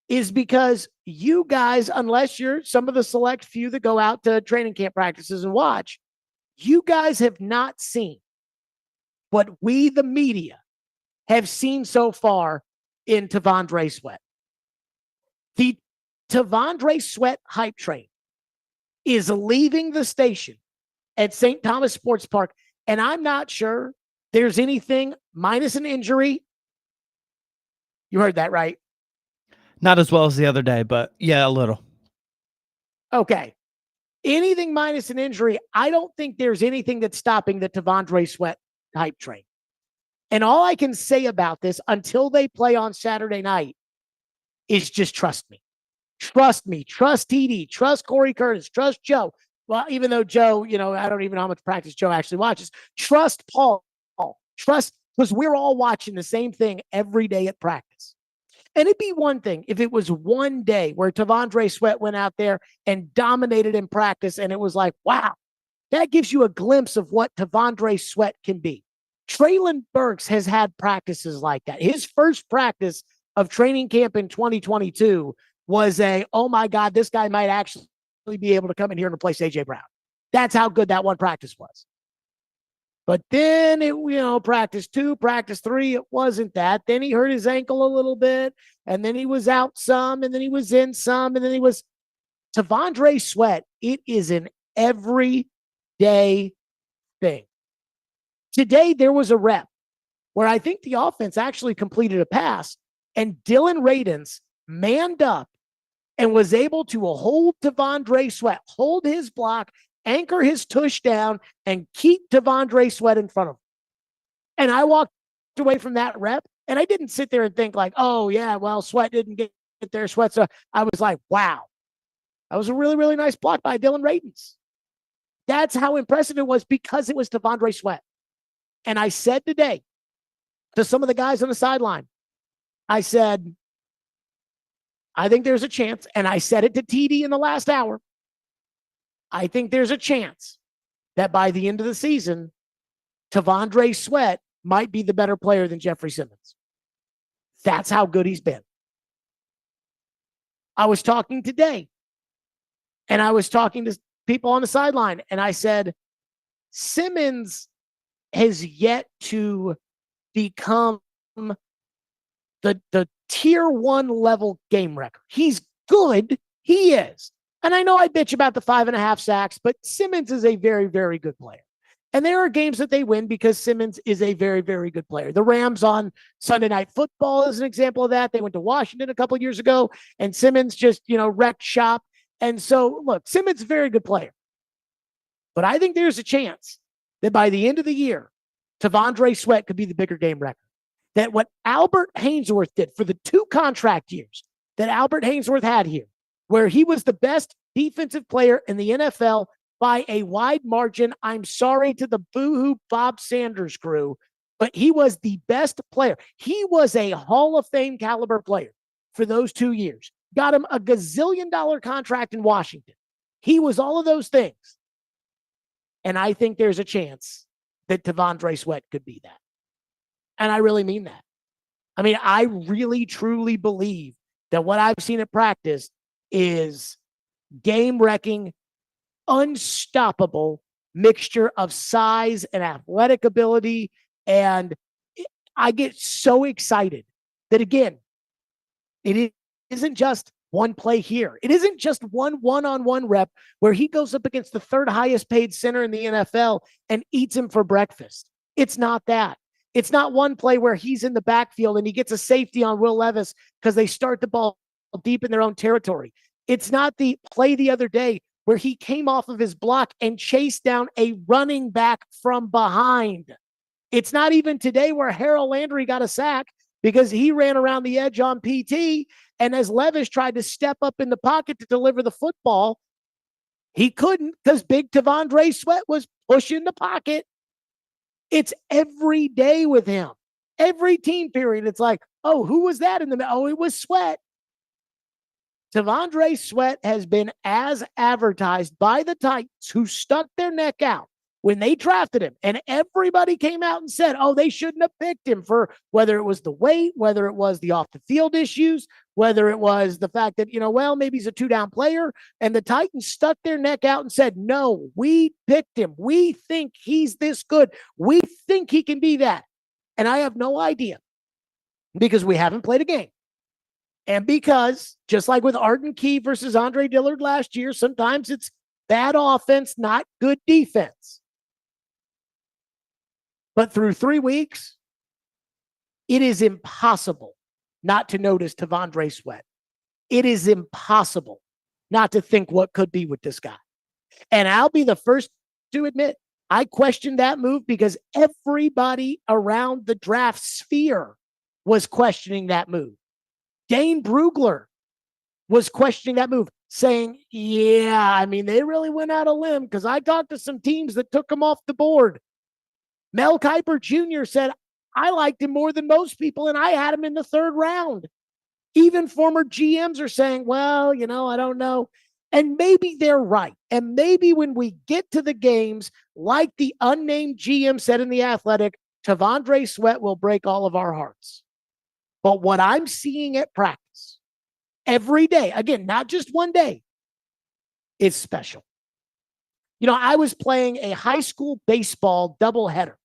is because you guys, unless you're some of the select few that go out to training camp practices and watch, you guys have not seen what we, the media, have seen so far in T'Vondre Sweat. The T'Vondre Sweat hype train is leaving the station at St. Thomas Sports Park, and I'm not sure there's anything minus an injury. You heard that right? Not as well as the other day, but yeah, a little. Okay. Anything minus an injury, I don't think there's anything that's stopping the T'Vondre Sweat hype train. And all I can say about this until they play on Saturday night is just trust me. Trust me. Trust TD. Trust Corey Curtis. Trust Joe. Well, even though Joe, I don't even know how much practice Joe actually watches. Trust Paul. Trust, because we're all watching the same thing every day at practice. And it'd be one thing if it was one day where T'Vondre Sweat went out there and dominated in practice, and it was like, wow, that gives you a glimpse of what T'Vondre Sweat can be. Treylon Burks has had practices like that. His first practice of training camp in 2022 was oh my God, this guy might actually be able to come in here and replace A.J. Brown. That's how good that one practice was. But then practice 2, practice 3, it wasn't that. Then he hurt his ankle a little bit, and then he was out some, and then he was in some, and then he was T'Vondre Sweat. It is an everyday thing. Today, there was a rep where I think the offense actually completed a pass, and Dylan Radins manned up and was able to hold T'Vondre Sweat, hold his block, anchor his tush down, and keep T'Vondre Sweat in front of him. And I walked away from that rep, and I didn't sit there and think like, oh, yeah, well, Sweat didn't get there. Sweat. So I was like, wow, that was a really, really nice block by Dylan Radins. That's how impressive it was because it was T'Vondre Sweat. And I said today to some of the guys on the sideline, I said, I think there's a chance, and I said it to TD in the last hour, I think there's a chance that by the end of the season, T'Vondre Sweat might be the better player than Jeffrey Simmons. That's how good he's been. I was talking today And I was talking to people on the sideline, and I said, Simmons has yet to become the tier 1 level game wrecker. He's good. He is. And I know I bitch about the 5.5 sacks, but Simmons is a very, very good player. And there are games that they win because Simmons is a very, very good player. The Rams on Sunday Night Football is an example of that. They went to Washington a couple of years ago, and Simmons just, wrecked shop. And so, look, Simmons is a very good player. But I think there's a chance that by the end of the year, T'Vondre Sweat could be the bigger game wrecker. That what Albert Haynesworth did for the 2 contract years that Albert Haynesworth had here, where he was the best defensive player in the NFL by a wide margin. I'm sorry to the boohoo Bob Sanders crew, but he was the best player. He was a Hall of Fame caliber player for those 2 years. Got him a gazillion-dollar contract in Washington. He was all of those things. And I think there's a chance that T'Vondre Sweat could be that. And I really mean that. I mean, I really, truly believe that what I've seen at practice is game-wrecking, unstoppable mixture of size and athletic ability. And I get so excited that, again, it isn't just one play here. It isn't just one-on-one rep where he goes up against the 3rd highest paid center in the NFL and eats him for breakfast. It's not that. It's not one play where he's in the backfield and he gets a safety on Will Levis because they start the ball deep in their own territory. It's not the play the other day where he came off of his block and chased down a running back from behind. It's not even today where Harold Landry got a sack because he ran around the edge on PT, and as Levis tried to step up in the pocket to deliver the football, he couldn't because big T'Vondre Sweat was pushing the pocket. It's every day with him. Every team period, it's like, oh, who was that in the middle? Oh, it was Sweat. T'Vondre Sweat has been as advertised by the Titans, who stuck their neck out when they drafted him. And everybody came out and said, oh, they shouldn't have picked him for whether it was the weight, whether it was the off-the-field issues, whether it was the fact that, maybe he's a 2-down player. And the Titans stuck their neck out and said, no, we picked him. We think he's this good. We think he can be that. And I have no idea because we haven't played a game. And because, just like with Arden Key versus Andre Dillard last year, sometimes it's bad offense, not good defense. But through 3 weeks, it is impossible not to notice T'Vondre Sweat. It is impossible not to think what could be with this guy. And I'll be the first to admit, I questioned that move because everybody around the draft sphere was questioning that move. Dane Brugler was questioning that move, saying, they really went out on a limb because I talked to some teams that took him off the board. Mel Kiper Jr. said, I liked him more than most people, and I had him in the 3rd round. Even former GMs are saying, well, I don't know. And maybe they're right. And maybe when we get to the games, like the unnamed GM said in The Athletic, T'Vondre Sweat will break all of our hearts. But what I'm seeing at practice every day, again, not just one day, is special. I was playing a high school baseball doubleheader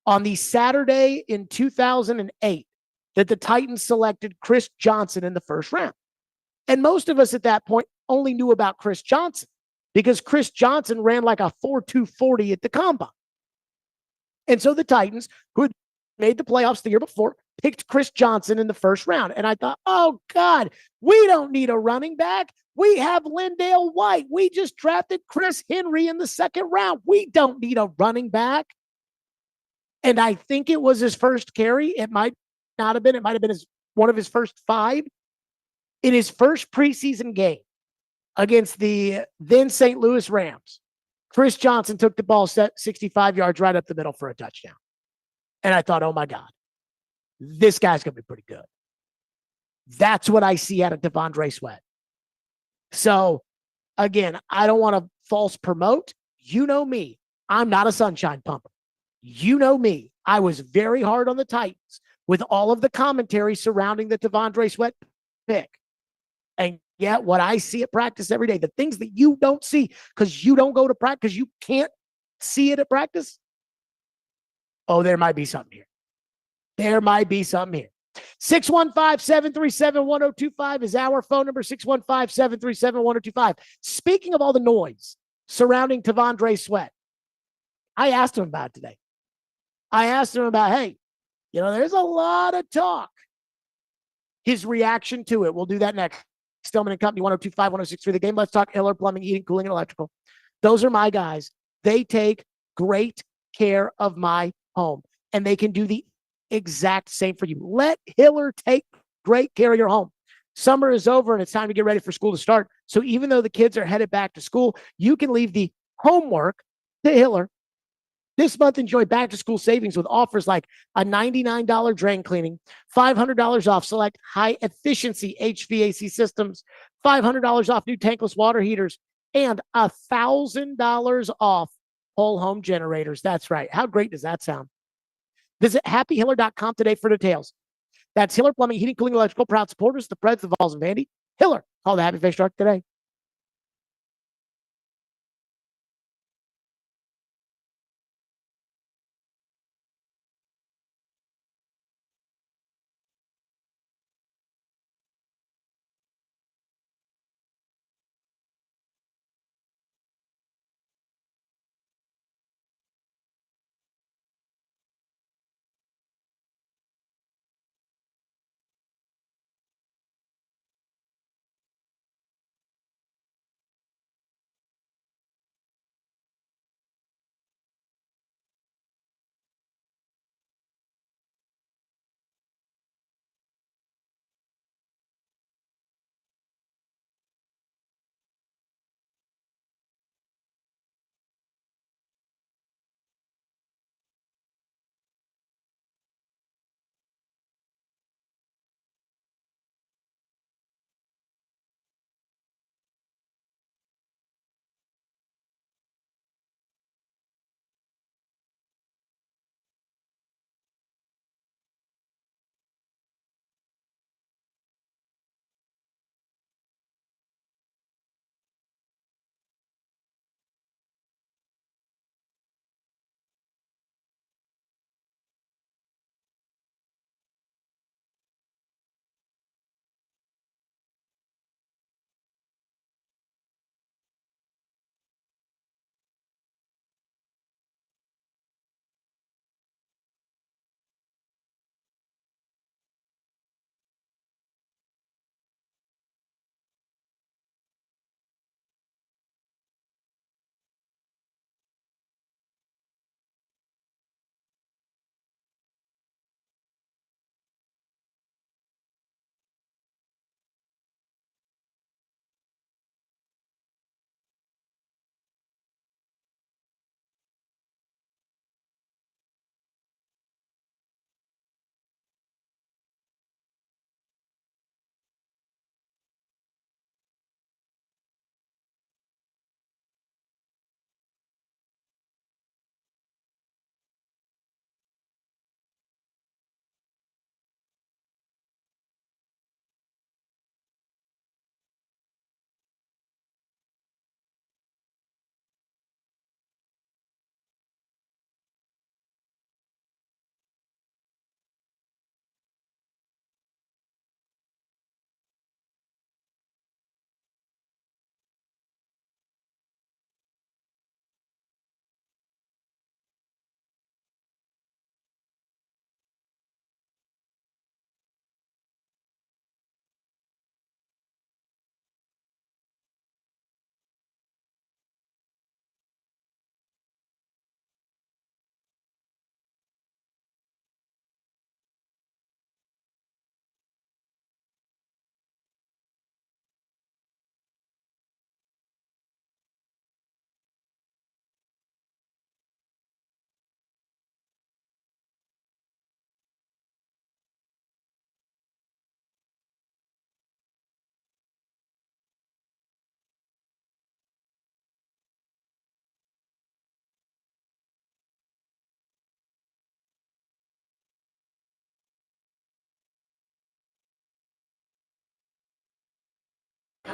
on the Saturday in 2008 that the Titans selected Chris Johnson in the 1st round. And most of us at that point only knew about Chris Johnson because Chris Johnson ran like a 4.2 40 at the combine. And so the Titans, who had made the playoffs the year before, picked Chris Johnson in the 1st round. And I thought, oh, God, we don't need a running back. We have Lindale White. We just drafted Chris Henry in the 2nd round. We don't need a running back. And I think it was his first carry. It might not have been. It might have been one of his first 5. In his first preseason game against the then St. Louis Rams, Chris Johnson took the ball set 65 yards right up the middle for a touchdown. And I thought, oh, my God, this guy's going to be pretty good. That's what I see out of T'Vondre Sweat. So, again, I don't want to false promote. You know me. I'm not a sunshine pumper. You know me. I was very hard on the Titans with all of the commentary surrounding the T'Vondre Sweat pick. And Yeah, what I see at practice every day, the things that you don't see because you don't go to practice, you can't see it at practice. Oh, there might be something here. There might be something here. 615-737-1025 is our phone number, 615-737-1025. Speaking of all the noise surrounding T'Vondre Sweat, I asked him about it today. I asked him about, hey, there's a lot of talk. His reaction to it. We'll do that next. Stillman and Company, 1025, 1063 The Game. Let's talk Hiller Plumbing, Heating, Cooling, and Electrical. Those are my guys. They take great care of my home, and they can do the exact same for you. Let Hiller take great care of your home. Summer is over, and it's time to get ready for school to start. So even though the kids are headed back to school, you can leave the homework to Hiller. This month, enjoy back-to-school savings with offers like a $99 drain cleaning, $500 off select high-efficiency HVAC systems, $500 off new tankless water heaters, and $1,000 off whole home generators. That's right. How great does that sound? Visit happyhiller.com today for details. That's Hiller Plumbing, Heating, Cooling, Electrical, proud supporters, the Preds, the Vols, and Vandy. Hiller, call the Happy Face Truck today.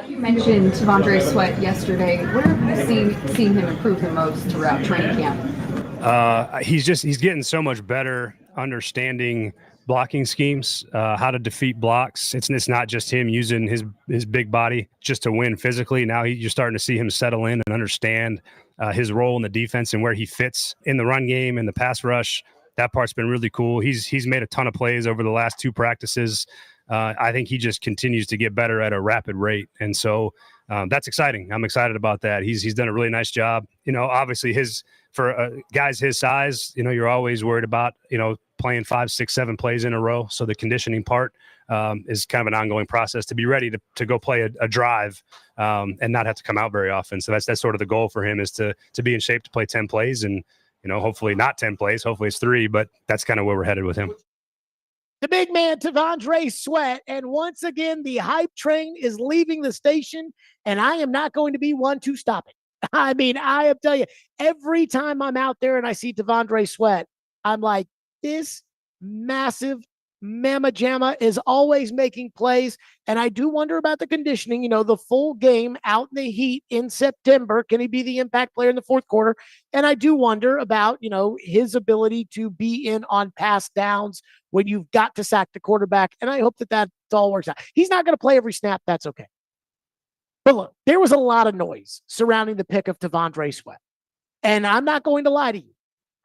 You mentioned T'Vondre Sweat yesterday. Where have you seen him improve the most throughout training camp? He's getting so much better understanding blocking schemes, how to defeat blocks. It's not just him using his big body just to win physically. Now you're starting to see him settle in and understand his role in the defense and where he fits in the run game and the pass rush. That part's been really cool. He's made a ton of plays over the last 2 practices. I think he just continues to get better at a rapid rate. And so that's exciting. I'm excited about that. He's done a really nice job. Obviously for guys his size, you're always worried about, playing 5, 6, 7 plays in a row. So the conditioning part is kind of an ongoing process to be ready to go play a drive and not have to come out very often. So that's sort of the goal for him, is to be in shape to play 10 plays and, hopefully not 10 plays, hopefully it's 3, but that's kind of where we're headed with him. The big man, T'Vondre Sweat. And once again, the hype train is leaving the station, and I am not going to be one to stop it. I mean, I am telling you, every time I'm out there and I see T'Vondre Sweat, I'm like, this massive mamma jamma is always making plays. And I do wonder about the conditioning, the full game out in the heat in September. Can he be the impact player in the fourth quarter? And I do wonder about, his ability to be in on pass downs when you've got to sack the quarterback. And I hope that all works out. He's not going to play every snap. That's okay. But look, there was a lot of noise surrounding the pick of T'Vondre Sweat. And I'm not going to lie to you.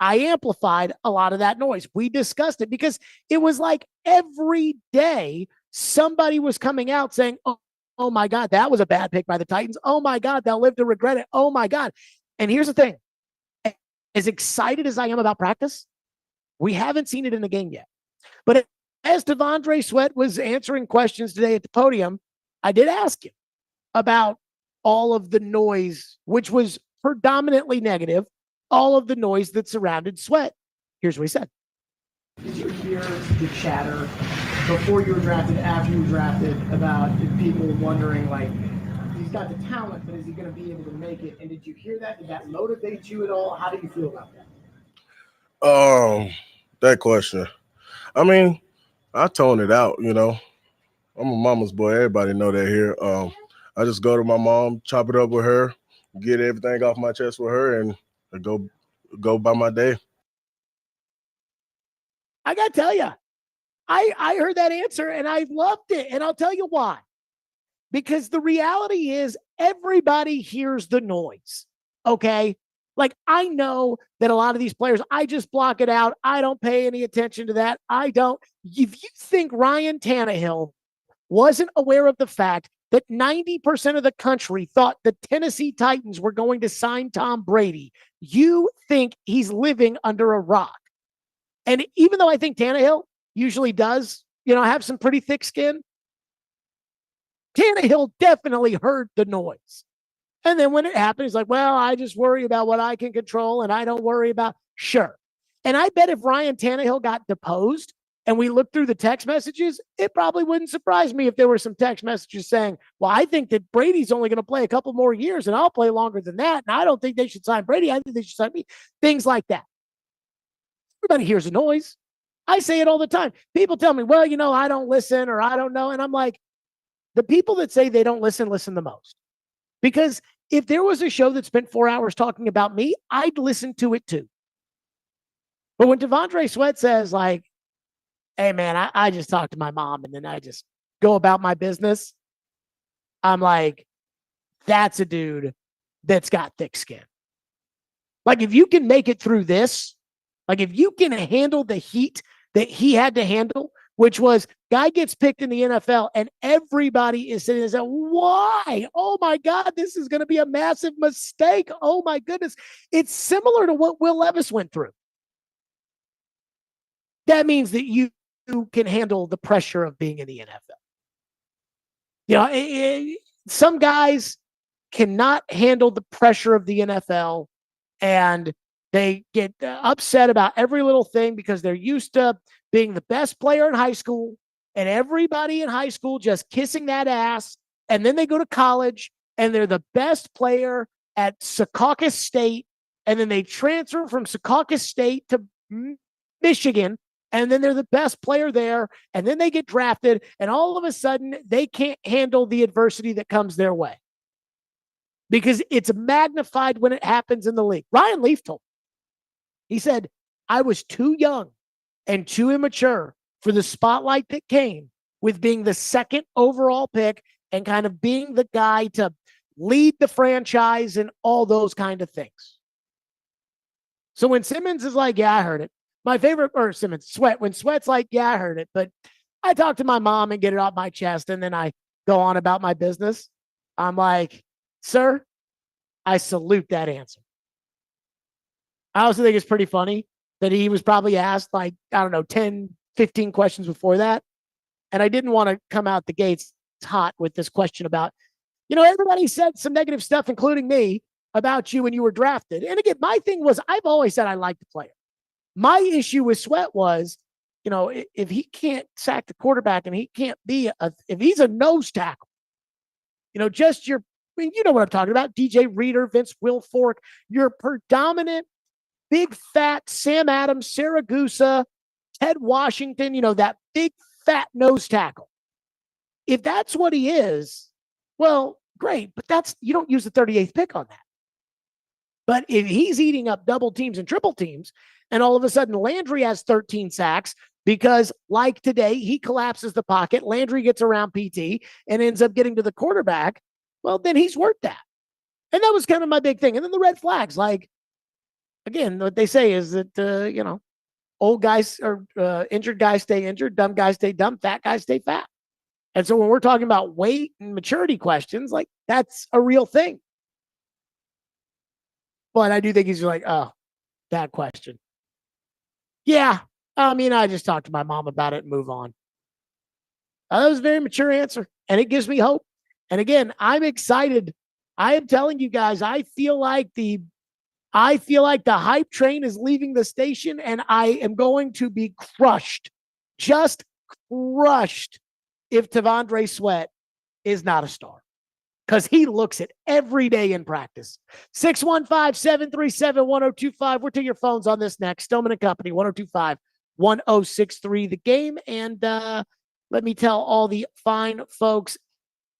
I amplified a lot of that noise. We discussed it because it was like every day somebody was coming out saying, oh my God, that was a bad pick by the Titans. Oh my God, they'll live to regret it. Oh my God. And here's the thing. As excited as I am about practice, we haven't seen it in the game yet. But as T'Vondre Sweat was answering questions today at the podium, I did ask him about all of the noise, which was predominantly negative, all of the noise that surrounded Sweat. Here's what he said. Did you hear the chatter before you were drafted, after you were drafted, about people wondering, like, he's got the talent, but is he going to be able to make it? And did you hear that? Did that motivate you at all? How do you feel about that? That question. I mean, I tone it out, I'm a mama's boy. Everybody know that here. I just go to my mom, chop it up with her, get everything off my chest with her, and go by my day. I got to tell you, I heard that answer and I loved it. And I'll tell you why. Because the reality is everybody hears the noise. Okay. Like, I know that a lot of these players, I just block it out. I don't pay any attention to that. I don't. If you think Ryan Tannehill wasn't aware of the fact that 90% of the country thought the Tennessee Titans were going to sign Tom Brady, you think he's living under a rock. And even though I think Tannehill usually does, have some pretty thick skin, Tannehill definitely heard the noise. And then when it happened, he's like, well, I just worry about what I can control and I don't worry about, sure. And I bet if Ryan Tannehill got deposed and we looked through the text messages, it probably wouldn't surprise me if there were some text messages saying, well, I think that Brady's only going to play a couple more years and I'll play longer than that. And I don't think they should sign Brady. I think they should sign me. Things like that. Everybody hears the noise. I say it all the time. People tell me, well, I don't listen or I don't know. And I'm like, the people that say they don't listen the most. Because if there was a show that spent 4 hours talking about me, I'd listen to it too. But when T'Vondre Sweat says, like, hey, man, I just talked to my mom and then I just go about my business, I'm like, that's a dude that's got thick skin. Like, if you can make it through this, like, if you can handle the heat that he had to handle, which was guy gets picked in the NFL and everybody is sitting there saying, why? Oh my God, this is going to be a massive mistake. Oh my goodness. It's similar to what Will Levis went through. That means that you can handle the pressure of being in the NFL. Some guys cannot handle the pressure of the NFL and they get upset about every little thing because they're used to being the best player in high school and everybody in high school just kissing that ass. And then they go to college and they're the best player at Secaucus State. And then they transfer from Secaucus State to Michigan and then they're the best player there, and then they get drafted, and all of a sudden they can't handle the adversity that comes their way because it's magnified when it happens in the league. Ryan Leaf told me, he said, I was too young and too immature for the spotlight that came with being the second overall pick and kind of being the guy to lead the franchise and all those kind of things. So when Simmons is like, yeah, I heard it. My favorite, or Simmons, Sweat, when Sweat's like, yeah, I heard it, but I talk to my mom and get it off my chest, and then I go on about my business. I'm like, sir, I salute that answer. I also think it's pretty funny that he was probably asked like, I don't know, 10, 15 questions before that. And I didn't want to come out the gates hot with this question about, everybody said some negative stuff, including me, about you when you were drafted. And again, my thing was, I've always said I like the player. My issue with Sweat was, if he can't sack the quarterback and he can't be if he's a nose tackle, just you know what I'm talking about. DJ Reader, Vince Wilfork, your predominant big fat Sam Adams, Saragusa, Ted Washington, that big fat nose tackle. If that's what he is, well, great, but you don't use the 38th pick on that. But if he's eating up double teams and triple teams, and all of a sudden Landry has 13 sacks because, like today, he collapses the pocket, Landry gets around PT and ends up getting to the quarterback, well, then he's worth that. And that was kind of my big thing. And then the red flags, like, again, what they say is that, old guys or injured guys stay injured, dumb guys stay dumb, fat guys stay fat. And so when we're talking about weight and maturity questions, like, that's a real thing. But I do think he's like, oh, that question. Yeah. I just talked to my mom about it and move on. That was a very mature answer, and it gives me hope. And again, I'm excited. I am telling you guys, I feel like the hype train is leaving the station, and I am going to be crushed, just crushed, if T'Vondre Sweat is not a star. Because he looks it every day in practice. 615-737-1025. We're to your phones on this next. Stillman and Company, 1025-1063 the game. And let me tell all the fine folks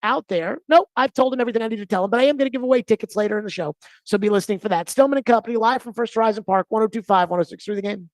out there. Nope, I've told them everything I need to tell them, but I am going to give away tickets later in the show. So be listening for that. Stillman and Company, live from First Horizon Park, 1025-1063 the game.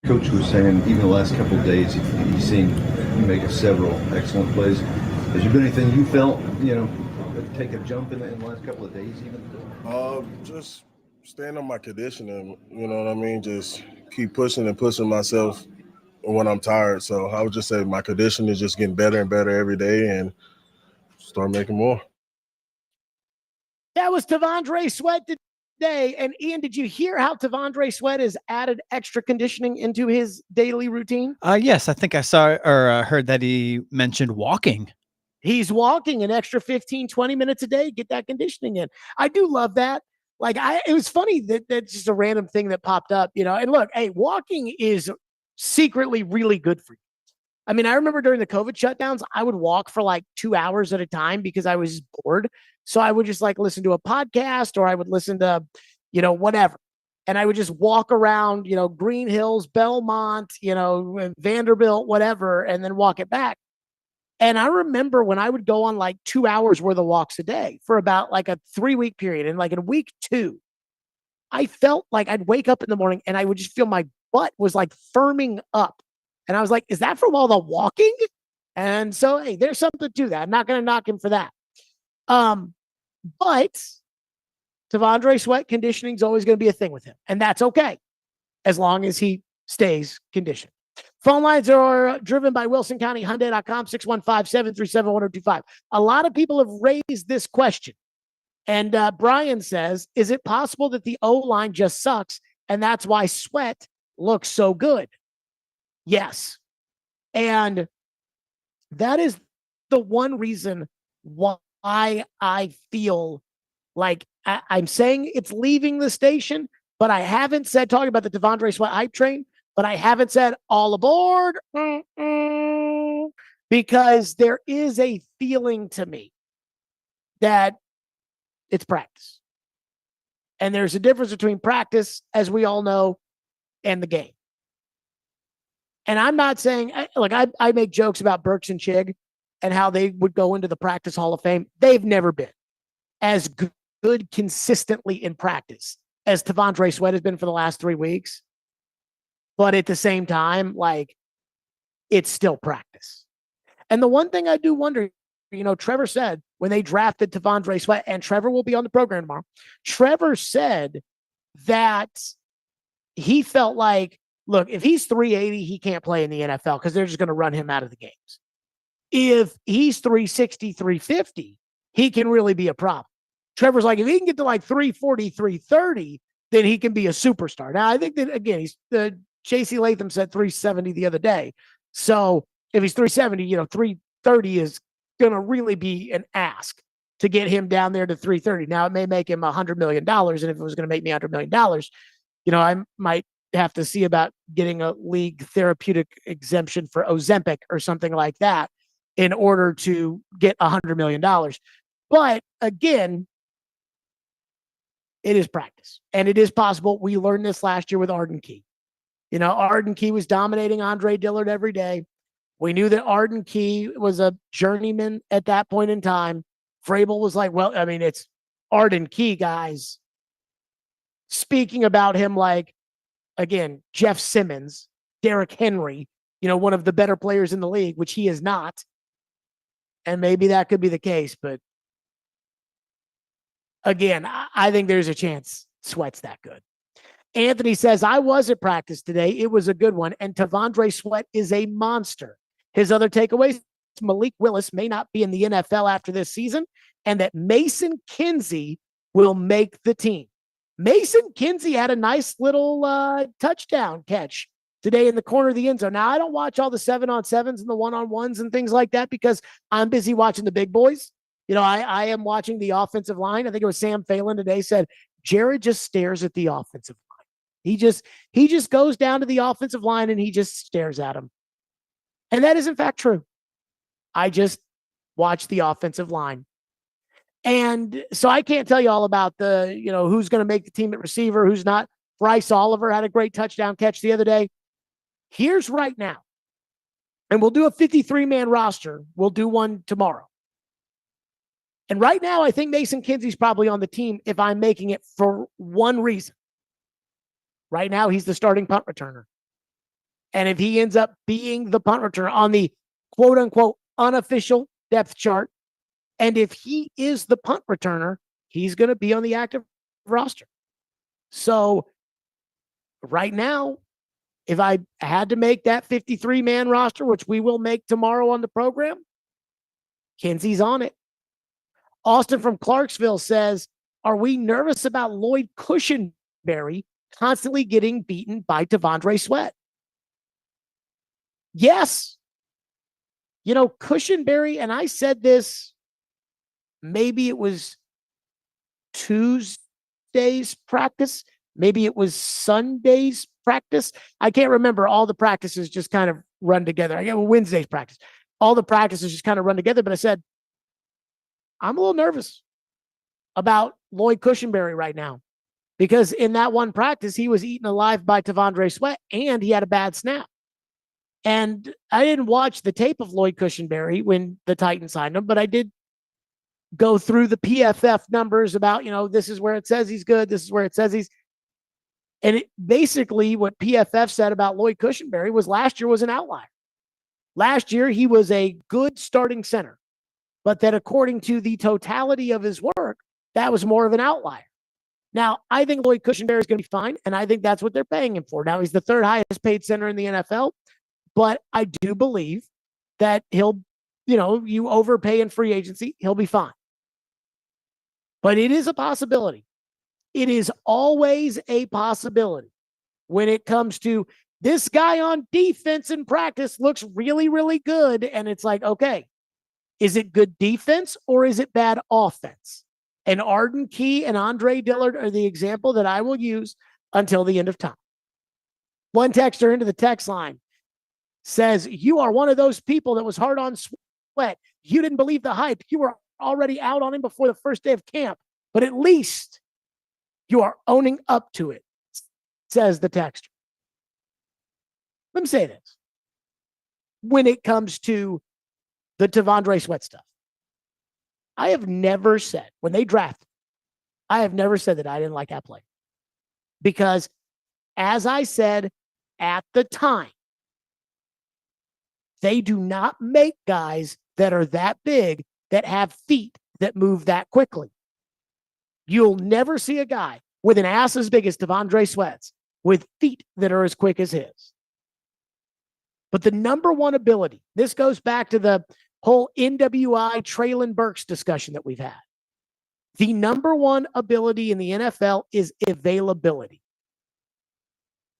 Coach was saying even the last couple of days, he's seen you make several excellent plays. Has there been anything you felt, take a jump in the last couple of days even? Just staying on my conditioning, you know what I mean? Just keep pushing myself when I'm tired. So I would just say my condition is just getting better and better every day and start making more. That was T'Vondre Sweat today. And Ian, did you hear how T'Vondre Sweat has added extra conditioning into his daily routine? Yes, I think I saw or heard that he mentioned walking. He's walking an extra 15, 20 minutes a day, get that conditioning in. I do love that. Like it was funny that that's just a random thing that popped up, and look, hey, walking is secretly really good for you. I mean, I remember during the COVID shutdowns, I would walk for like 2 hours at a time because I was bored. So I would just like listen to a podcast or I would listen to, whatever. And I would just walk around, Green Hills, Belmont, Vanderbilt, whatever, and then walk it back. And I remember when I would go on like 2 hours worth of walks a day for about like a 3-week period. And like in week 2, I felt like I'd wake up in the morning and I would just feel my butt was like firming up. And I was like, is that from all the walking? And so, hey, there's something to that. I'm not going to knock him for that. But T'Vondre Sweat conditioning is always going to be a thing with him. And that's okay, as long as he stays conditioned. Phone lines are driven by Wilson County Hyundai.com, 615-737-1025. A lot of people have raised this question. And Brian says, is it possible that the O-line just sucks and that's why Sweat looks so good? Yes. And that is the one reason why I feel like I'm saying it's leaving the station, but I haven't said, talking about the T'Vondre Sweat hype train, but I haven't said all aboard because there is a feeling to me that it's practice. And there's a difference between practice, as we all know, and the game. And I'm not saying, like, I make jokes about Burks and Chig and how they would go into the Practice Hall of Fame. They've never been as good consistently in practice as T'Vondre Sweat has been for the last 3 weeks. But at the same time, like, it's still practice. And the one thing I do wonder, Trevor said when they drafted T'Vondre Sweat, and Trevor will be on the program tomorrow, Trevor said that he felt like, look, if he's 380, he can't play in the NFL because they're just going to run him out of the games. If he's 360, 350, he can really be a problem. Trevor's like, if he can get to like 340, 330, then he can be a superstar. Now, I think that, again, J.C. Latham said 370 the other day. So if he's 370, 330 is going to really be an ask to get him down there to 330. Now, it may make him $100 million. And if it was going to make me $100 million, I might have to see about getting a league therapeutic exemption for Ozempic or something like that in order to get $100 million. But again, it is practice. And it is possible. We learned this last year with Arden Key. Arden Key was dominating Andre Dillard every day. We knew that Arden Key was a journeyman at that point in time. Vrabel was like, well, I mean, it's Arden Key, guys. Speaking about him like, again, Jeff Simmons, Derrick Henry, one of the better players in the league, which he is not. And maybe that could be the case. But again, I think there's a chance Sweat's that good. Anthony says, I was at practice today. It was a good one. And T'Vondre Sweat is a monster. His other takeaways, Malik Willis may not be in the NFL after this season, and that Mason Kinsey will make the team. Mason Kinsey had a nice little touchdown catch today in the corner of the end zone. Now, I don't watch all the 7-on-7s and the 1-on-1s and things like that because I'm busy watching the big boys. I am watching the offensive line. I think it was Sam Phelan today said, Jared just stares at the offensive line. He just goes down to the offensive line and he just stares at him. And that is in fact true. I just watch the offensive line. And so I can't tell you all about the, who's going to make the team at receiver, who's not. Bryce Oliver had a great touchdown catch the other day. Here's right now. And we'll do a 53-man roster. We'll do one tomorrow. And right now, I think Mason Kinsey's probably on the team if I'm making it for one reason. Right now, he's the starting punt returner. And if he ends up being the punt returner on the quote unquote unofficial depth chart, and if he is the punt returner, he's going to be on the active roster. So right now, if I had to make that 53-man roster, which we will make tomorrow on the program, Kenzie's on it. Austin from Clarksville says, are we nervous about Lloyd Cushenberry constantly getting beaten by T'Vondre Sweat? Yes. You know, Cushenberry, and I said this, maybe it was Tuesday's practice, maybe it was Sunday's practice. I can't remember. All the practices just kind of run together. I get Wednesday's practice. All the practices just kind of run together. But I said, I'm a little nervous about Lloyd Cushenberry right now because in that one practice, he was eaten alive by T'Vondre Sweat and he had a bad snap. And I didn't watch the tape of Lloyd Cushenberry when the Titans signed him, but I did go through the PFF numbers about, this is where it says he's good. This is where it says he's. And basically what PFF said about Lloyd Cushenberry was last year was an outlier. Last year, he was a good starting center, but that according to the totality of his work, that was more of an outlier. Now, I think Lloyd Cushenberry is going to be fine, and I think that's what they're paying him for. Now, he's the third highest paid center in the NFL, but I do believe that he'll, you overpay in free agency, he'll be fine. But it is a possibility. It is always a possibility when it comes to this guy on defense in practice looks really, really good. And it's like, okay, is it good defense or is it bad offense? And Arden Key and Andre Dillard are the example that I will use until the end of time. One texter into the text line says, you are one of those people that was hard on Sweat. You didn't believe the hype. You were already out on him before the first day of camp, but at least you are owning up to it, says the texter. Let me say this. When it comes to the T'Vondre Sweat stuff, I have never said, when they drafted, I have never said that I didn't like that player. Because as I said at the time, they do not make guys that are that big that have feet that move that quickly. You'll never see a guy with an ass as big as T'Vondre Sweat's with feet that are as quick as his. But the number one ability, this goes back to the whole NWI Traylon Burks discussion that we've had. The number one ability in the NFL is availability.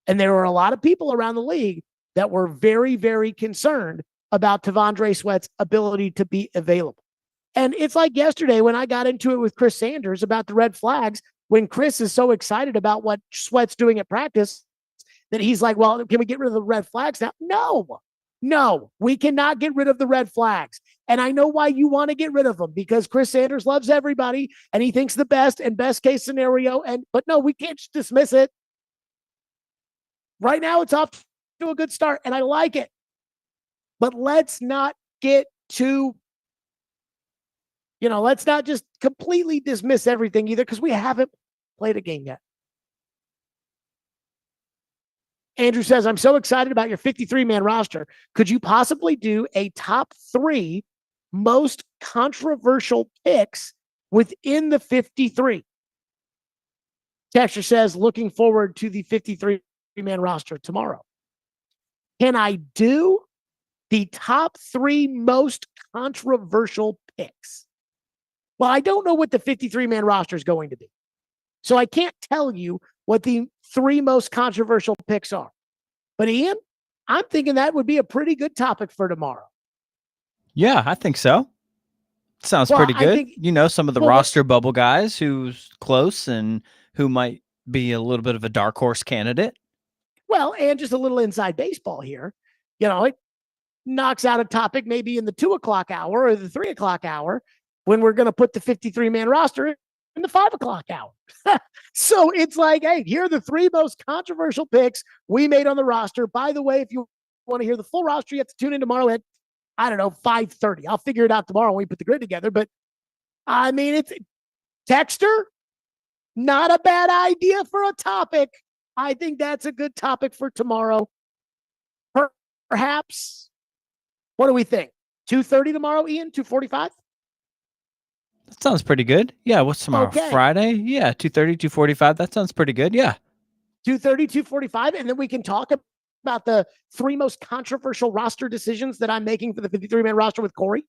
And there were a lot of people around the league that were very, very concerned about T'Vondre Sweat's ability to be available. And it's like yesterday when I got into it with Chris Sanders about the red flags, when Chris is so excited about what Sweat's doing at practice that he's like, well, can we get rid of the red flags now? No, we cannot get rid of the red flags. And I know why you want to get rid of them, because Chris Sanders loves everybody and he thinks the best and best case scenario. But no, we can't just dismiss it. Right now, it's off to a good start and I like it. But let's not get too, let's not just completely dismiss everything either, because we haven't played a game yet. Andrew says, I'm so excited about your 53-man roster. Could you possibly do a top 3 most controversial picks within the 53? Texture says, looking forward to the 53-man roster tomorrow. Can I do the top 3 most controversial picks? Well, I don't know what the 53-man roster is going to be. So I can't tell you what the 3 most controversial picks are. But Ian, I'm thinking that would be a pretty good topic for tomorrow. Yeah, I think so. Sounds pretty good. Some of the roster bubble guys who's close and who might be a little bit of a dark horse candidate. Well, and just a little inside baseball here. It knocks out a topic maybe in the 2:00 hour or the 3:00 hour when we're going to put the 53-man roster in the 5:00 hour. So it's like, hey, here are the 3 most controversial picks we made on the roster. By the way, if you want to hear the full roster, you have to tune in tomorrow at, 5:30. I'll figure it out tomorrow when we put the grid together. But I mean, it's Texter, not a bad idea for a topic. I think that's a good topic for tomorrow. perhaps, what do we think? 2:30 tomorrow, Ian? 2:45? That sounds pretty good. Yeah, what's tomorrow? Okay. Friday? Yeah, 2:30, 2:45. That sounds pretty good. Yeah. 2:30, 2:45, and then we can talk about the 3 most controversial roster decisions that I'm making for the 53-man roster with Corey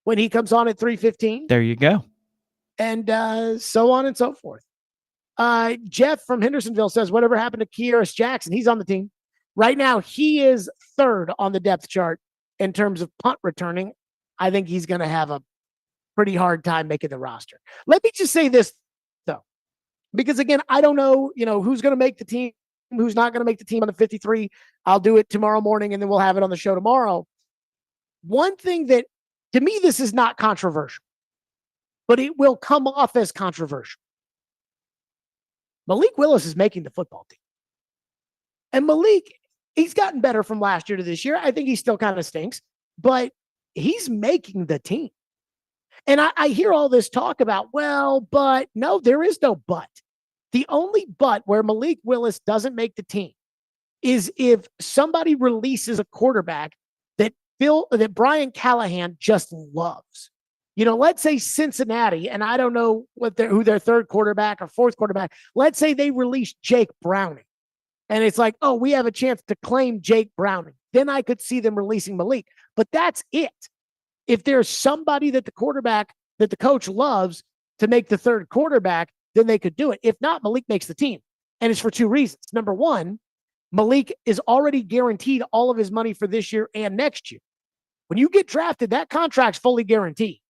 when he comes on at 3:15. There you go. And so on and so forth. Jeff from Hendersonville says, whatever happened to Kearis Jackson? He's on the team. Right now, he is 3rd on the depth chart in terms of punt returning. I think he's going to have a pretty hard time making the roster. Let me just say this, though, because, again, I don't know, who's going to make the team, who's not going to make the team on the 53. I'll do it tomorrow morning, and then we'll have it on the show tomorrow. One thing that, to me, this is not controversial, but it will come off as controversial. Malik Willis is making the football team. And Malik, he's gotten better from last year to this year. I think he still kind of stinks, but he's making the team. And I hear all this talk about, but no, there is no but. The only but where Malik Willis doesn't make the team is if somebody releases a quarterback that Brian Callahan just loves. Let's say Cincinnati, and I don't know who their 3rd quarterback or 4th quarterback, let's say they release Jake Browning. And it's like, oh, we have a chance to claim Jake Browning. Then I could see them releasing Malik. But that's it. If there's somebody that the coach loves to make the 3rd quarterback, then they could do it. If not, Malik makes the team. And it's for 2 reasons. Number one, Malik is already guaranteed all of his money for this year and next year. When you get drafted, that contract's fully guaranteed.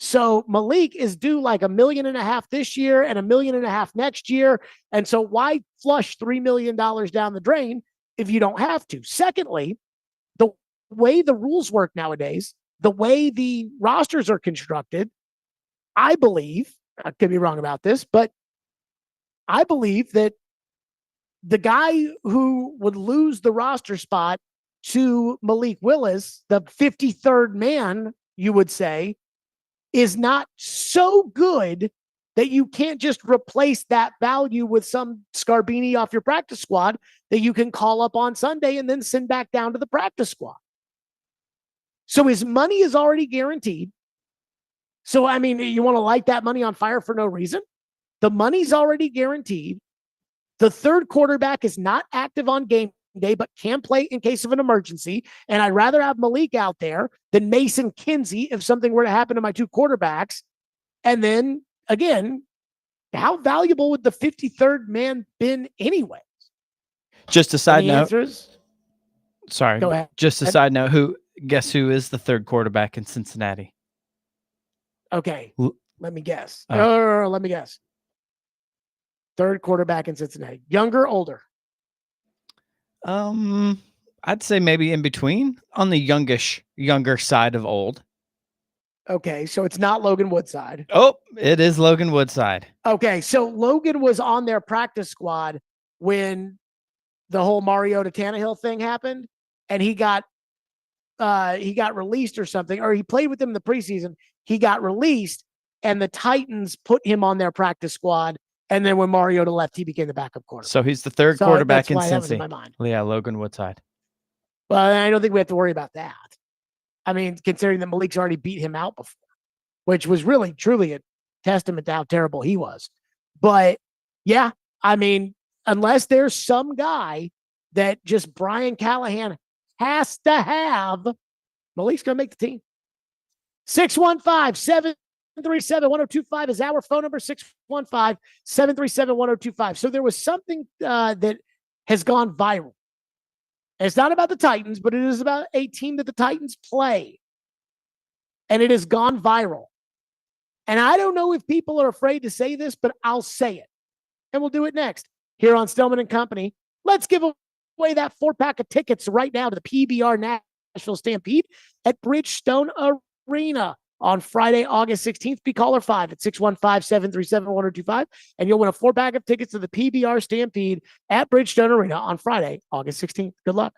So Malik is due like $1.5 million this year and $1.5 million next year. And so why flush $3 million down the drain if you don't have to? Secondly, the way the rules work nowadays, the way the rosters are constructed, I believe, I could be wrong about this, but I believe that the guy who would lose the roster spot to Malik Willis, the 53rd man, you would say, is not so good that you can't just replace that value with some Scarbini off your practice squad that you can call up on Sunday and then send back down to the practice squad. So his money is already guaranteed. So, I mean, you want to light that money on fire for no reason? The money's already guaranteed. The 3rd quarterback is not active on game day, but can play in case of an emergency. And I'd rather have Malik out there than Mason Kinsey if something were to happen to my 2 quarterbacks. And then, again, how valuable would the 53rd man been anyway? Just a side note. Answers? Sorry. Go ahead. Just a side note. Guess who is the 3rd quarterback in Cincinnati? Okay. Let me guess. Oh. Let me guess. 3rd quarterback in Cincinnati. Younger, older? I'd say maybe in between, on the younger side of old. Okay, so it's not Logan Woodside. Oh, it is Logan Woodside. Okay, so Logan was on their practice squad when the whole Mariota Tannehill thing happened, and he got released or something, or he played with them in the preseason. He got released, and the Titans put him on their practice squad. And then when Mariota left, he became the backup quarterback. So he's the 3rd quarterback in Cincy. That was in my Cincy. mind. Yeah, Logan Woodside. Well, I don't think we have to worry about that. I mean, considering that Malik's already beat him out before, which was really, truly a testament to how terrible he was. But yeah, I mean, unless there's some guy that just Brian Callahan has to have, Malik's going to make the team. 615-737-1025 is our phone number, 615-737-1025. So there was something that has gone viral. And it's not about the Titans, but it is about a team that the Titans play. And it has gone viral. And I don't know if people are afraid to say this, but I'll say it. And we'll do it next here on Stillman and Company. Let's give away that 4-pack of tickets right now to the PBR Nashville Stampede at Bridgestone Arena on Friday, August 16th. Be caller 5 at 615-737-1025. And you'll win a 4-pack of tickets to the PBR Stampede at Bridgestone Arena on Friday, August 16th. Good luck.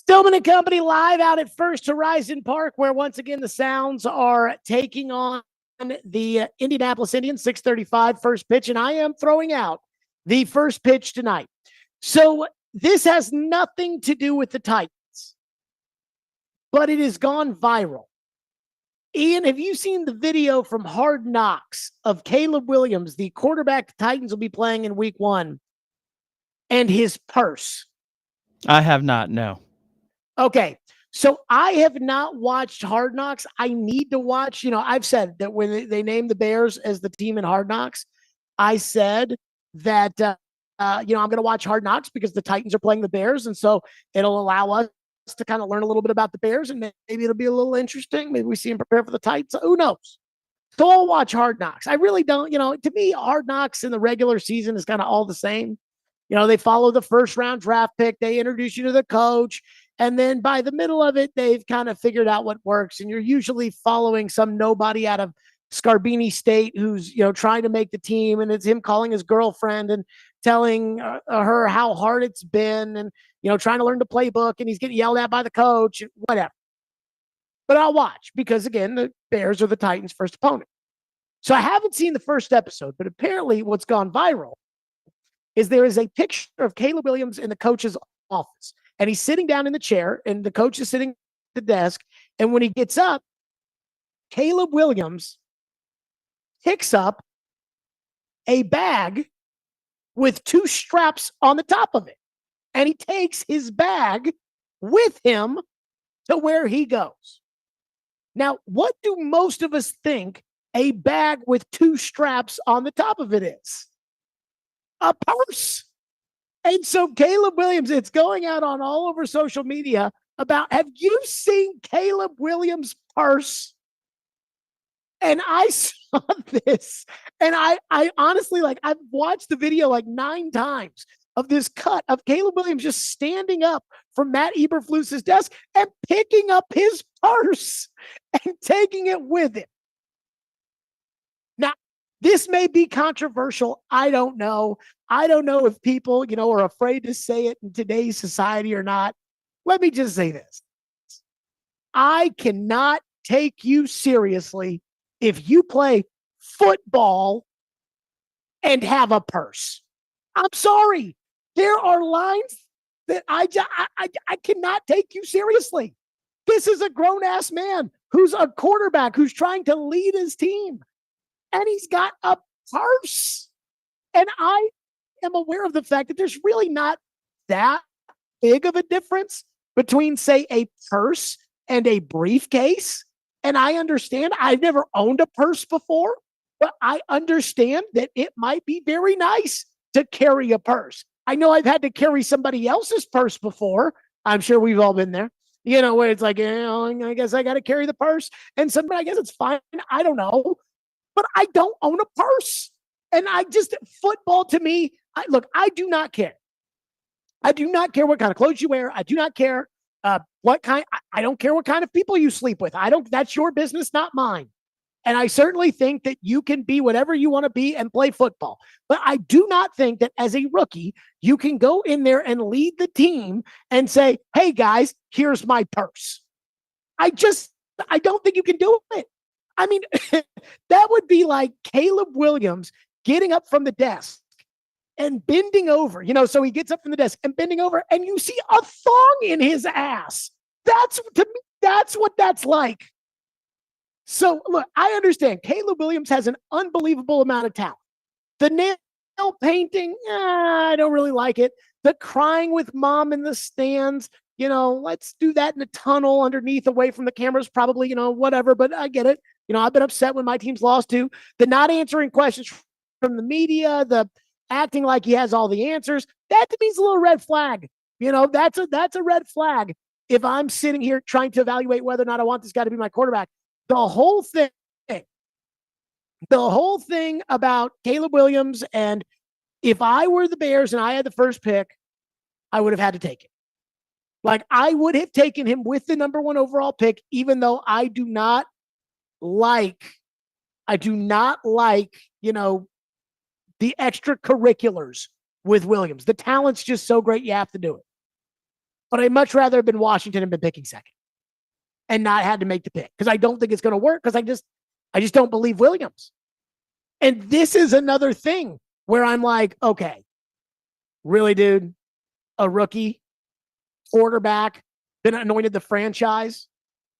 Stillman and Company live out at First Horizon Park, where once again the Sounds are taking on the Indianapolis Indians, 6:35 first pitch, and I am throwing out the first pitch tonight. So this has nothing to do with the Titans, but it has gone viral. Ian, have you seen the video from Hard Knocks of Caleb Williams, the quarterback the Titans will be playing in week 1, and his purse? I have not, no. Okay, so I have not watched Hard Knocks. I need to watch. I've said that when they named the Bears as the team in Hard Knocks, I said that, I'm going to watch Hard Knocks because the Titans are playing the Bears, and so it'll allow us to kind of learn a little bit about the Bears, and maybe it'll be a little interesting. Maybe we see them prepare for the Titans. Who knows? So I'll watch Hard Knocks. I really don't, to me, Hard Knocks in the regular season is kind of all the same. They follow the first round draft pick. They introduce you to the coach. And then by the middle of it, they've kind of figured out what works. And you're usually following some nobody out of Scarbini State who's, trying to make the team. And it's him calling his girlfriend and telling her how hard it's been and, trying to learn the playbook. And he's getting yelled at by the coach, whatever. But I'll watch because, again, the Bears are the Titans' first opponent. So I haven't seen the first episode, but apparently what's gone viral is there is a picture of Caleb Williams in the coach's office. And he's sitting down in the chair, and the coach is sitting at the desk. And when he gets up, Caleb Williams picks up a bag with 2 straps on the top of it. And he takes his bag with him to where he goes. Now, what do most of us think a bag with 2 straps on the top of it is? A purse. And so Caleb Williams, it's going out on all over social media about, have you seen Caleb Williams' purse? And I saw this, and I honestly, I've watched the video 9 times of this cut of Caleb Williams just standing up from Matt Eberflus's desk and picking up his purse and taking it with him. Now, this may be controversial. I don't know. I don't know if people, are afraid to say it in today's society or not. Let me just say this. I cannot take you seriously if you play football and have a purse. I'm sorry. There are lines that I cannot take you seriously. This is a grown-ass man who's a quarterback who's trying to lead his team. And he's got a purse. And I am aware of the fact that there's really not that big of a difference between, say, a purse and a briefcase. And I understand, I've never owned a purse before, but I understand that it might be very nice to carry a purse. I know I've had to carry somebody else's purse before. I'm sure we've all been there, where it's I guess I got to carry the purse. And somebody, I guess it's fine. I don't know. But I don't own a purse. And football to me, I do not care. I do not care what kind of clothes you wear. I do not care what kind. I don't care what kind of people you sleep with. That's your business, not mine. And I certainly think that you can be whatever you want to be and play football. But I do not think that as a rookie, you can go in there and lead the team and say, hey guys, here's my purse. I don't think you can do it. I mean, that would be like Caleb Williams getting up from the desk and bending over, so he gets up from the desk and bending over and you see a thong in his ass. To me, that's what that's like. So look, I understand Caleb Williams has an unbelievable amount of talent. The nail painting, I don't really like it. The crying with mom in the stands, let's do that in a tunnel underneath away from the cameras, probably, whatever, but I get it. I've been upset when my team's lost too. The not answering questions from the media, the acting like he has all the answers, that to me is a little red flag. That's a red flag. If I'm sitting here trying to evaluate whether or not I want this guy to be my quarterback, the whole thing about Caleb Williams, and if I were the Bears and I had the first pick, I would have had to take it. I would have taken him with the number 1 overall pick, even though I do not like, the extracurriculars with Williams. The talent's just so great, you have to do it. But I'd much rather have been Washington and been picking second and not had to make the pick because I don't think it's going to work because I just don't believe Williams. And this is another thing where I'm like, okay, really, dude, a rookie quarterback, been anointed the franchise.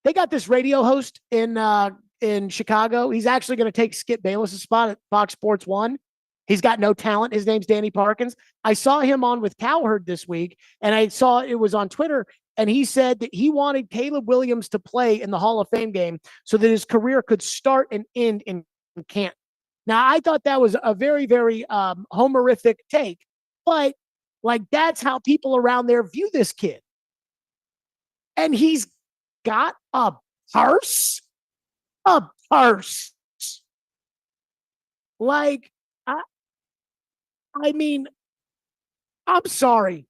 They got this radio host in Chicago. He's actually going to take Skip Bayless's spot at Fox Sports 1. He's got no talent. His name's Danny Parkins. I saw him on with Cowherd this week, and I saw it was on Twitter, and he said that he wanted Caleb Williams to play in the Hall of Fame game so that his career could start and end in Canton. Now, I thought that was a very, very homerific take, but like that's how people around there view this kid. And he's got a purse. A purse. Like, I mean, I'm sorry.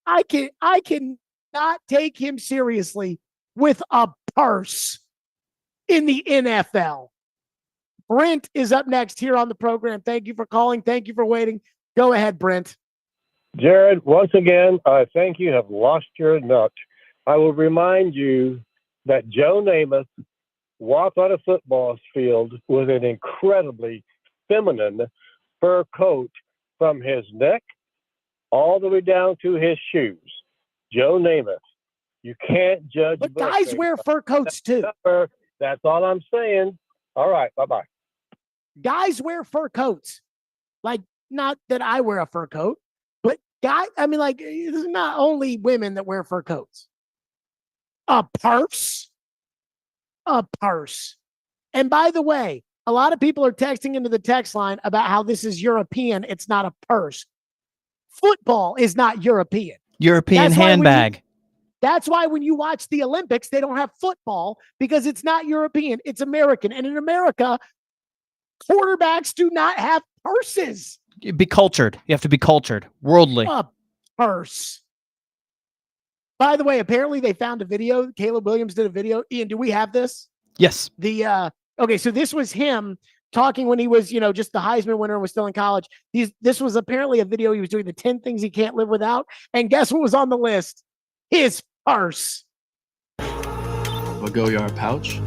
I cannot take him seriously with a purse in the NFL. Brent is up next here on the program. Thank you for calling. Thank you for waiting. Go ahead, Brent. Jared, once again, I think you have lost your nut. I will remind you that Joe Namath walked on a football field with an incredibly feminine fur coat from his neck all the way down to his shoes. Joe Namath. You can't judge. But guys wear fur coats too. That's all I'm saying. All right. Bye-bye. Guys wear fur coats. Like, not that I wear a fur coat, but it's not only women that wear fur coats. A purse. A purse. And by the way, a lot of people are texting into the text line about how this is European. It's not a purse. Football is not European. European handbag. That's why when you watch the Olympics, they don't have football because it's not European. It's American. And in America, quarterbacks do not have purses. Be cultured. You have to be cultured. Worldly. A purse. By the way, apparently they found a video. Caleb Williams did a video. Ian, do we have this? Yes. Okay, so this was him talking when he was, just the Heisman winner and was still in college. This was apparently a video he was doing the 10 things he can't live without. And guess what was on the list? His purse. A go-yard pouch.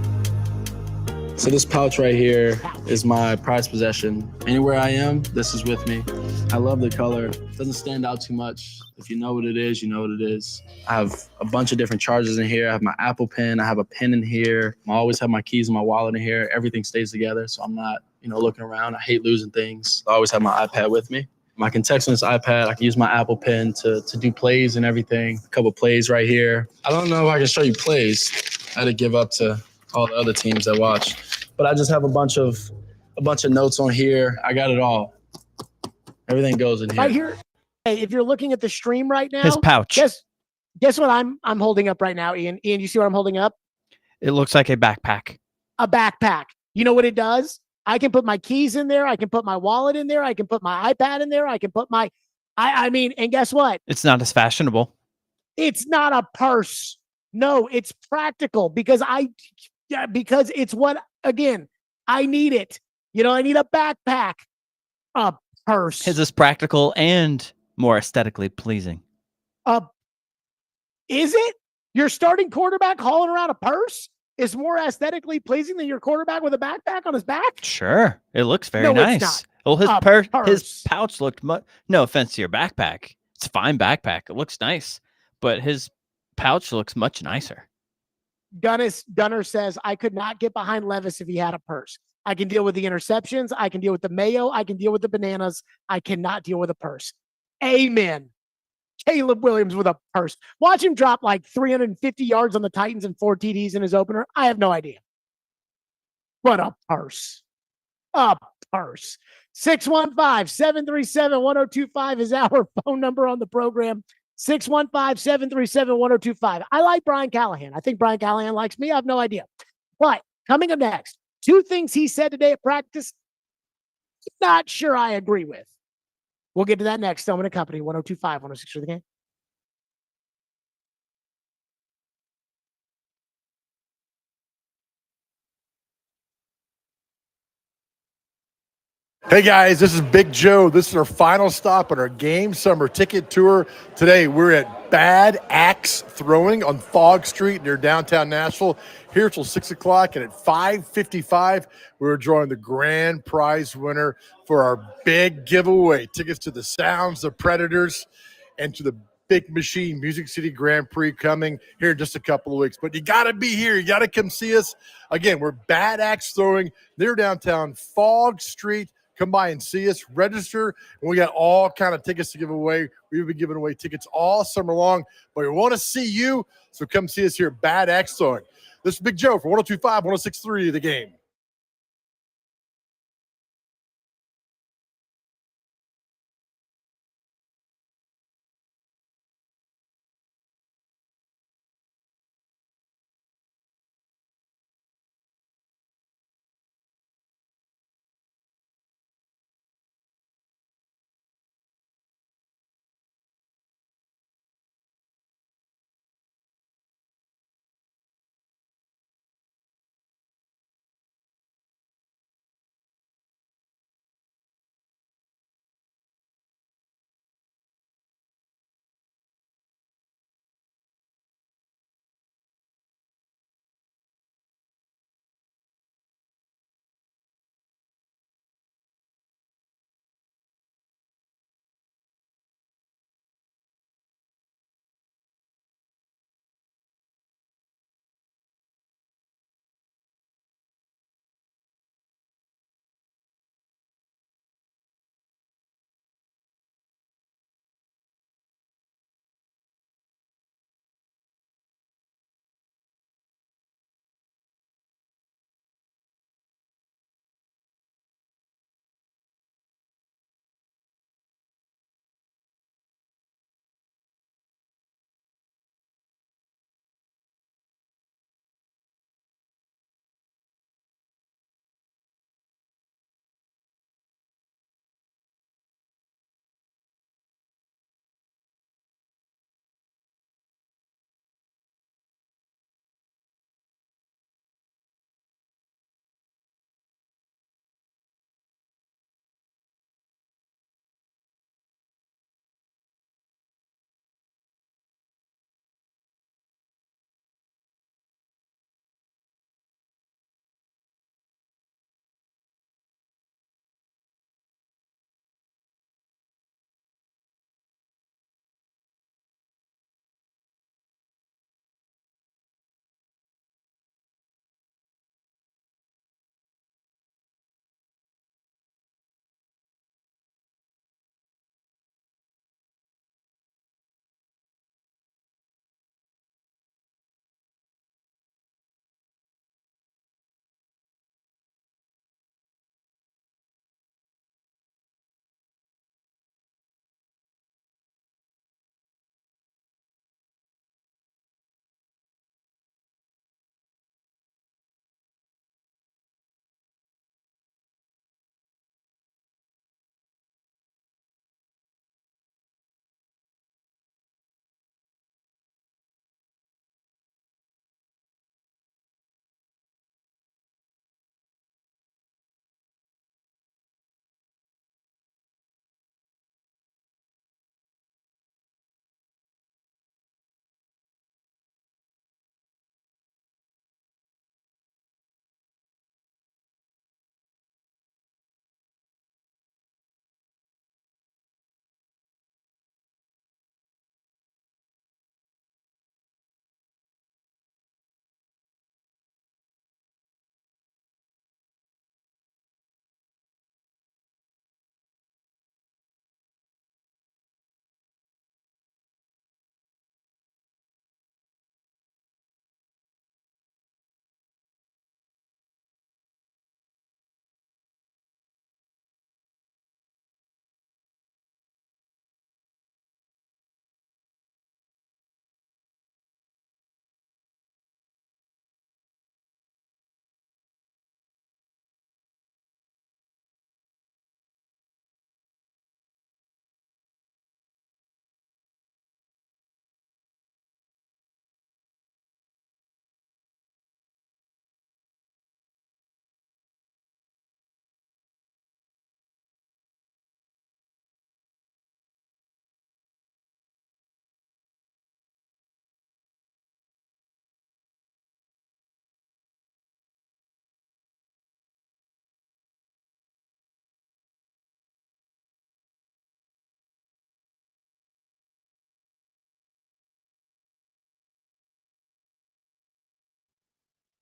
So this pouch right here is my prized possession. Anywhere I am, this is with me. I love the color. It doesn't stand out too much. If you know what it is, you know what it is. I have a bunch of different chargers in here. I have my Apple Pen. I have a pen in here. I always have my keys and my wallet in here. Everything stays together, so I'm not, looking around. I hate losing things. I always have my iPad with me. I can text on this iPad. I can use my Apple Pen to do plays and everything. A couple plays right here. I don't know if I can show you plays. I had to give up to all the other teams that watch. But I just have a bunch of notes on here. I got it all. Everything goes in here. Right here. Hey, if you're looking at the stream right now, his pouch. Guess what I'm holding up right now, Ian? Ian, you see what I'm holding up? It looks like a backpack. A backpack. You know what it does? I can put my keys in there. I can put my wallet in there. I can put my iPad in there. I can put my, and guess what? It's not as fashionable. It's not a purse. No, it's practical because it's what, again, I need it. I need a backpack. A purse. His is practical and more aesthetically pleasing. Is it? Your starting quarterback hauling around a purse is more aesthetically pleasing than your quarterback with a backpack on his back? Sure. It looks very nice. Well, his pouch looked no offense to your backpack. It's a fine backpack. It looks nice, but his pouch looks much nicer. Gunner says, I could not get behind Levis if he had a purse. I can deal with the interceptions. I can deal with the mayo. I can deal with the bananas. I cannot deal with a purse. Amen. Caleb Williams with a purse. Watch him drop like 350 yards on the Titans and 4 TDs in his opener. I have no idea. But a purse. A purse. 615-737-1025 is our phone number on the program. 615-737-1025. I like Brian Callahan. I think Brian Callahan likes me. I have no idea. But coming up next, 2 things he said today at practice, not sure I agree with. We'll get to that next. Stillman & Company, 102.5, 106 for the game. Hey guys, this is Big Joe. This is our final stop on our Game Summer Ticket Tour. Today we're at Bad Axe Throwing on Fog Street near downtown Nashville. Here till 6 o'clock, and at 5:55, we're drawing the grand prize winner for our big giveaway. Tickets to the Sounds of Predators and to the Big Machine Music City Grand Prix coming here in just a couple of weeks. But you got to be here. You got to come see us. Again, we're Bad Axe Throwing near downtown Fog Street. Come by and see us, register, and we got all kind of tickets to give away. We've been giving away tickets all summer long, but we want to see you, so come see us here at Bad Axe Throwing. This is Big Joe for 102.5, 106.3 The Game.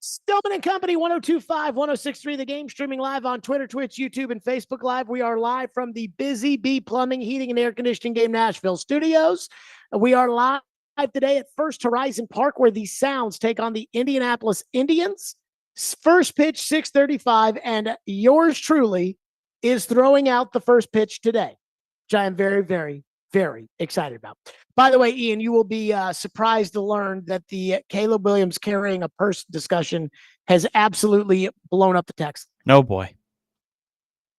Stillman and Company, 102.5, 106.3, The Game, streaming live on Twitter, Twitch, YouTube, and Facebook Live. We are live from the Busy Bee Plumbing, Heating, and Air Conditioning Game Nashville studios. We are live today at First Horizon Park, where the Sounds take on the Indianapolis Indians. First pitch, 6:35, and yours truly is throwing out the first pitch today, which I am very, very, very excited about. By the way, Ian, you will be surprised to learn that the Caleb Williams carrying a purse discussion has absolutely blown up the text. Oh, boy.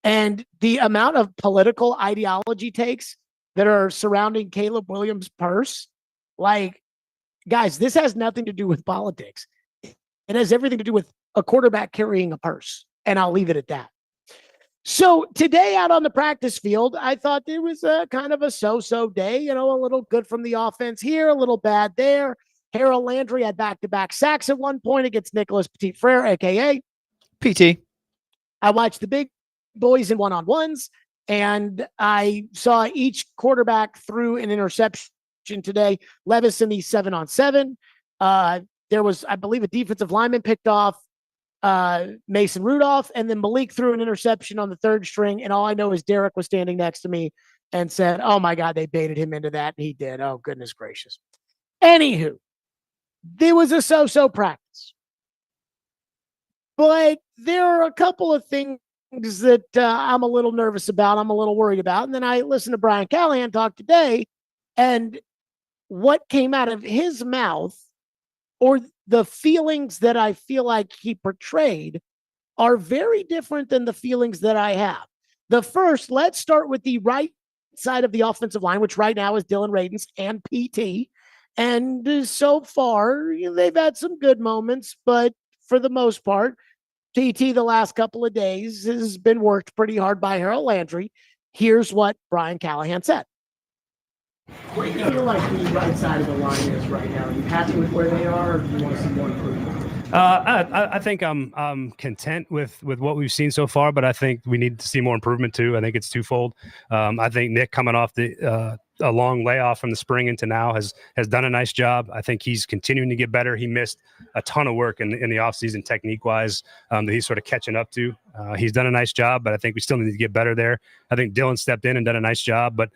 And the amount of political ideology takes that are surrounding Caleb Williams' purse, like, guys, this has nothing to do with politics. It has everything to do with a quarterback carrying a purse, and I'll leave it at that. So today out on the practice field, I thought it was a kind of a so-so day, a little good from the offense here, a little bad there. Harold Landry had back-to-back sacks at one point against Nicholas Petit-Frere, a.k.a. PT. I watched the big boys in one-on-ones, and I saw each quarterback threw an interception today. Levis in the 7-on-7. There was, I believe, a defensive lineman picked off Mason Rudolph, and then Malik threw an interception on the third string, and all I know is Derek was standing next to me and said, oh my God, they baited him into that, and he did. Oh, goodness gracious. Anywho, there was a so-so practice. But there are a couple of things that I'm a little nervous about, I'm a little worried about, and then I listened to Brian Callahan talk today, and what came out of his mouth, or the feelings that I feel like he portrayed, are very different than the feelings that I have. The first, let's start with the right side of the offensive line, which right now is Dylan Radins and PT. And so far, they've had some good moments, but for the most part, PT the last couple of days has been worked pretty hard by Harold Landry. Here's what Brian Callahan said. Where do you feel like the right side of the line is right now? Are you happy with where they are, or do you want to see more improvement? I think I'm content with what we've seen so far, but I think we need to see more improvement too. I think it's twofold. I think Nick, coming off a long layoff from the spring into now, has done a nice job. I think he's continuing to get better. He missed a ton of work in the offseason technique-wise that he's sort of catching up to. He's done a nice job, but I think we still need to get better there. I think Dylan stepped in and done a nice job, but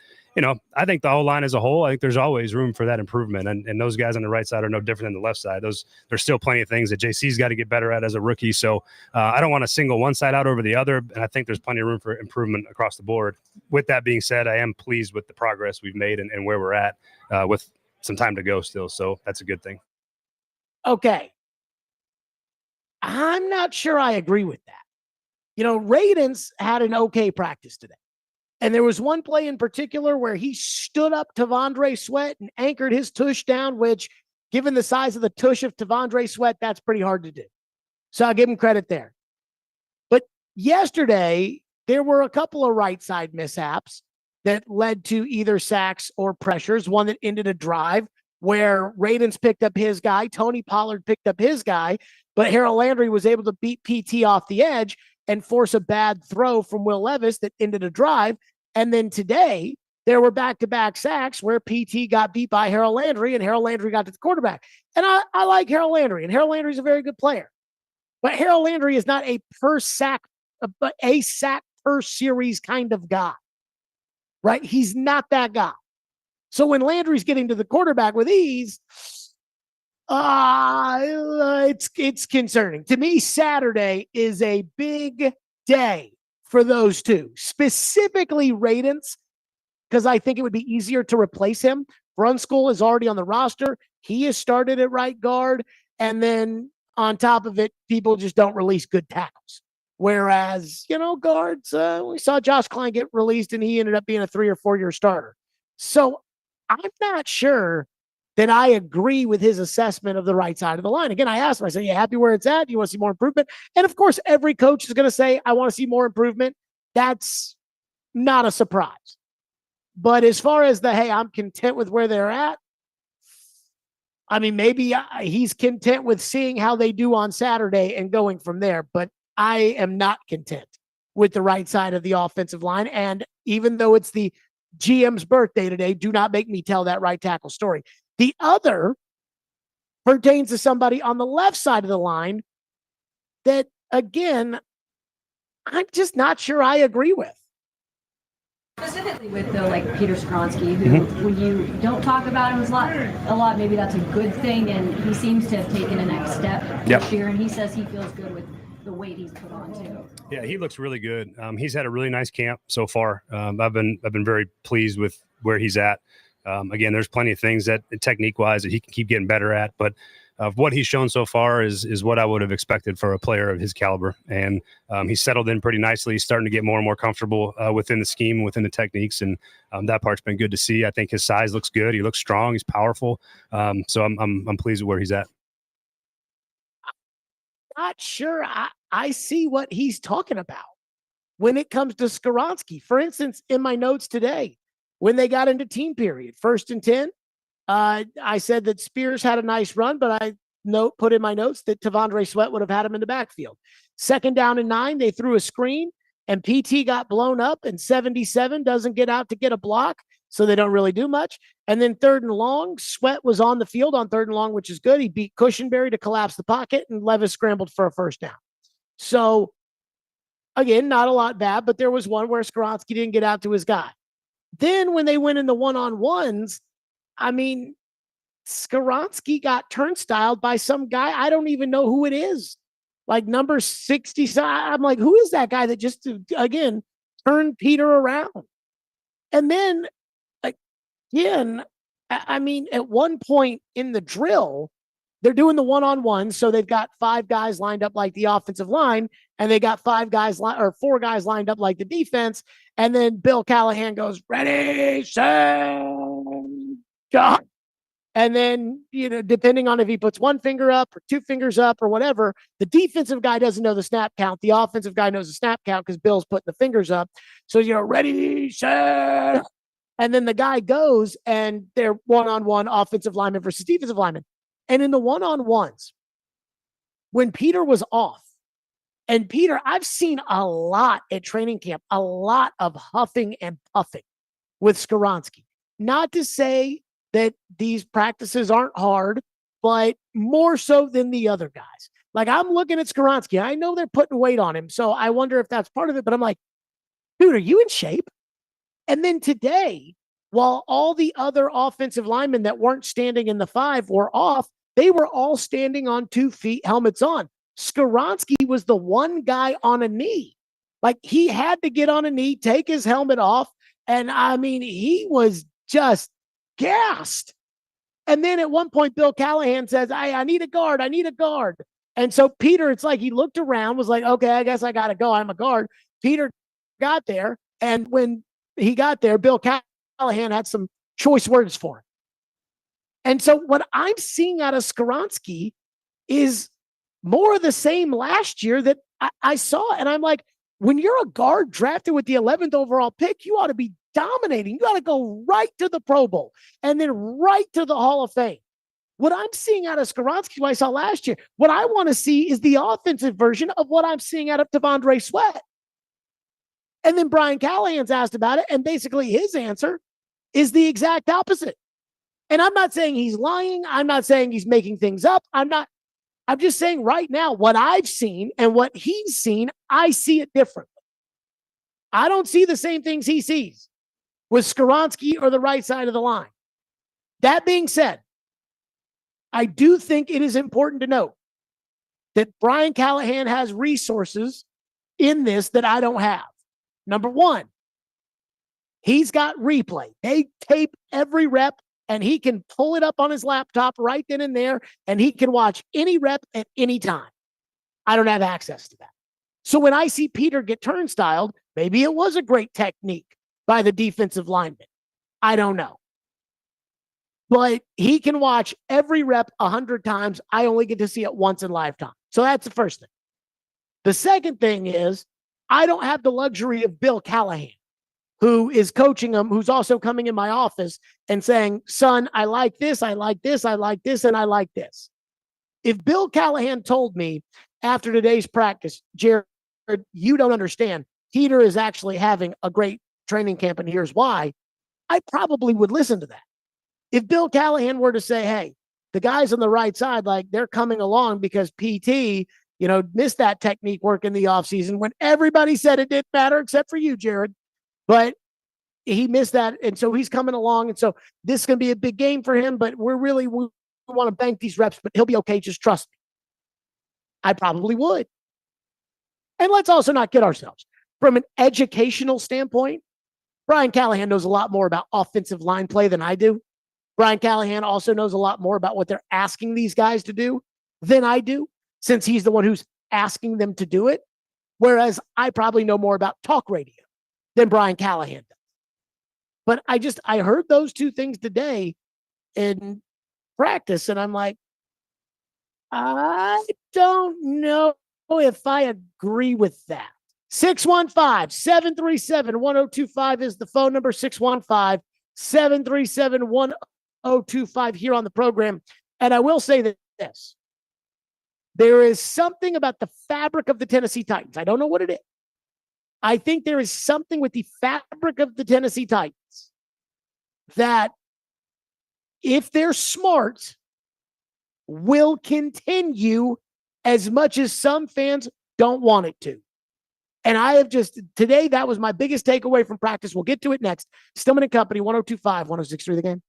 I think the whole line as a whole, I think there's always room for that improvement. And those guys on the right side are no different than the left side. There's still plenty of things that JC's got to get better at as a rookie. So I don't want to single one side out over the other. And I think there's plenty of room for improvement across the board. With that being said, I am pleased with the progress we've made and where we're at with some time to go still. So that's a good thing. Okay. I'm not sure I agree with that. Radins had an okay practice today. And there was one play in particular where he stood up Tavondre Sweat and anchored his tush down, which, given the size of the tush of Tavondre Sweat, that's pretty hard to do. So I'll give him credit there. But yesterday, there were a couple of right side mishaps that led to either sacks or pressures. One that ended a drive where Radins picked up his guy, Tony Pollard picked up his guy, but Harold Landry was able to beat PT off the edge and force a bad throw from Will Levis that ended a drive. And then today, there were back-to-back sacks where PT got beat by Harold Landry, and Harold Landry got to the quarterback. And I like Harold Landry, and Harold Landry is a very good player. But Harold Landry is not a sack per series kind of guy, right? He's not that guy. So when Landry's getting to the quarterback with ease, it's concerning. To me, Saturday is a big day for those two, specifically Radins, because I think it would be easier to replace him. Brunskill is already on the roster. He has started at right guard. And then on top of it, people just don't release good tackles. Whereas, guards, we saw Josh Klein get released and he ended up being a 3 or 4 year starter. So I'm not sure that I agree with his assessment of the right side of the line. Again, I asked him, I said, you happy where it's at? Do you want to see more improvement? And of course, every coach is going to say, I want to see more improvement. That's not a surprise. But as far as hey, I'm content with where they're at, I mean, maybe he's content with seeing how they do on Saturday and going from there. But I am not content with the right side of the offensive line. And even though it's the GM's birthday today, do not make me tell that right tackle story. The other pertains to somebody on the left side of the line that, again, I'm just not sure I agree with. Specifically with like Peter Skronsky, who when you don't talk about him a lot, maybe that's a good thing, and he seems to have taken a next step this year, and he says he feels good with the weight he's put on too. Yeah, he looks really good. He's had a really nice camp so far. I've been very pleased with where he's at. Again, there's plenty of things that technique wise that he can keep getting better at, but what he's shown so far is what I would have expected for a player of his caliber. And he's settled in pretty nicely. He's starting to get more and more comfortable within the scheme, within the techniques. And that part's been good to see. I think his size looks good. He looks strong. He's powerful. So I'm pleased with where he's at. Not sure I see what he's talking about when it comes to Skronsky. For instance, in my notes today, when they got into team period, 1st and 10, I said that Spears had a nice run, but I put in my notes that T'Vondre Sweat would have had him in the backfield. 2nd down and 9, they threw a screen, and PT got blown up, and 77 doesn't get out to get a block, so they don't really do much. And then 3rd and long, Sweat was on the field on 3rd and long, which is good. He beat Cushenberry to collapse the pocket, and Levis scrambled for a 1st down. So, again, not a lot bad, but there was one where Skronsky didn't get out to his guy. Then when they went in the one-on-ones, I mean, Skronsky got turnstiled by some guy. I don't even know who it is. Like number 60. So I'm like, who is that guy that just, again, turned Peter around? And then, again, I mean, at one point in the drill, they're doing the one-on-one. So they've got 5 guys lined up like the offensive line, and they got 4 guys lined up like the defense. And then Bill Callahan goes, ready, set, go. And then, depending on if he puts 1 finger up or 2 fingers up or whatever, the defensive guy doesn't know the snap count. The offensive guy knows the snap count because Bill's putting the fingers up. So, ready, set. And then the guy goes, and they're one-on-one offensive lineman versus defensive lineman. And in the one-on-ones, when Peter was off, and Peter, I've seen a lot at training camp, a lot of huffing and puffing with Skronsky. Not to say that these practices aren't hard, but more so than the other guys. Like, I'm looking at Skronsky. I know they're putting weight on him, so I wonder if that's part of it. But I'm like, dude, are you in shape? And then today, while all the other offensive linemen that weren't standing in the 5 were off, they were all standing on 2 feet, helmets on. Skronsky was the one guy on a knee. Like, he had to get on a knee, take his helmet off. And I mean, he was just gassed. And then at one point, Bill Callahan says, I need a guard. I need a guard. And so Peter, it's like he looked around, was like, okay, I guess I got to go. I'm a guard. Peter got there. And when he got there, Bill Callahan had some choice words for him. And so what I'm seeing out of Skronsky is more of the same last year that I saw. And I'm like, when you're a guard drafted with the 11th overall pick, you ought to be dominating. You got to go right to the Pro Bowl and then right to the Hall of Fame. What I'm seeing out of Skronsky, what I saw last year, what I want to see is the offensive version of what I'm seeing out of T'Vondre Sweat. And then Brian Callahan's asked about it, and basically his answer is the exact opposite. And I'm not saying he's lying. I'm not saying he's making things up. I'm just saying right now what I've seen and what he's seen, I see it differently. I don't see the same things he sees with Skronsky or the right side of the line. That being said, I do think it is important to note that Brian Callahan has resources in this that I don't have. Number one, he's got replay. They tape every rep, and he can pull it up on his laptop right then and there, and he can watch any rep at any time. I don't have access to that. So when I see Peter get turnstiled, maybe it was a great technique by the defensive lineman. I don't know. But he can watch every rep 100 times. I only get to see it once in lifetime. So that's the first thing. The second thing is I don't have the luxury of Bill Callahan, who is coaching him, who's also coming in my office and saying, son, I like this, I like this, I like this, and I like this. If Bill Callahan told me after today's practice, Jared, you don't understand, Peter is actually having a great training camp, and here's why, I probably would listen to that. If Bill Callahan were to say, hey, the guys on the right side, like they're coming along because PT missed that technique work in the offseason when everybody said it didn't matter except for you, Jared. But he missed that. And so he's coming along. And so this is going to be a big game for him, but we want to bank these reps, but he'll be okay. Just trust me. I probably would. And let's also not kid ourselves. From an educational standpoint, Brian Callahan knows a lot more about offensive line play than I do. Brian Callahan also knows a lot more about what they're asking these guys to do than I do, since he's the one who's asking them to do it. Whereas I probably know more about talk radio than Brian Callahan does. But I heard those two things today in practice, and I'm like, I don't know if I agree with that. 615-737-1025 is the phone number. 615-737-1025 here on the program. And I will say this. There is something about the fabric of the Tennessee Titans. I don't know what it is. I think there is something with the fabric of the Tennessee Titans that, if they're smart, will continue as much as some fans don't want it to. And I have today, that was my biggest takeaway from practice. We'll get to it next. Stillman and Company, 102.5, 106.3 The Game.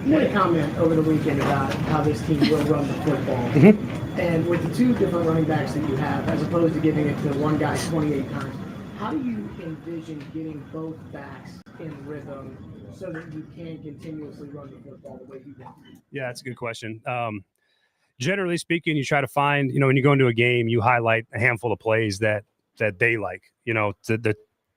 You made a comment over the weekend about how this team will run the football. And with the two different running backs that you have, as opposed to giving it to one guy 28 times, how do you envision getting both backs in rhythm so that you can continuously run the football the way you want? Yeah, that's a good question. Generally speaking, you try to find, when you go into a game, you highlight a handful of plays that they like.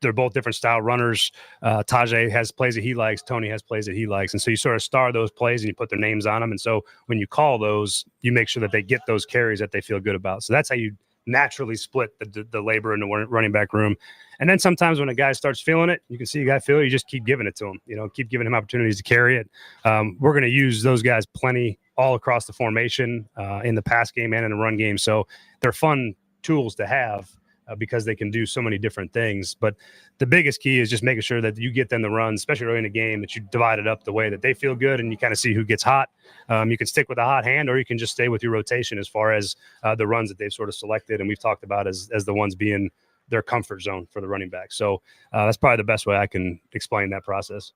They're both different style runners. Tajay has plays that he likes. Tony has plays that he likes. And so you sort of star those plays and you put their names on them. And so when you call those, you make sure that they get those carries that they feel good about. So that's how you naturally split the labor in the running back room. And then sometimes when a guy starts feeling it, you can see a guy feel it, you just keep giving it to him, keep giving him opportunities to carry it. We're going to use those guys plenty all across the formation, in the pass game and in the run game. So they're fun tools to have because they can do so many different things. But the biggest key is just making sure that you get them to run, especially early in the game, that you divide it up the way that they feel good and you kind of see who gets hot. You can stick with a hot hand or you can just stay with your rotation as far as the runs that they've sort of selected and we've talked about as the ones being their comfort zone for the running back. So that's probably the best way I can explain that process.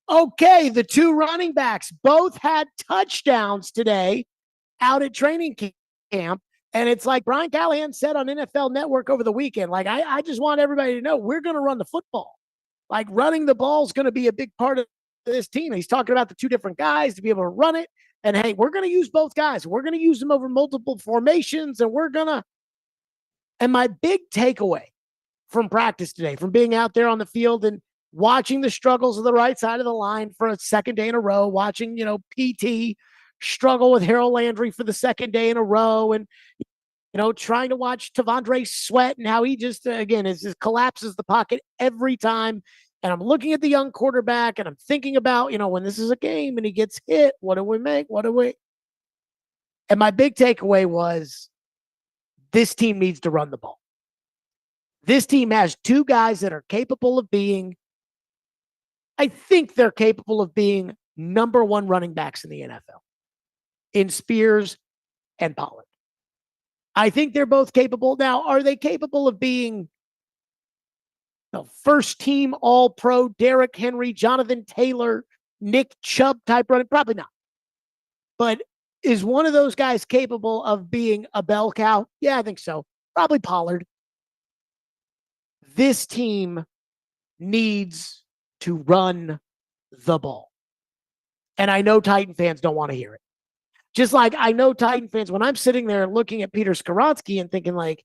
Okay, the two running backs both had touchdowns today out at training camp. And it's like Brian Callahan said on NFL Network over the weekend, like, I just want everybody to know we're going to run the football. Like, running the ball is going to be a big part of this team. He's talking about the two different guys to be able to run it. And, hey, we're going to use both guys. We're going to use them over multiple formations, and we're going to – and my big takeaway from practice today, from being out there on the field and watching the struggles of the right side of the line for a second day in a row, watching, PT struggle with Harold Landry for the second day in a row, and trying to watch Tavondre Sweat and how he just, again, just collapses the pocket every time. And I'm looking at the young quarterback and I'm thinking about, when this is a game and he gets hit, what do we make? And my big takeaway was this team needs to run the ball. This team has two guys that are capable of being, I think they're capable of being number one running backs in the NFL, in Spears and Pollard. I think they're both capable. Now, are they capable of being the first team All-Pro, Derrick Henry, Jonathan Taylor, Nick Chubb type running? Probably not. But is one of those guys capable of being a bell cow? Yeah, I think so. Probably Pollard. This team needs to run the ball. And I know Titan fans don't want to hear it. Just like I know Titan fans, when I'm sitting there looking at Peter Skoronski and thinking like,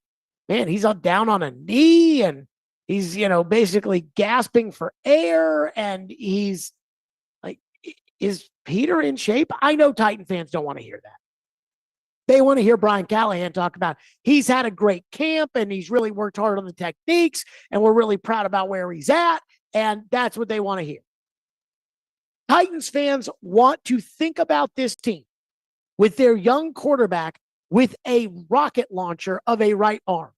man, he's down on a knee and he's, basically gasping for air and he's like, is Peter in shape? I know Titan fans don't want to hear that. They want to hear Brian Callahan talk about he's had a great camp and he's really worked hard on the techniques and we're really proud about where he's at. And that's what they want to hear. Titans fans want to think about this team with their young quarterback with a rocket launcher of a right arm,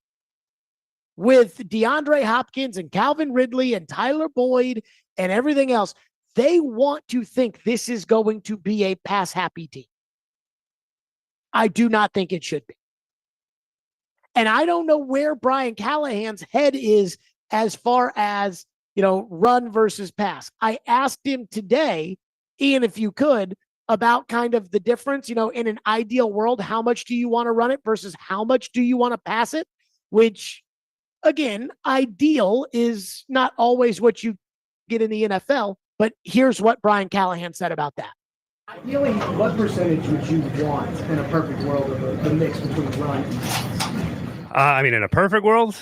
with DeAndre Hopkins and Calvin Ridley and Tyler Boyd and everything else. They want to think this is going to be a pass-happy team. I do not think it should be. And I don't know where Brian Callahan's head is as far as, run versus pass. I asked him today, Ian, if you could, about kind of the difference, in an ideal world, how much do you want to run it versus how much do you want to pass it? Which, again, ideal is not always what you get in the NFL, but here's what Brian Callahan said about that. Ideally, what percentage would you want in a perfect world of the mix between run and pass? In a perfect world,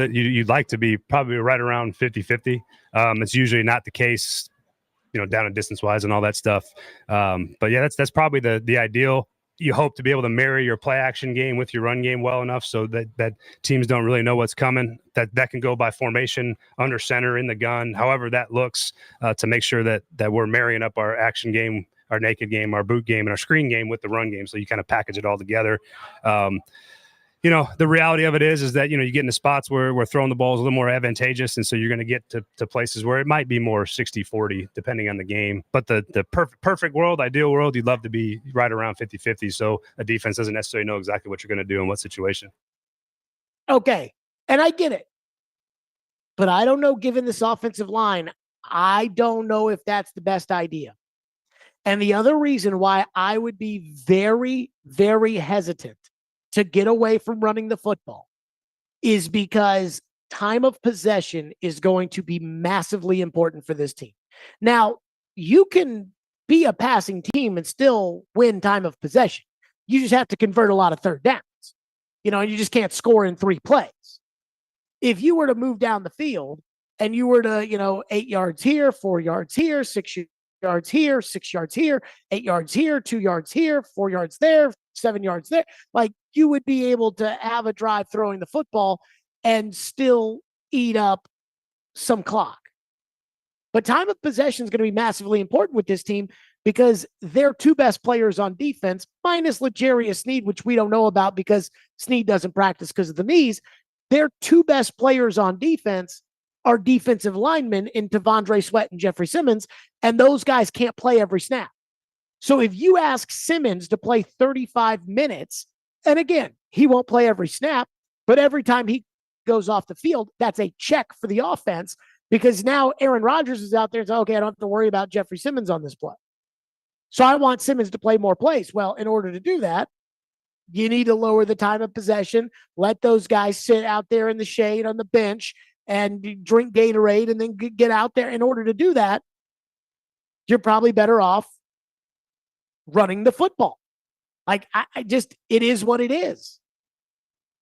that you'd like to be probably right around 50-50. It's usually not the case, down and distance wise and all that stuff. But yeah, that's probably the ideal. You hope to be able to marry your play action game with your run game well enough so that teams don't really know what's coming. That can go by formation, under center, in the gun, however that looks, to make sure that we're marrying up our action game, our naked game, our boot game, and our screen game with the run game. So you kind of package it all together. The reality of it is that, you get into spots where throwing the ball is a little more advantageous. And so you're going to get to places where it might be more 60-40, depending on the game. But the perfect world, ideal world, you'd love to be right around 50-50. So a defense doesn't necessarily know exactly what you're going to do in what situation. Okay. And I get it. But I don't know, given this offensive line, I don't know if that's the best idea. And the other reason why I would be very, very hesitant to get away from running the football is because time of possession is going to be massively important for this team. Now, you can be a passing team and still win time of possession. You just have to convert a lot of third downs, and you just can't score in 3 plays. If you were to move down the field and you were to, 8 yards here, 4 yards here, 6 yards here, 6 yards here, 8 yards here, 2 yards here, 4 yards there, 7 yards there, like you would be able to have a drive throwing the football and still eat up some clock. But time of possession is going to be massively important with this team because their 2 best players on defense, minus L'Jarius Sneed, which we don't know about because Sneed doesn't practice because of the knees, their 2 best players on defense are defensive linemen in T'Vondre Sweat and Jeffrey Simmons, and those guys can't play every snap. So if you ask Simmons to play 35 minutes, and again, he won't play every snap, but every time he goes off the field, that's a check for the offense because now Aaron Rodgers is out there and says, okay, I don't have to worry about Jeffrey Simmons on this play. So I want Simmons to play more plays. Well, in order to do that, you need to lower the time of possession, let those guys sit out there in the shade on the bench and drink Gatorade and then get out there. In order to do that, you're probably better off running the football. Like, it is what it is.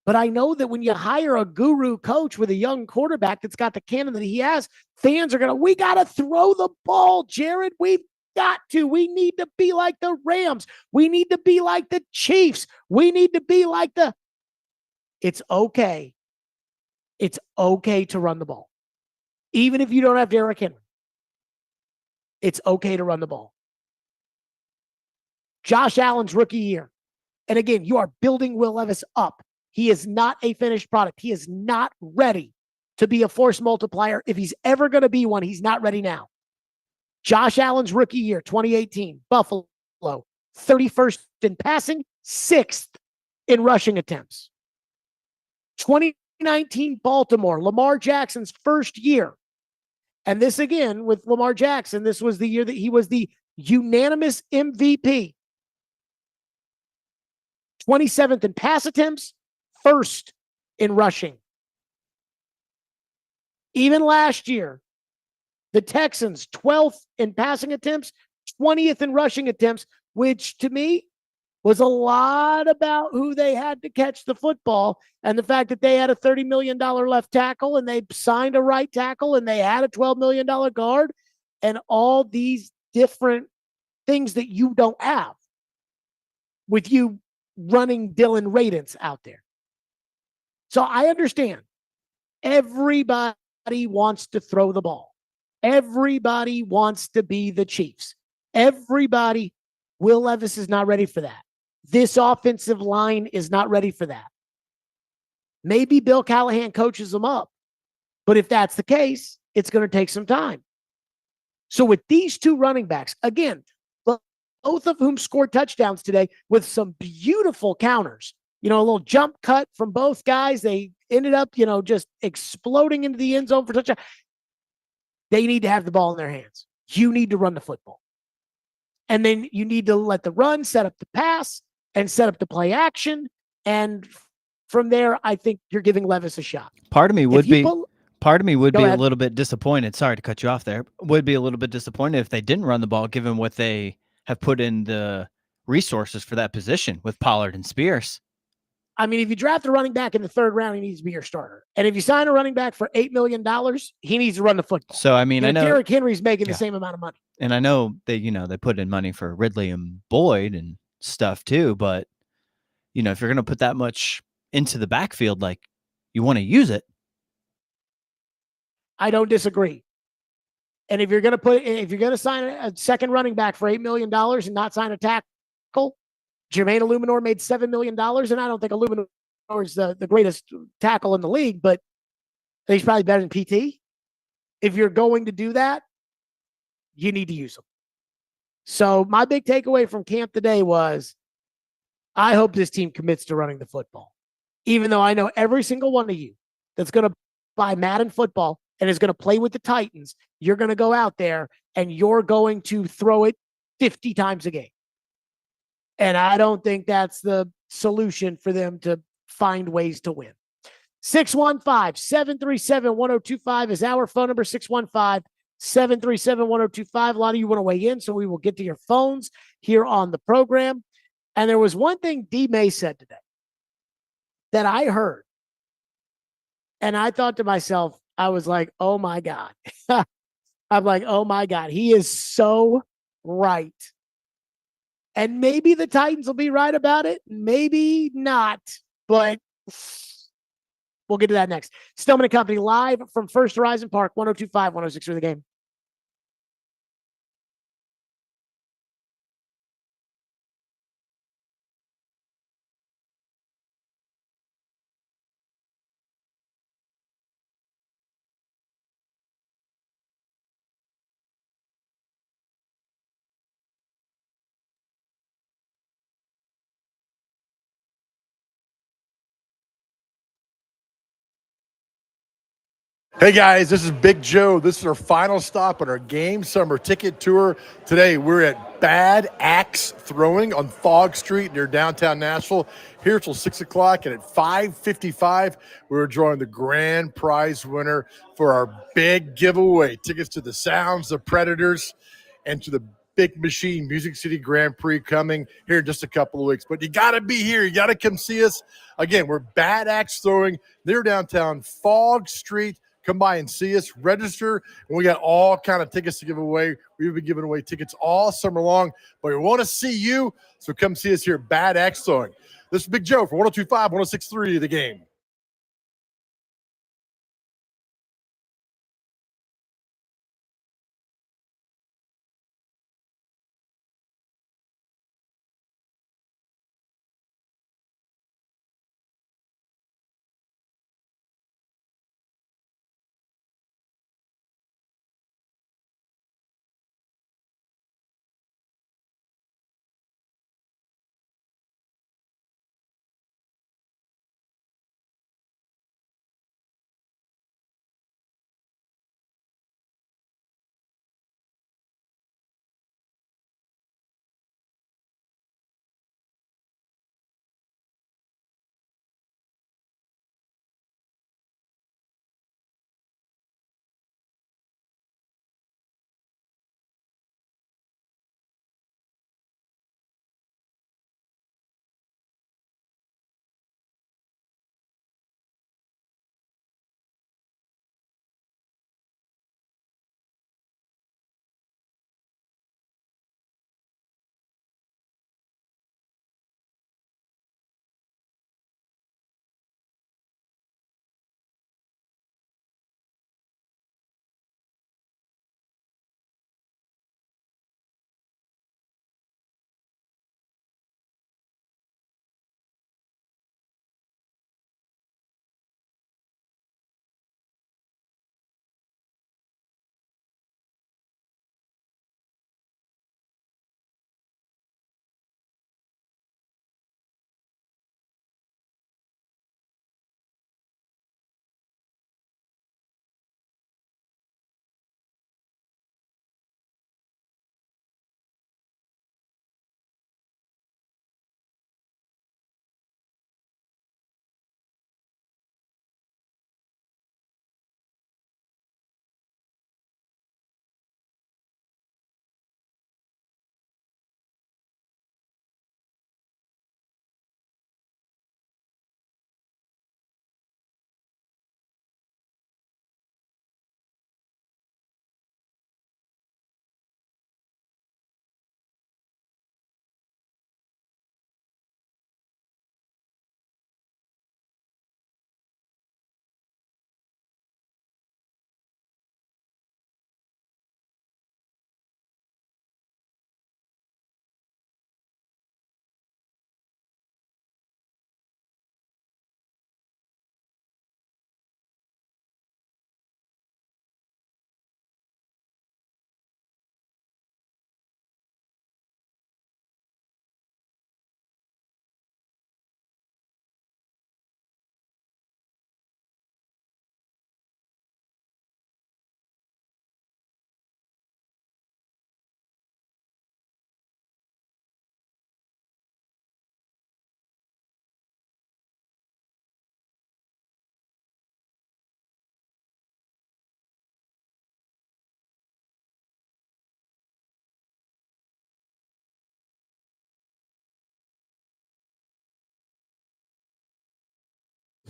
But I know that when you hire a guru coach with a young quarterback that's got the cannon that he has, fans are we got to throw the ball, Jared. We've got to. We need to be like the Rams. We need to be like the Chiefs. We need to be like It's okay. It's okay to run the ball. Even if you don't have Derrick Henry, it's okay to run the ball. Josh Allen's rookie year. And again, you are building Will Levis up. He is not a finished product. He is not ready to be a force multiplier. If he's ever going to be one, he's not ready now. Josh Allen's rookie year, 2018, Buffalo, 31st in passing, 6th in rushing attempts. 2019 Baltimore, Lamar Jackson's first year. And this again with Lamar Jackson, this was the year that he was the unanimous MVP. 27th in pass attempts, 1st in rushing. Even last year, the Texans, 12th in passing attempts, 20th in rushing attempts, which to me was a lot about who they had to catch the football and the fact that they had a $30 million left tackle and they signed a right tackle and they had a $12 million guard and all these different things that you don't have with you running Dylan Radins out there. So I understand everybody wants to throw the ball. Everybody wants to be the Chiefs. Will Levis is not ready for that. This offensive line is not ready for that. Maybe Bill Callahan coaches them up. But if that's the case, it's going to take some time. So with these 2 running backs, again, both of whom scored touchdowns today with some beautiful counters. A little jump cut from both guys. They ended up, just exploding into the end zone for touchdown. They need to have the ball in their hands. You need to run the football. And then you need to let the run set up the pass and set up the play action. And from there, I think you're giving Levis a shot. Part of me would be a little bit disappointed. Sorry to cut you off there. Would be a little bit disappointed if they didn't run the ball, given what they have put in the resources for that position with Pollard and Spears. I mean, if you draft a running back in the 3rd round, he needs to be your starter. And if you sign a running back for $8 million, he needs to run the football. So, I mean, I know Derrick Henry's making the same amount of money. And I know they, they put in money for Ridley and Boyd and stuff too. But, if you're going to put that much into the backfield, like you want to use it. I don't disagree. And if you're going to sign a second running back for $8 million and not sign a tackle, Jermaine Illuminor made $7 million, and I don't think Illuminor is the greatest tackle in the league, but he's probably better than PT. If you're going to do that, you need to use him. So my big takeaway from camp today was, I hope this team commits to running the football. Even though I know every single one of you that's going to buy Madden football and is going to play with the Titans, you're going to go out there and you're going to throw it 50 times a game. And I don't think that's the solution for them to find ways to win. 615-737-1025 is our phone number, 615-737-1025. A lot of you want to weigh in, so we will get to your phones here on the program. And there was one thing D. May said today that I heard, and I thought to myself, I was like, oh my God. I'm like, oh my God, he is so right. And maybe the Titans will be right about it. Maybe not, but we'll get to that next. Stillman & Company live from First Horizon Park, 102.5, 106 for the game. Hey guys, this is Big Joe. This is our final stop on our game summer ticket tour. Today we're at Bad Axe Throwing on Fog Street near downtown Nashville. Here till 6 o'clock, and at 5:55, we're drawing the grand prize winner for our big giveaway. Tickets to the Sounds, the Predators, and to the Big Machine Music City Grand Prix coming here in just a couple of weeks. But you got to be here. You got to come see us. Again, we're Bad Axe Throwing near downtown Fog Street. Come by and see us, register, and we got all kind of tickets to give away. We've been giving away tickets all summer long, but we want to see you, so come see us here at Bad Axe Throwing. This is Big Joe for 102.5, 106.3 The Game.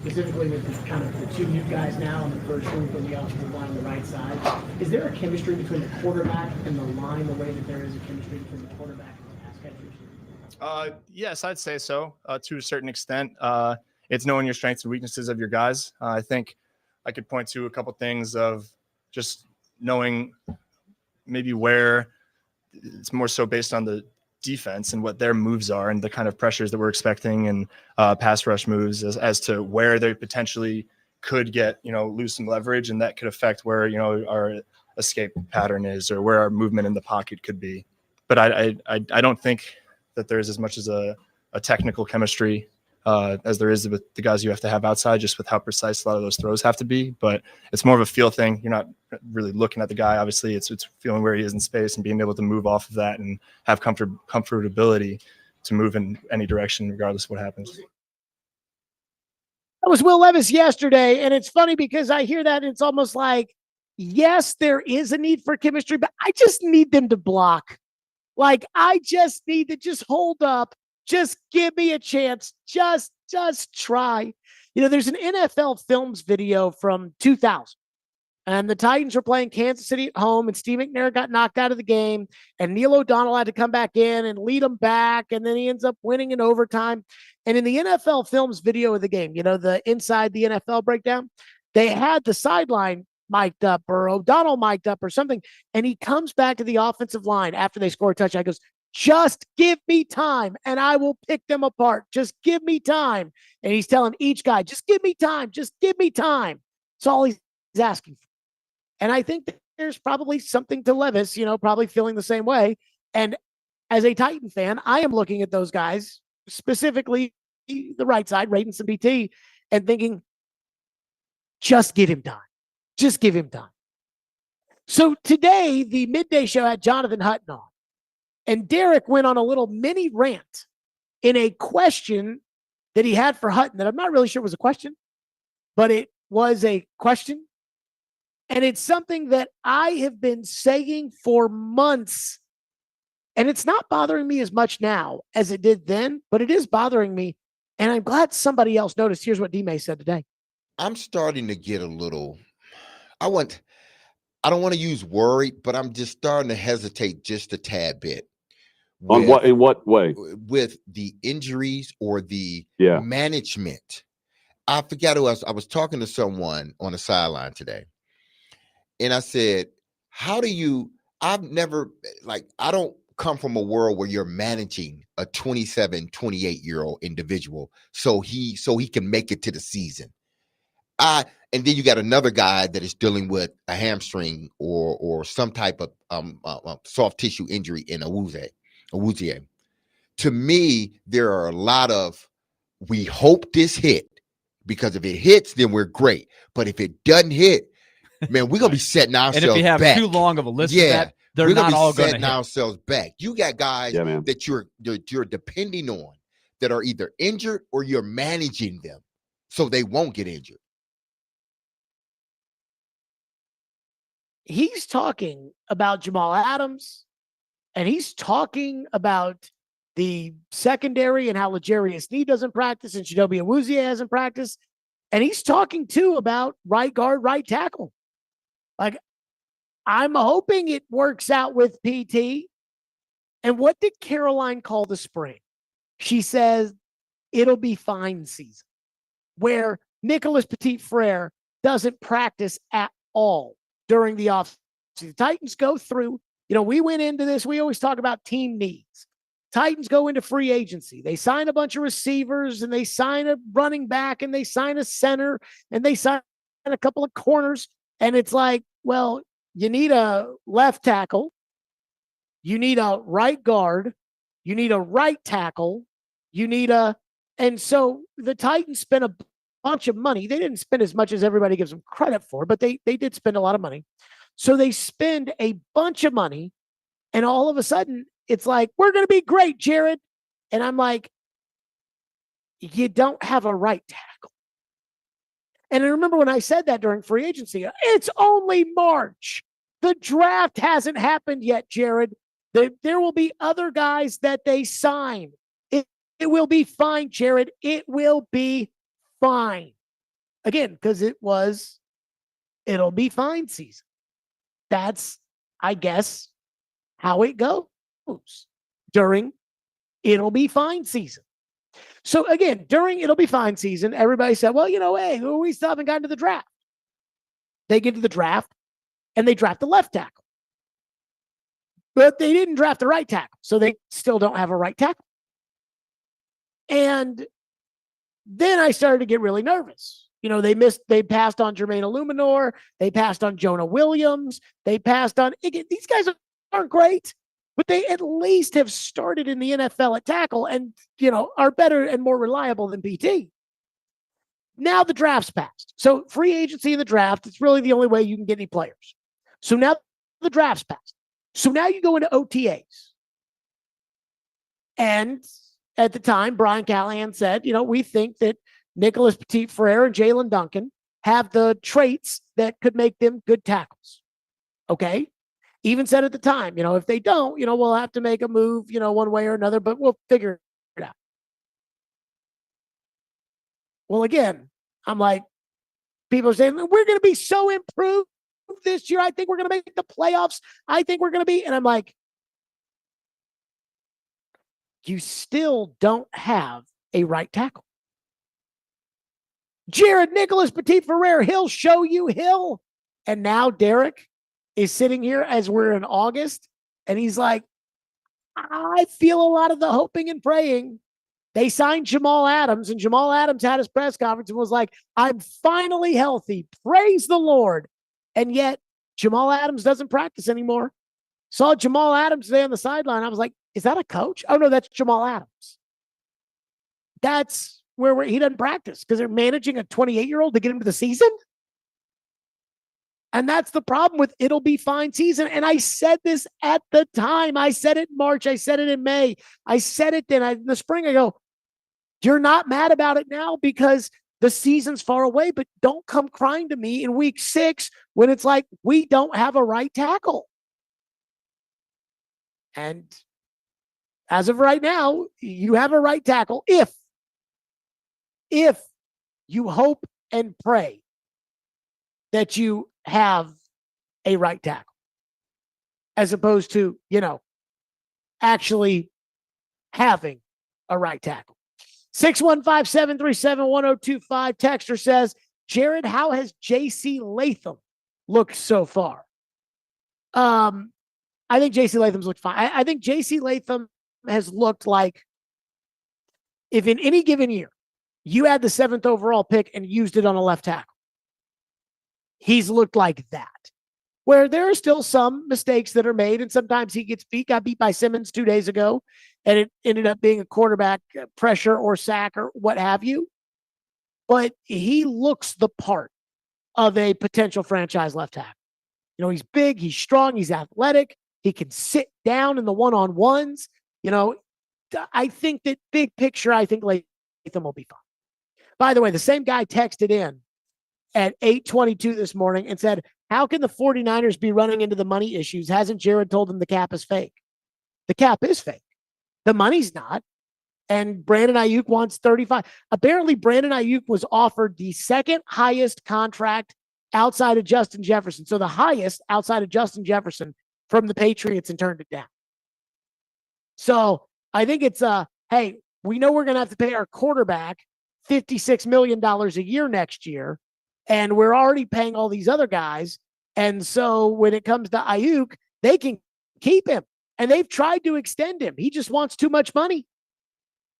specifically with the two new guys now on the first group of the offensive line on the right side. Is there a chemistry between the quarterback and the line the way that there is a chemistry between the quarterback and the pass catchers? Yes, I'd say so to a certain extent. It's knowing your strengths and weaknesses of your guys. I think I could point to a couple things of just knowing maybe where it's more so based on the defense and what their moves are and the kind of pressures that we're expecting and pass rush moves as to where they potentially could get, lose some leverage, and that could affect where, our escape pattern is or where our movement in the pocket could be. But I don't think that there's as much as a technical chemistry as there is with the guys you have to have outside, just with how precise a lot of those throws have to be. But it's more of a feel thing. You're not really looking at the guy. Obviously, it's feeling where he is in space and being able to move off of that and have comfortability to move in any direction, regardless of what happens. That was Will Levis yesterday, and it's funny because I hear that and it's almost like, yes, there is a need for chemistry, but I just need them to block. Like, I just need to just hold up. Just give me a chance. Just try. There's an NFL Films video from 2000, and the Titans were playing Kansas City at home, and Steve McNair got knocked out of the game, and Neil O'Donnell had to come back in and lead them back, and then he ends up winning in overtime. And in the NFL Films video of the game, the Inside the NFL breakdown, they had the sideline mic'd up or O'Donnell mic'd up or something, and he comes back to the offensive line after they score a touchdown. He goes, just give me time and I will pick them apart. Just give me time. And he's telling each guy, just give me time. Just give me time. That's all he's asking for. And I think there's probably something to Levis, probably feeling the same way. And as a Titan fan, I am looking at those guys, specifically the right side, Radens and BT, and thinking, just give him time. Just give him time. So today, the midday show had Jonathan Hutton on. And Derek went on a little mini rant in a question that he had for Hutton that I'm not really sure was a question, but it was a question. And it's something that I have been saying for months. And it's not bothering me as much now as it did then, but it is bothering me. And I'm glad somebody else noticed. Here's what D-May said today. I'm starting to get a little, I don't want to use worried, but I'm just starting to hesitate just a tad bit. In what way? With the injuries or the management. I forgot who else. I was talking to someone on the sideline today. And I said, I don't come from a world where you're managing a 27, 28-year-old individual so he can make it to the season. And then you got another guy that is dealing with a hamstring or some type of soft tissue injury in a Awuzie. To me, there are a lot of, we hope this hit, because if it hits, then we're great. But if it doesn't hit, man, we're gonna be setting ourselves back. And if you have too long of a list of that, they're not all going to setting ourselves back. You got guys that you're depending on that are either injured or you're managing them so they won't get injured. He's talking about Jamal Adams, and he's talking about the secondary and how L'Jarius Sneed doesn't practice and Chidobe Awuzie hasn't practiced. And he's talking, too, about right guard, right tackle. Like, I'm hoping it works out with PT. And what did Caroline call the spring? She says, it'll be fine season, where Nicholas Petit-Frere doesn't practice at all during the offseason. The Titans go through, we went into this, we always talk about team needs. Titans go into free agency. They sign a bunch of receivers, and they sign a running back, and they sign a center, and they sign a couple of corners. And it's like, well, you need a left tackle. You need a right guard. You need a right tackle. And so the Titans spent a bunch of money. They didn't spend as much as everybody gives them credit for, but they did spend a lot of money. So they spend a bunch of money, and all of a sudden it's like, we're going to be great, Jared. And I'm like, you don't have a right tackle. And I remember when I said that during free agency, it's only March. The draft hasn't happened yet, Jared. There will be other guys that they sign. It will be fine, Jared. It will be fine. Again, because it'll be fine season. That's, I guess, how it goes during it'll be fine season. So again, during it'll be fine season, everybody said, well, hey, we still haven't gotten to the draft. They get to the draft and they draft the left tackle. But they didn't draft the right tackle, so they still don't have a right tackle. And then I started to get really nervous. They passed on Jermaine Illuminor. They passed on Jonah Williams. They passed on, these guys aren't great, but they at least have started in the NFL at tackle and, are better and more reliable than PT. Now the draft's passed. So free agency in the draft, it's really the only way you can get any players. So now the draft's passed. So now you go into OTAs. And at the time, Brian Callahan said, we think that Nicholas Petit-Frere and Jalen Duncan have the traits that could make them good tackles. Okay? Even said at the time, if they don't, we'll have to make a move, one way or another, but we'll figure it out. Well, again, I'm like, people are saying, we're going to be so improved this year. I think we're going to make the playoffs. I think we're going to be. And I'm like, you still don't have a right tackle. Jared Nicholas Petit-Frere, he'll show you, and now Derek is sitting here as we're in August, and he's like, I feel a lot of the hoping and praying. They signed Jamal Adams, and Jamal Adams had his press conference and was like, I'm finally healthy. Praise the Lord. And yet, Jamal Adams doesn't practice anymore. Saw Jamal Adams today on the sideline. I was like, is that a coach? Oh, no, that's Jamal Adams. That's where he doesn't practice because they're managing a 28-year-old to get him to the season. And that's the problem with it'll be fine season. And I said this at the time. I said it in March. I said it in May. I said it then in the spring. I go, you're not mad about it now because the season's far away, but don't come crying to me in week 6 when it's like, we don't have a right tackle. And as of right now, you have a right tackle if you hope and pray that you have a right tackle, as opposed to, actually having a right tackle. 615-737-1025. Texter says, Jared, how has J.C. Latham looked so far? I think J.C. Latham's looked fine. I think J.C. Latham has looked like if in any given year you had the 7th overall pick and used it on a left tackle, he's looked like that. Where there are still some mistakes that are made, and sometimes he gets beat. Got beat by Simmons 2 days ago, and it ended up being a quarterback pressure or sack or what have you. But he looks the part of a potential franchise left tackle. He's big, he's strong, he's athletic. He can sit down in the one-on-ones. I think that big picture, I think Latham will be fine. By the way, the same guy texted in at 8:22 this morning and said, how can the 49ers be running into the money issues? Hasn't Jared told them the cap is fake? The cap is fake. The money's not. And Brandon Ayuk wants 35. Apparently, Brandon Ayuk was offered the second highest contract outside of Justin Jefferson. So the highest outside of Justin Jefferson from the Patriots, and turned it down. So I think it's, hey, we know we're going to have to pay our quarterback $56 million a year next year. And we're already paying all these other guys. And so when it comes to Ayuk, they can keep him. And they've tried to extend him. He just wants too much money.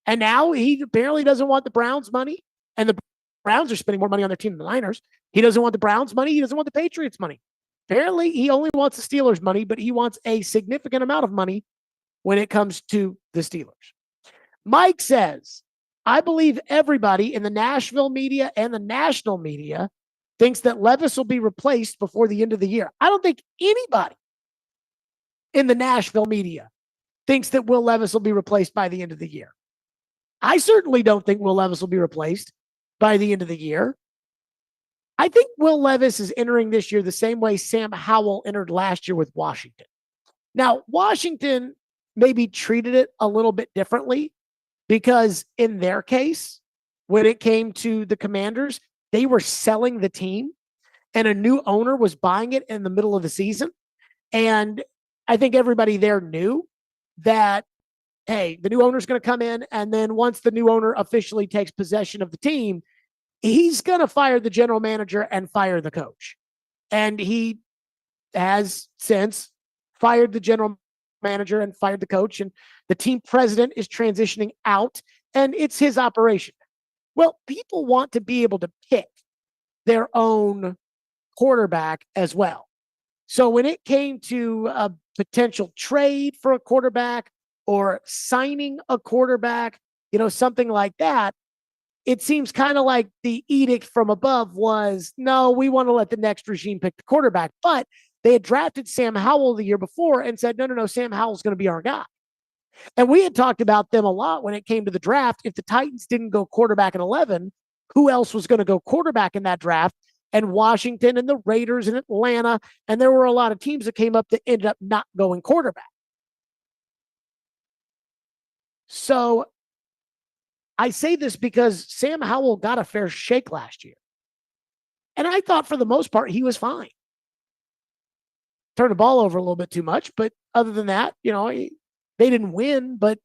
And now he apparently doesn't want the Browns' money. And the Browns are spending more money on their team than the Niners. He doesn't want the Browns' money. He doesn't want the Patriots' money. Apparently, he only wants the Steelers' money, but he wants a significant amount of money when it comes to the Steelers. Mike says, I believe everybody in the Nashville media and the national media thinks that Levis will be replaced before the end of the year. I don't think anybody in the Nashville media thinks that Will Levis will be replaced by the end of the year. I certainly don't think Will Levis will be replaced by the end of the year. I think Will Levis is entering this year the same way Sam Howell entered last year with Washington. Now, Washington maybe treated it a little bit differently because in their case, when it came to the Commanders, they were selling the team and a new owner was buying it in the middle of the season. And I think everybody there knew that, hey, the new owner's going to come in. And then once the new owner officially takes possession of the team, he's going to fire the general manager and fire the coach. And he has since fired the general manager and fired the coach. And the team president is transitioning out and it's his operation. Well, people want to be able to pick their own quarterback as well. So when it came to a potential trade for a quarterback or signing a quarterback, something like that, it seems kind of like the edict from above was, no, we want to let the next regime pick the quarterback. But they had drafted Sam Howell the year before and said, no, Sam Howell's going to be our guy. And we had talked about them a lot when it came to the draft. If the Titans didn't go quarterback in 11, who else was going to go quarterback in that draft? And Washington and the Raiders and Atlanta. And there were a lot of teams that came up that ended up not going quarterback. So I say this because Sam Howell got a fair shake last year. And I thought for the most part, he was fine. Turned the ball over a little bit too much. But other than that, they didn't win, but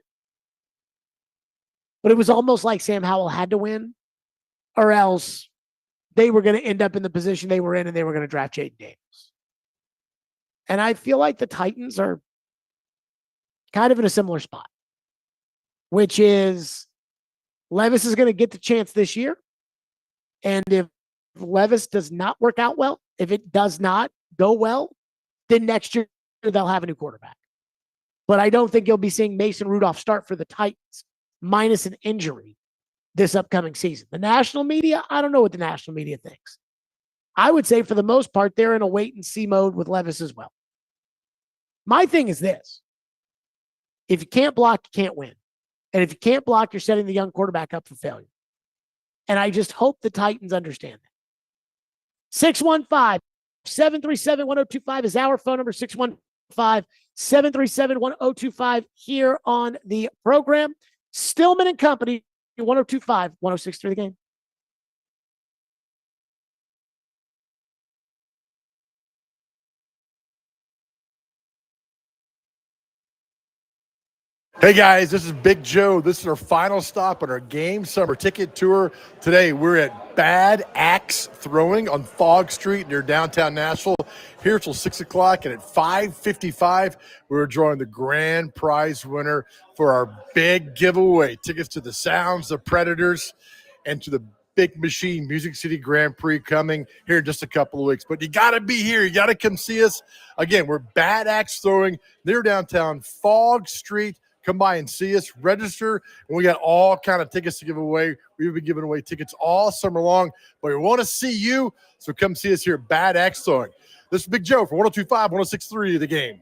it was almost like Sam Howell had to win or else they were going to end up in the position they were in and they were going to draft Jaden Daniels. And I feel like the Titans are kind of in a similar spot, which is Levis is going to get the chance this year. And if Levis does not work out well, if it does not go well, then next year they'll have a new quarterback. But I don't think you'll be seeing Mason Rudolph start for the Titans minus an injury this upcoming season. The national media, I don't know what the national media thinks. I would say for the most part, they're in a wait and see mode with Levis as well. My thing is this. If you can't block, you can't win. And if you can't block, you're setting the young quarterback up for failure. And I just hope the Titans understand that. 615-737-1025 is our phone number, 615-737-1025 here on the program. Stillman and Company, 1025, 1063 The Game. Hey guys, this is Big Joe. This is our final stop on our game summer ticket tour. Today we're at Bad Axe Throwing on Fog Street near downtown Nashville. Here till 6 o'clock, and at 5:55, we're drawing the grand prize winner for our big giveaway. Tickets to the Sounds, the Predators, and to the Big Machine Music City Grand Prix coming here in just a couple of weeks. But you got to be here. You got to come see us. Again, we're Bad Axe Throwing near downtown Fog Street. Come by and see us, register, and we got all kind of tickets to give away. We've been giving away tickets all summer long, but we want to see you, so come see us here at Bad Axe Throwing. This is Big Joe for 1025, 1063 The Game.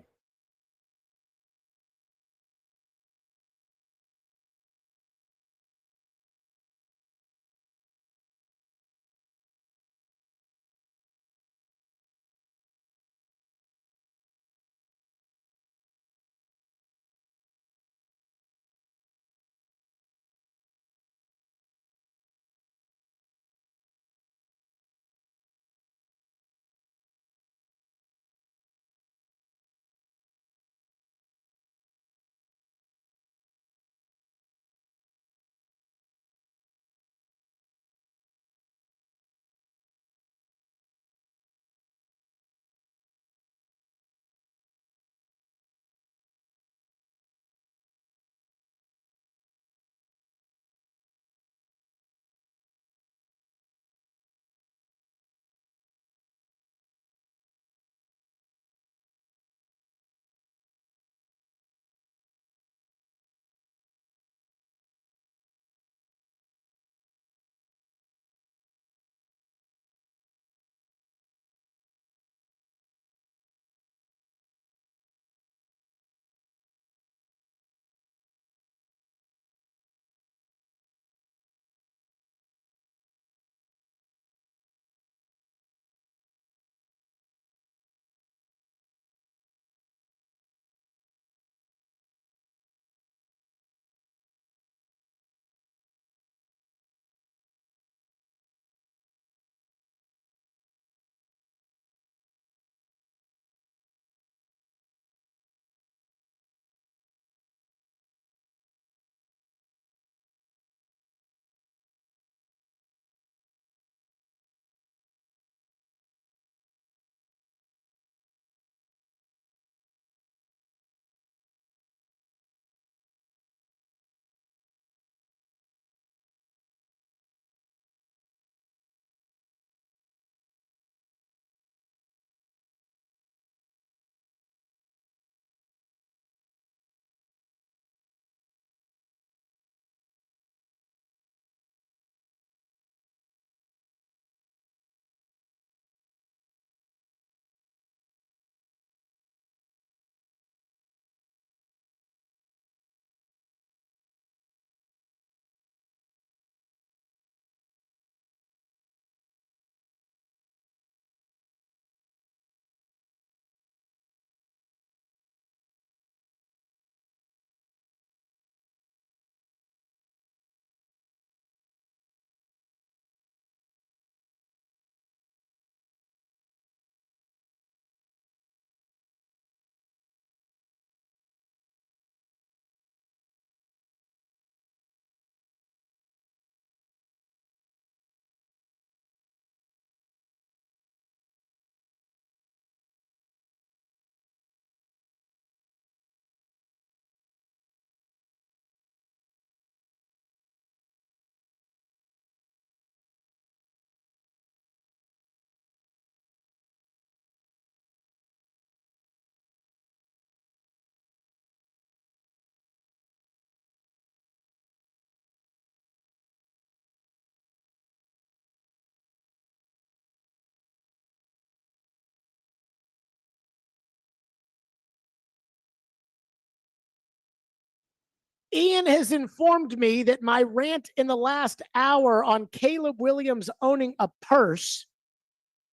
Ian has informed me that my rant in the last hour on Caleb Williams owning a purse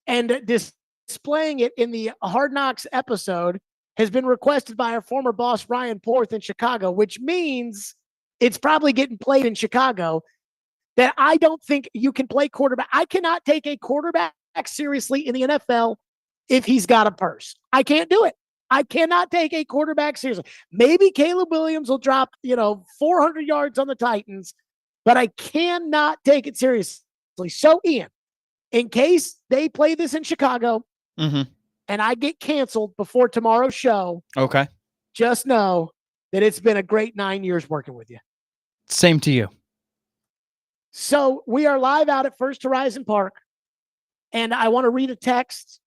and displaying it in the Hard Knocks episode has been requested by our former boss, Ryan Porth, in Chicago, which means it's probably getting played in Chicago, that I don't think you can play quarterback. I cannot take a quarterback seriously in the NFL if he's got a purse. I can't do it. I cannot take a quarterback seriously. Maybe Caleb Williams will drop, 400 yards on the Titans, but I cannot take it seriously. So, Ian, in case they play this in Chicago and I get canceled before tomorrow's show, okay, just know that it's been a great 9 years working with you. Same to you. So we are live out at First Horizon Park, and I want to read a text,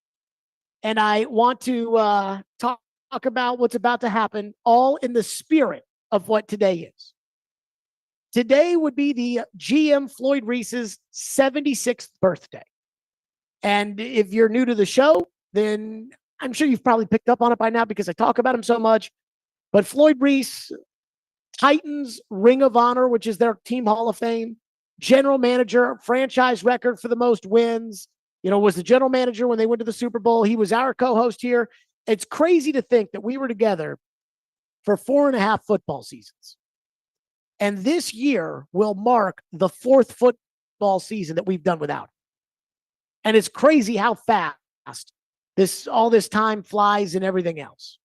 and I want to talk about what's about to happen, all in the spirit of what today is. Today would be the GM Floyd Reese's 76th birthday. And if you're new to the show, then I'm sure you've probably picked up on it by now because I talk about him so much. But Floyd Reese, Titans Ring of Honor, which is their team Hall of Fame, general manager, franchise record for the most wins, was the general manager when they went to the Super Bowl. He was our co-host here. It's crazy to think that we were together for 4.5 football seasons. And this year will mark the 4th football season that we've done without him. And it's crazy how fast all this time flies and everything else.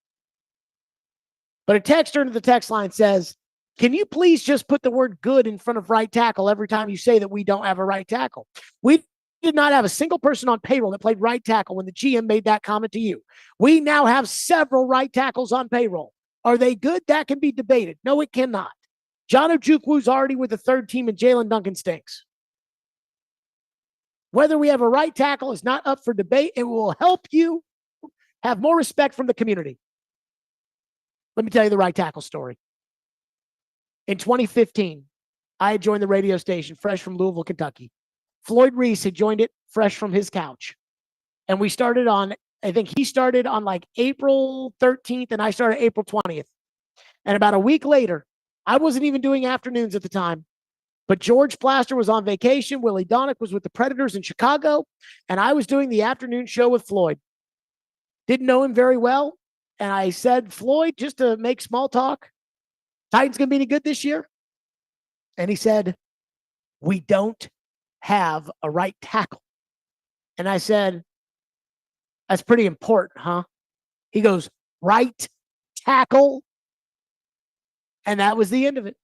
But a texter into the text line says, can you please just put the word good in front of right tackle every time you say that we don't have a right tackle? We did not have a single person on payroll that played right tackle when the GM made that comment to you. We now have several right tackles on payroll. Are they good? That can be debated. No, it cannot. John Ojukwu's already with the 3rd team and Jalen Duncan stinks. Whether we have a right tackle is not up for debate. It will help you have more respect from the community. Let me tell you the right tackle story. In 2015, I had joined the radio station fresh from Louisville, Kentucky. Floyd Reese had joined it fresh from his couch. And we started on, I think he started on like April 13th and I started April 20th. And about a week later, I wasn't even doing afternoons at the time, but George Plaster was on vacation. Willie Donick was with the Predators in Chicago. And I was doing the afternoon show with Floyd. Didn't know him very well. And I said, Floyd, just to make small talk, Titans going to be any good this year? And he said, we don't have a right tackle. And I said, that's pretty important, huh? He goes, right tackle. And that was the end of it.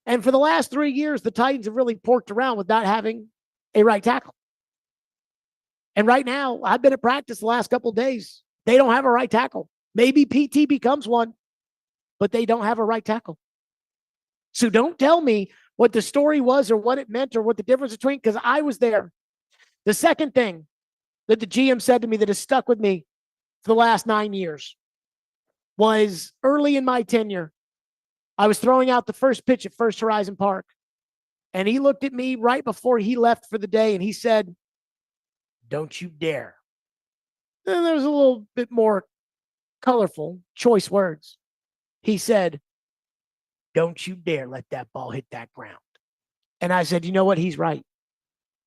And for the last 3 years, the Titans have really porked around with not having a right tackle. And right now, I've been at practice the last couple of days. They don't have a right tackle. Maybe PT becomes one, but they don't have a right tackle. So don't tell me what the story was or what it meant or what the difference between, because I was there. The second thing that the GM said to me that has stuck with me for the last 9 years was early in my tenure. I was throwing out the first pitch at First Horizon Park, and he looked at me right before he left for the day, and he said, don't you dare. And there was a little bit more colorful, choice words. He said, don't you dare let that ball hit that ground. And I said, you know what? He's right.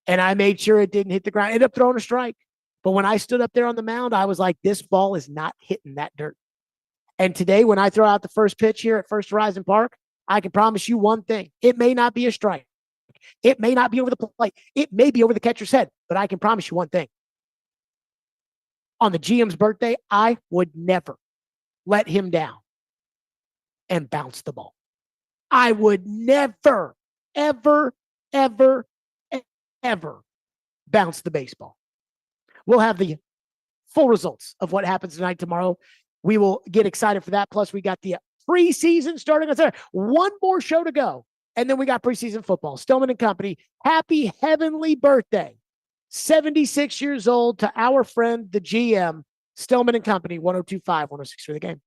And I made sure it didn't hit the ground. I ended up throwing a strike. But when I stood up there on the mound, I was like, this ball is not hitting that dirt. And today, when I throw out the first pitch here at First Horizon Park, I can promise you one thing. It may not be a strike. It may not be over the plate. It may be over the catcher's head. But I can promise you one thing. On the GM's birthday, I would never let him down and bounce the ball. I would never, ever, ever, ever bounce the baseball. We'll have the full results of what happens tonight, tomorrow. We will get excited for that. Plus, we got the preseason starting on Saturday. One more show to go. And then we got preseason football. Stillman and Company, happy heavenly birthday. 76 years old to our friend, the GM, Stillman and Company, 102.5, 106 for the game.